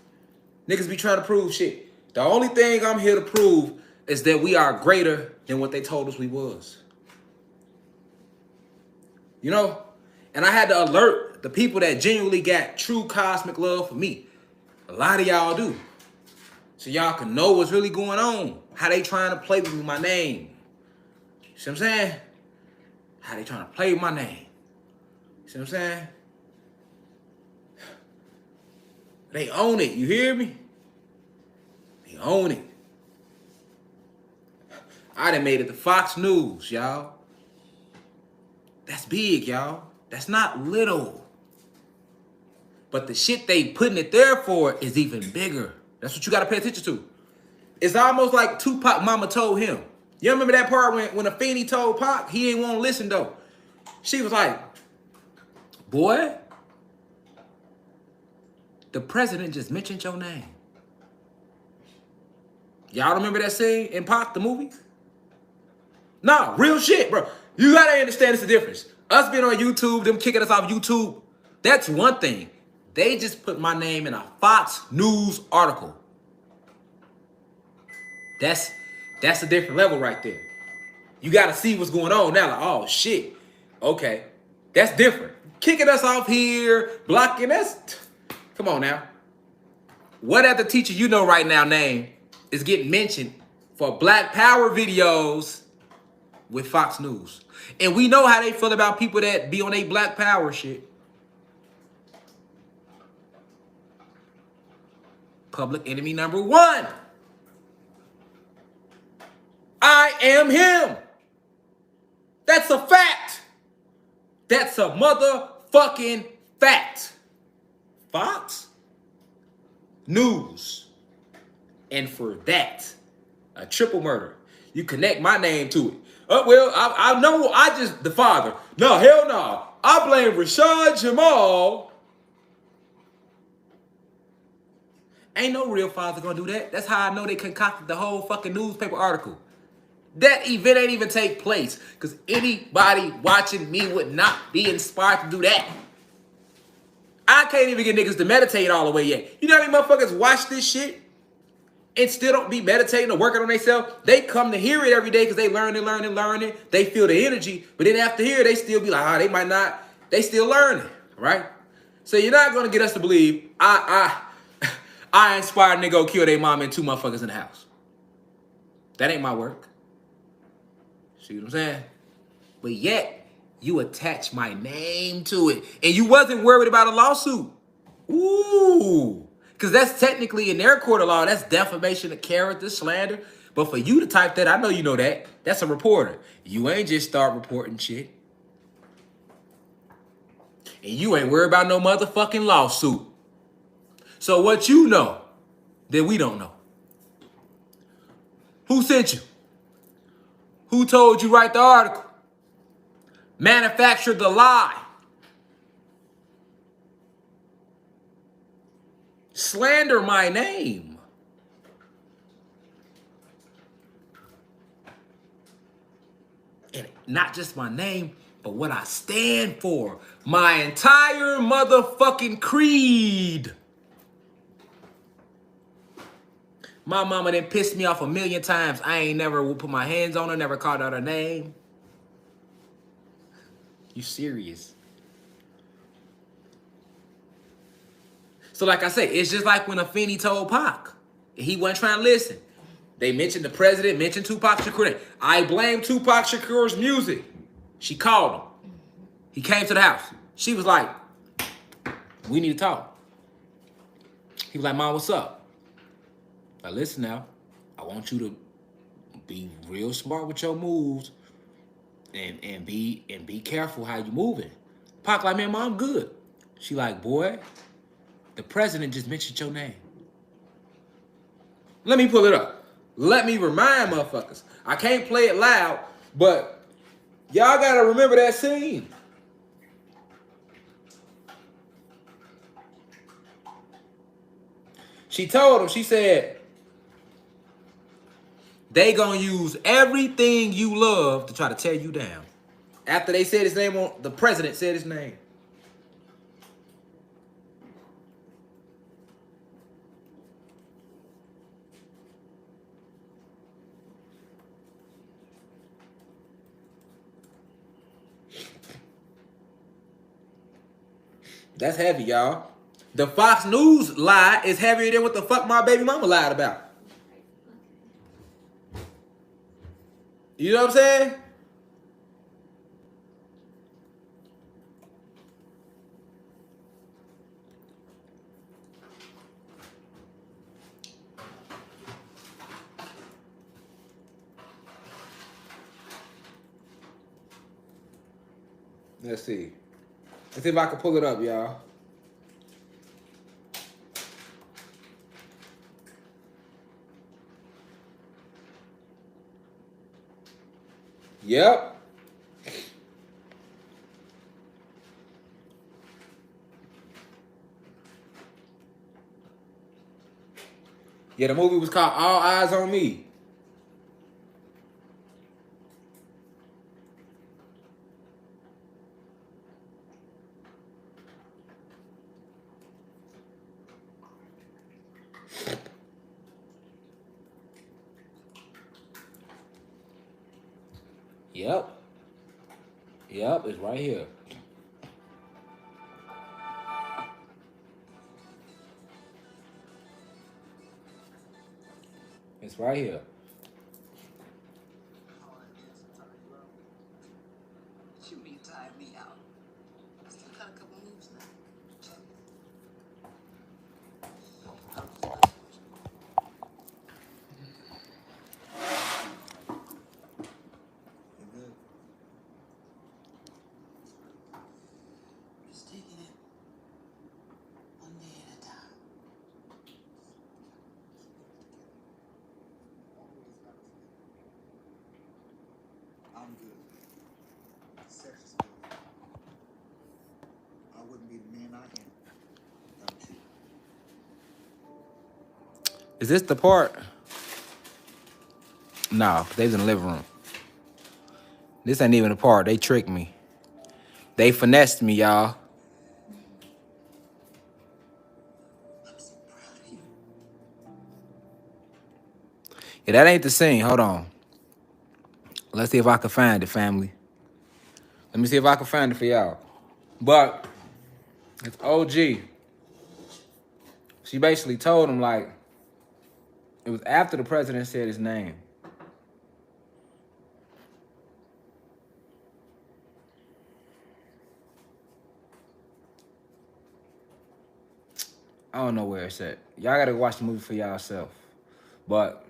Niggas be trying to prove shit. The only thing I'm here to prove is that we are greater than what they told us we was. You know? And I had to alert the people that genuinely got true cosmic love for me. A lot of y'all do. So y'all can know what's really going on. How they trying to play with my name. You see what I'm saying? How they trying to play with my name. You see what I'm saying? They own it. You hear me? They own it. I done made it to Fox News, y'all. That's big, y'all. That's not little. But the shit they putting it there for is even bigger. That's what you got to pay attention to. It's almost like Tupac mama told him. You remember that part when Afeni told Pac? He ain't want to listen, though. She was like, boy, the president just mentioned your name. Y'all remember that scene in Pac, the movie? Nah, real shit, bro. You got to understand it's the difference. Us being on YouTube, them kicking us off YouTube, that's one thing. They just put my name in a Fox News article. That's a different level right there. You got to see what's going on now. Like, oh, shit. Okay. That's different. Kicking us off here, blocking us. Come on now. What other teacher you know right now name is getting mentioned for Black Power videos with Fox News? And we know how they feel about people that be on a Black Power shit. Public enemy number one. I am him. That's a fact. That's a motherfucking fact. Fox News. And for that, a triple murder. You connect my name to it. Oh, well, I know the father. No, hell no. I blame Rashad Jamal. Ain't no real father gonna do that. That's how I know they concocted the whole fucking newspaper article. That event ain't even take place because anybody watching me would not be inspired to do that. I can't even get niggas to meditate all the way yet. You know how many motherfuckers watch this shit and still don't be meditating or working on themselves? They come to hear it every day because they learn it. They feel the energy. But then after here, they still be like, they might not. They still learning, right? So you're not going to get us to believe I inspired nigga go kill their mom and 2 motherfuckers in the house. That ain't my work. See what I'm saying? But yet, you attach my name to it. And you wasn't worried about a lawsuit. Ooh. Because that's technically in their court of law, that's defamation of character, slander. But for you to type that, I know you know that. That's a reporter. You ain't just start reporting shit. And you ain't worried about no motherfucking lawsuit. So what you know that we don't know? Who sent you? Who told you write the article? Manufactured the lie. Slander my name. And not just my name, but what I stand for. My entire motherfucking creed. My mama done pissed me off a million times. I ain't never put my hands on her, never called out her name. You serious? So like I said, it's just like when Afeni told Pac. He wasn't trying to listen. They mentioned the president, mentioned Tupac Shakur. I blame Tupac Shakur's music. She called him. He came to the house. She was like, we need to talk. He was like, Mom, what's up? Now listen now. I want you to be real smart with your moves and be careful how you moving. Pac like, man, Mom, I'm good. She like, boy, the president just mentioned your name. Let me pull it up. Let me remind motherfuckers. I can't play it loud, but y'all gotta remember that scene. She told him, she said, they gonna use everything you love to try to tear you down. After they said his name, the president said his name. That's heavy, y'all. The Fox News lie is heavier than what the fuck my baby mama lied about. You know what I'm saying? Let's see. Let's see if I can pull it up, y'all. Yep. Yeah, the movie was called All Eyes on Me. Yep. Yep, it's right here. It's right here. You mean time me out? I still got a couple moves now. You good? Just taking it one day at a time. I'm good. Sex is good. I wouldn't be the man I am without you. Is this the part? No, they was in the living room. This ain't even the part. They tricked me. They finessed me, y'all. I'm so proud of you. Yeah, that ain't the scene. Hold on. Let's see if I can find it, family. Let me see if I can find it for y'all. But it's OG. She basically told him, like, it was after the president said his name. I don't know where it's at. Y'all gotta watch the movie for yourself. But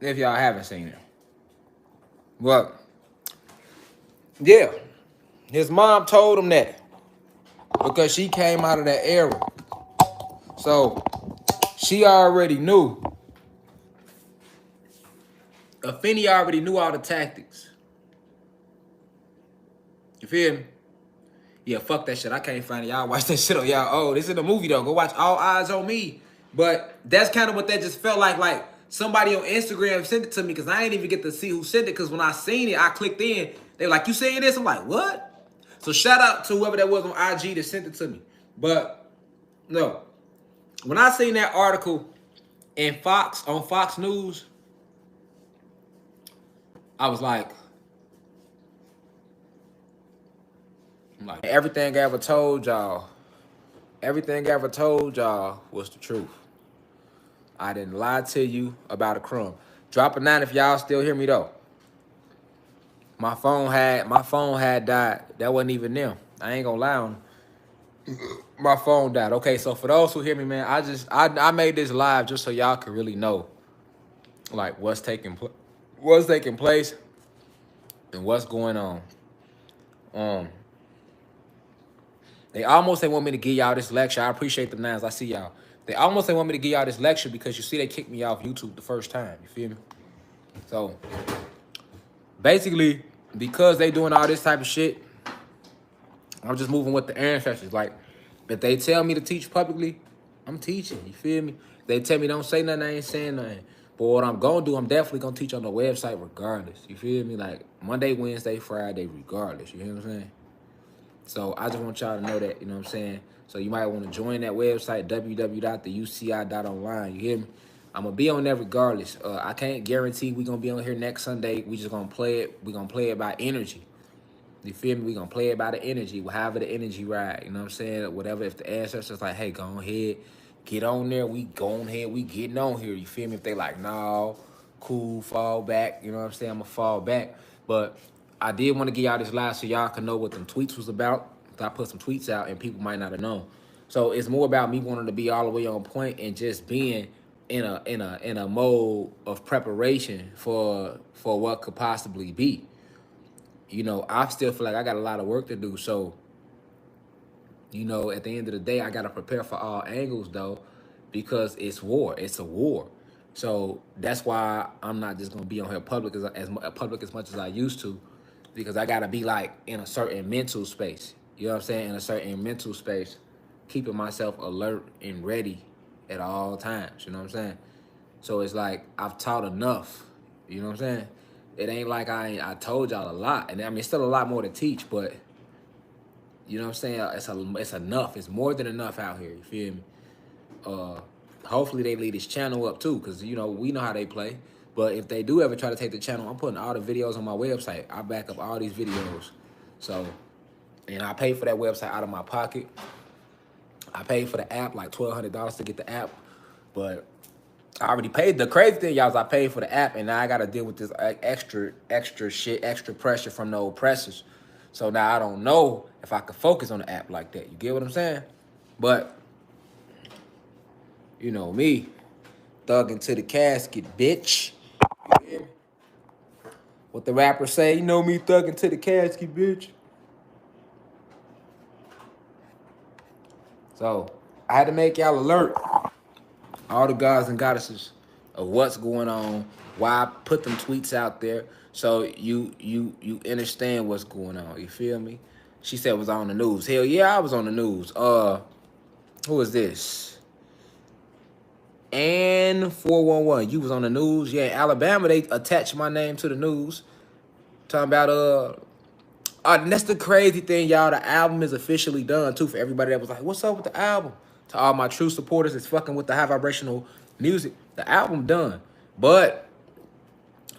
if y'all haven't seen it. But yeah, his mom told him that because she came out of that era. So she already knew. Afeni already knew all the tactics. You feel me? Yeah, fuck that shit. I can't find it. Y'all watch that shit on y'all. Oh, this is a movie though. Go watch All Eyes on Me. But that's kind of what that just felt like. Like somebody on Instagram sent it to me because I didn't even get to see who sent it. Because when I seen it, I clicked in. They were like, "You saying this?" I'm like, "What?" So shout out to whoever that was on IG that sent it to me. But no, when I seen that article in Fox News, I was like, everything I ever told y'all, was the truth. I didn't lie to you about a crumb. Drop a 9 if y'all still hear me though. My phone had died. That wasn't even them. I ain't gonna lie on my phone died. Okay, so for those who hear me, man, I made this live just so y'all could really know like what's taking place and what's going on. They almost they want me to give y'all this lecture. I appreciate the 9s. I see y'all. They almost they want me to give y'all this lecture because you see they kicked me off YouTube the first time. You feel me? So basically, because they doing all this type of shit, I'm just moving with the ancestors. Like, if they tell me to teach publicly, I'm teaching. You feel me? If they tell me don't say nothing, I ain't saying nothing. But what I'm gonna do, I'm definitely gonna teach on the website regardless. You feel me? Like Monday, Wednesday, Friday, regardless. You hear what I'm saying? So I just want y'all to know that, you know what I'm saying? So you might want to join that website, www.theuci.online. You hear me? I'm going to be on there regardless. I can't guarantee we're going to be on here next Sunday. We just going to play it. We're going to play it by energy. You feel me? We're going to play it by the energy, however the energy ride. You know what I'm saying? Whatever, if the ancestors like, hey, go ahead, get on there. We go on here. We getting on here. You feel me? If they like, no, cool, fall back. You know what I'm saying? I'm going to fall back. But I did want to give y'all this live so y'all can know what them tweets was about. I put some tweets out and people might not have known. So it's more about me wanting to be all the way on point and just being in a mode of preparation for what could possibly be. You know, I still feel like I got a lot of work to do. So, you know, at the end of the day, I got to prepare for all angles though, because it's war. It's a war. So that's why I'm not just gonna be on here public as much as I used to, because I gotta be like in a certain mental space. You know what I'm saying? In a certain mental space, keeping myself alert and ready at all times. You know what I'm saying? So it's like I've taught enough. You know what I'm saying? It ain't like I told y'all a lot, and I mean, it's still a lot more to teach, but you know what I'm saying? It's enough. It's more than enough out here. You feel me? Hopefully they lead this channel up too, because you know we know how they play. But if they do ever try to take the channel, I'm putting all the videos on my website. I back up all these videos. So, and I pay for that website out of my pocket. I paid for the app, like $1,200 to get the app. But I already paid. The crazy thing, y'all, is I paid for the app, and now I got to deal with this extra shit, extra pressure from the oppressors. So now I don't know if I could focus on the app like that. You get what I'm saying? But you know me, thugging to the casket, bitch. Yeah. What the rapper say, you know me, thugging to the casket, bitch. So I had to make y'all alert, all the gods and goddesses, of what's going on, why I put them tweets out there, so you understand what's going on. You feel me? She said it was on the news. Hell yeah, I was on the news. Who is this? And 411, you was on the news. Yeah, in Alabama, they attached my name to the news. Talking about and that's the crazy thing, y'all. The album is officially done too. For everybody that was like, "What's up with the album?" To all my true supporters that's fucking with the high vibrational music, the album done. But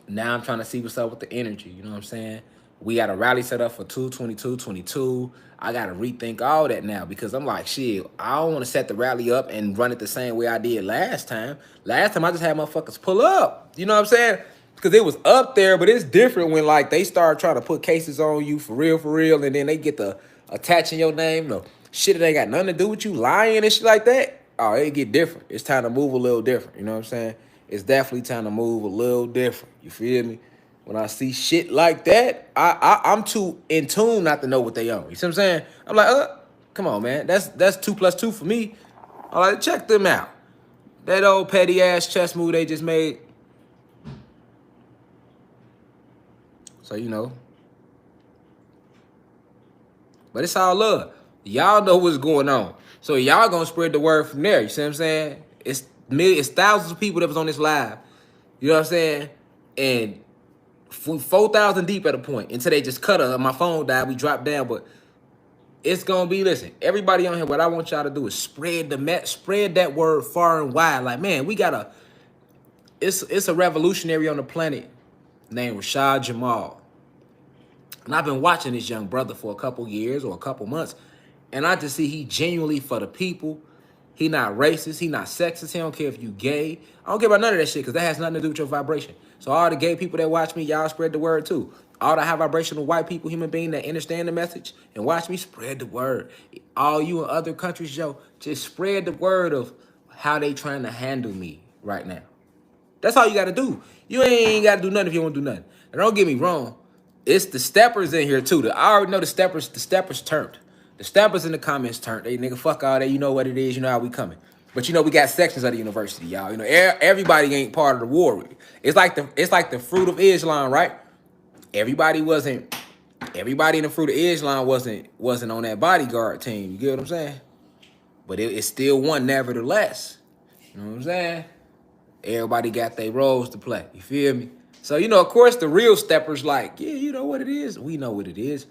now I'm trying to see what's up with the energy. You know what I'm saying? We got a rally set up for 2/22/22. I got to rethink all that now because I'm like, shit, I don't want to set the rally up and run it the same way I did last time. Last time I just had motherfuckers pull up. You know what I'm saying? Because it was up there, but it's different when like they start trying to put cases on you for real, and then they get the attaching your name. No shit, it ain't got nothing to do with you lying and shit like that. Oh, it get different. It's time to move a little different. You know what I'm saying? it's definitely time to move a little different. You feel me? When I see shit like that, I'm too in tune not to know what they own. You see what I'm saying? I'm like, come on, man. That's 2 + 2 for me. I like, check them out. That old petty ass chess move they just made. So, you know. But it's all love. Y'all know what's going on. So y'all gonna spread the word from there. You see what I'm saying? It's millions, thousands of people that was on this live. You know what I'm saying? And 4,000 deep at a point until they just cut her. My phone died. We dropped down, but it's gonna be. Listen, everybody on here. What I want y'all to do is spread that word far and wide. Like, man, we gotta. It's a revolutionary on the planet named Rashad Jamal, and I've been watching this young brother for a couple years or a couple months, and I just see he genuinely for the people. He not racist. He not sexist. He don't care if you gay. I don't care about none of that shit because that has nothing to do with your vibration. So all the gay people that watch me, y'all spread the word too. All the high vibrational white people, human beings that understand the message and watch me, spread the word. All you in other countries, yo, just spread the word of how they trying to handle me right now. That's all you got to do. You ain't got to do nothing if you don't do nothing. And don't get me wrong. It's the steppers in here too. I already know the steppers turned. The steppers in the comments turned. They nigga, fuck all that. You know what it is. You know how we coming. But you know we got sections of the university, y'all. You know everybody ain't part of the war. It's like the fruit of Islam, right? Everybody in the fruit of Islam wasn't on that bodyguard team. You get what I'm saying? But it still won nevertheless. You know what I'm saying? Everybody got their roles to play. You feel me? So, you know, of course, the real steppers like, yeah, you know what it is. We know what it is.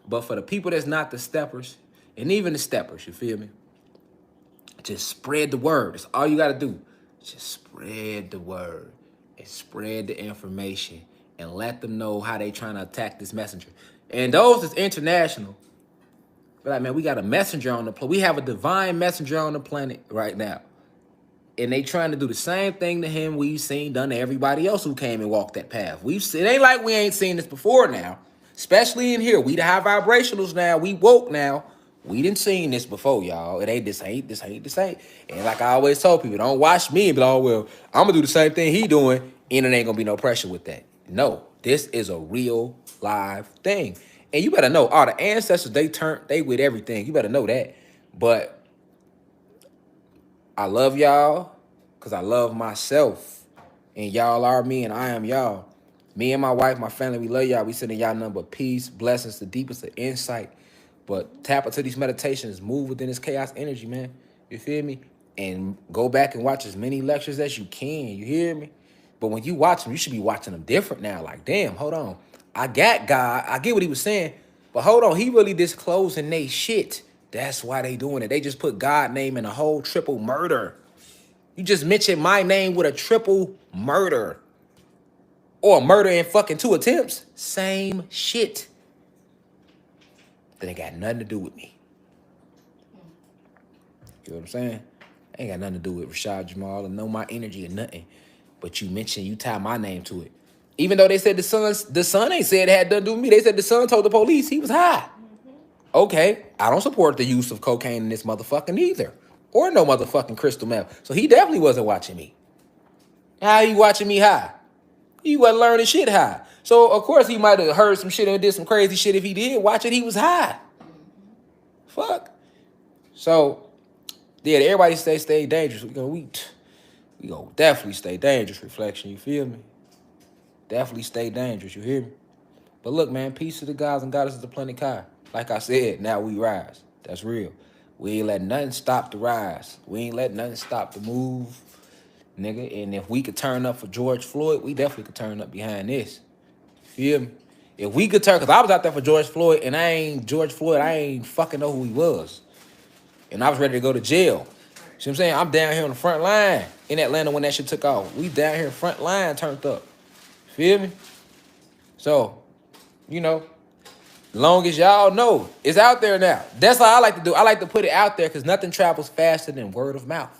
But for the people that's not the steppers, and even the steppers, you feel me? Just spread the word. That's all you got to do. Just spread the word and spread the information and let them know how they trying to attack this messenger. And those that's international, but like, man, we got a messenger on the planet. We have a divine messenger on the planet right now. And they trying to do the same thing to him we've seen done to everybody else who came and walked that path. It ain't like we ain't seen this before now. Especially in here. We the high vibrationals now. We woke now. We didn't seen this before, y'all. It ain't this ain't. And like I always told people, don't watch me and be like, oh, well, I'm going to do the same thing he doing. And it ain't going to be no pressure with that. No, this is a real live thing. And you better know, all the ancestors, they with everything. You better know that. But I love y'all because I love myself. And y'all are me and I am y'all. Me and my wife, my family, we love y'all. We sending y'all nothing but peace, blessings, the deepest of insight. But tap into these meditations. Move within this chaos energy, man. You feel me? And go back and watch as many lectures as you can. You hear me? But when you watch them, you should be watching them different now. Like, damn, hold on. I got God. I get what he was saying. But hold on. He really disclosing they shit. That's why they doing it. They just put God name in a whole triple murder. You just mentioned my name with a triple murder. Or murder in fucking 2 attempts. Same shit. That ain't got nothing to do with me. You know what I'm saying? Ain't got nothing to do with Rashad Jamal or know my energy or nothing. But you tie my name to it. Even though they said the son ain't said it had nothing to do with me. They said the son told the police he was high. Okay, I don't support the use of cocaine in this motherfucking either. Or no motherfucking crystal meth. So he definitely wasn't watching me. How he watching me high? He wasn't learning shit high. So, of course, he might have heard some shit and did some crazy shit. If he did watch it, he was high. Fuck. So, yeah, everybody stay dangerous. We gonna definitely stay dangerous, Reflection. You feel me? Definitely stay dangerous. You hear me? But look, man, peace to the gods and goddesses of the planet Kai. Like I said, now we rise. That's real. We ain't let nothing stop the rise. We ain't let nothing stop the move, nigga. And if we could turn up for George Floyd, we definitely could turn up behind this. Feel me? If we could turn, because I was out there for George Floyd, and I ain't fucking know who he was. And I was ready to go to jail. See what I'm saying? I'm down here on the front line in Atlanta when that shit took off. We down here front line turned up. Feel me? So, you know, long as y'all know, it's out there now. That's all I like to do. I like to put it out there because nothing travels faster than word of mouth.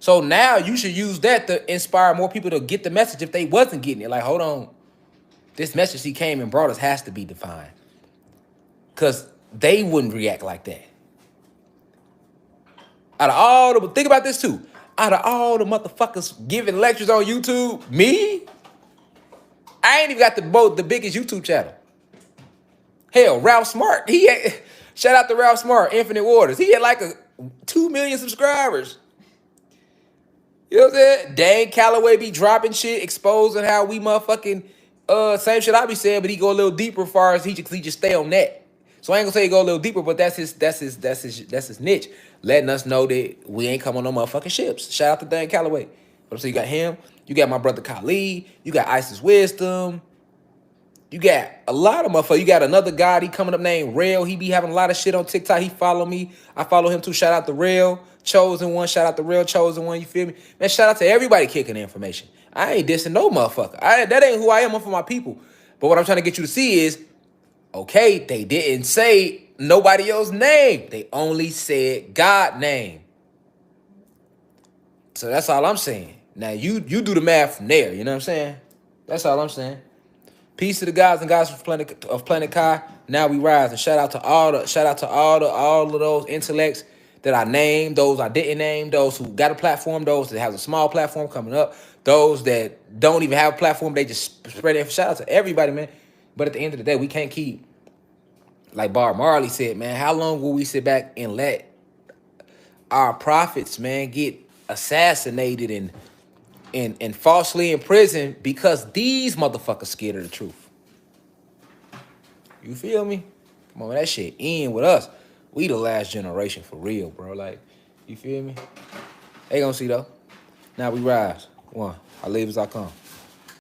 So now you should use that to inspire more people to get the message if they wasn't getting it. Like, hold on. This message he came and brought us has to be defined. Because they wouldn't react like that. Out of all the, think about this too. Out of all the motherfuckers giving lectures on YouTube, me? I ain't even got the biggest YouTube channel. Hell, Ralph Smart. Shout out to Ralph Smart, Infinite Waters. He had like 2 million subscribers. You know what I'm saying? Dane Calloway be dropping shit, exposing how we motherfucking same shit I be saying, but he go a little deeper as far as he just stay on that. So I ain't gonna say he go a little deeper, but that's his niche. Letting us know that we ain't come on no motherfucking ships. Shout out to Dane Calloway. But I'm saying, you got him, you got my brother Khalid, you got Isis Wisdom, you got a lot of motherfuckers. You got another guy, he coming up named Rail. He be having a lot of shit on TikTok. He follow me. I follow him too. Shout out to Rail, Chosen One. Shout out to Rail, Chosen One. You feel me? Man, shout out to everybody kicking the information. I ain't dissing no motherfucker. That ain't who I am. I'm for my people. But what I'm trying to get you to see is, okay, they didn't say nobody else's name. They only said God name. So that's all I'm saying. Now, you do the math from there. You know what I'm saying? That's all I'm saying. Peace to the gods and gods of Planet Kai. Now we rise, and shout out to all of those intellects that I named, those I didn't name, those who got a platform, those that have a small platform coming up, those that don't even have a platform, they just spread it. Shout out to everybody, man. But at the end of the day, we can't keep, like Bob Marley said, man, how long will we sit back and let our prophets, man, get assassinated and falsely imprisoned because these motherfuckers scared of the truth? You feel me? Come on, that shit end with us. We the last generation for real, bro. Like, you feel me? They gonna see though. Now we rise. One. I leave as I come.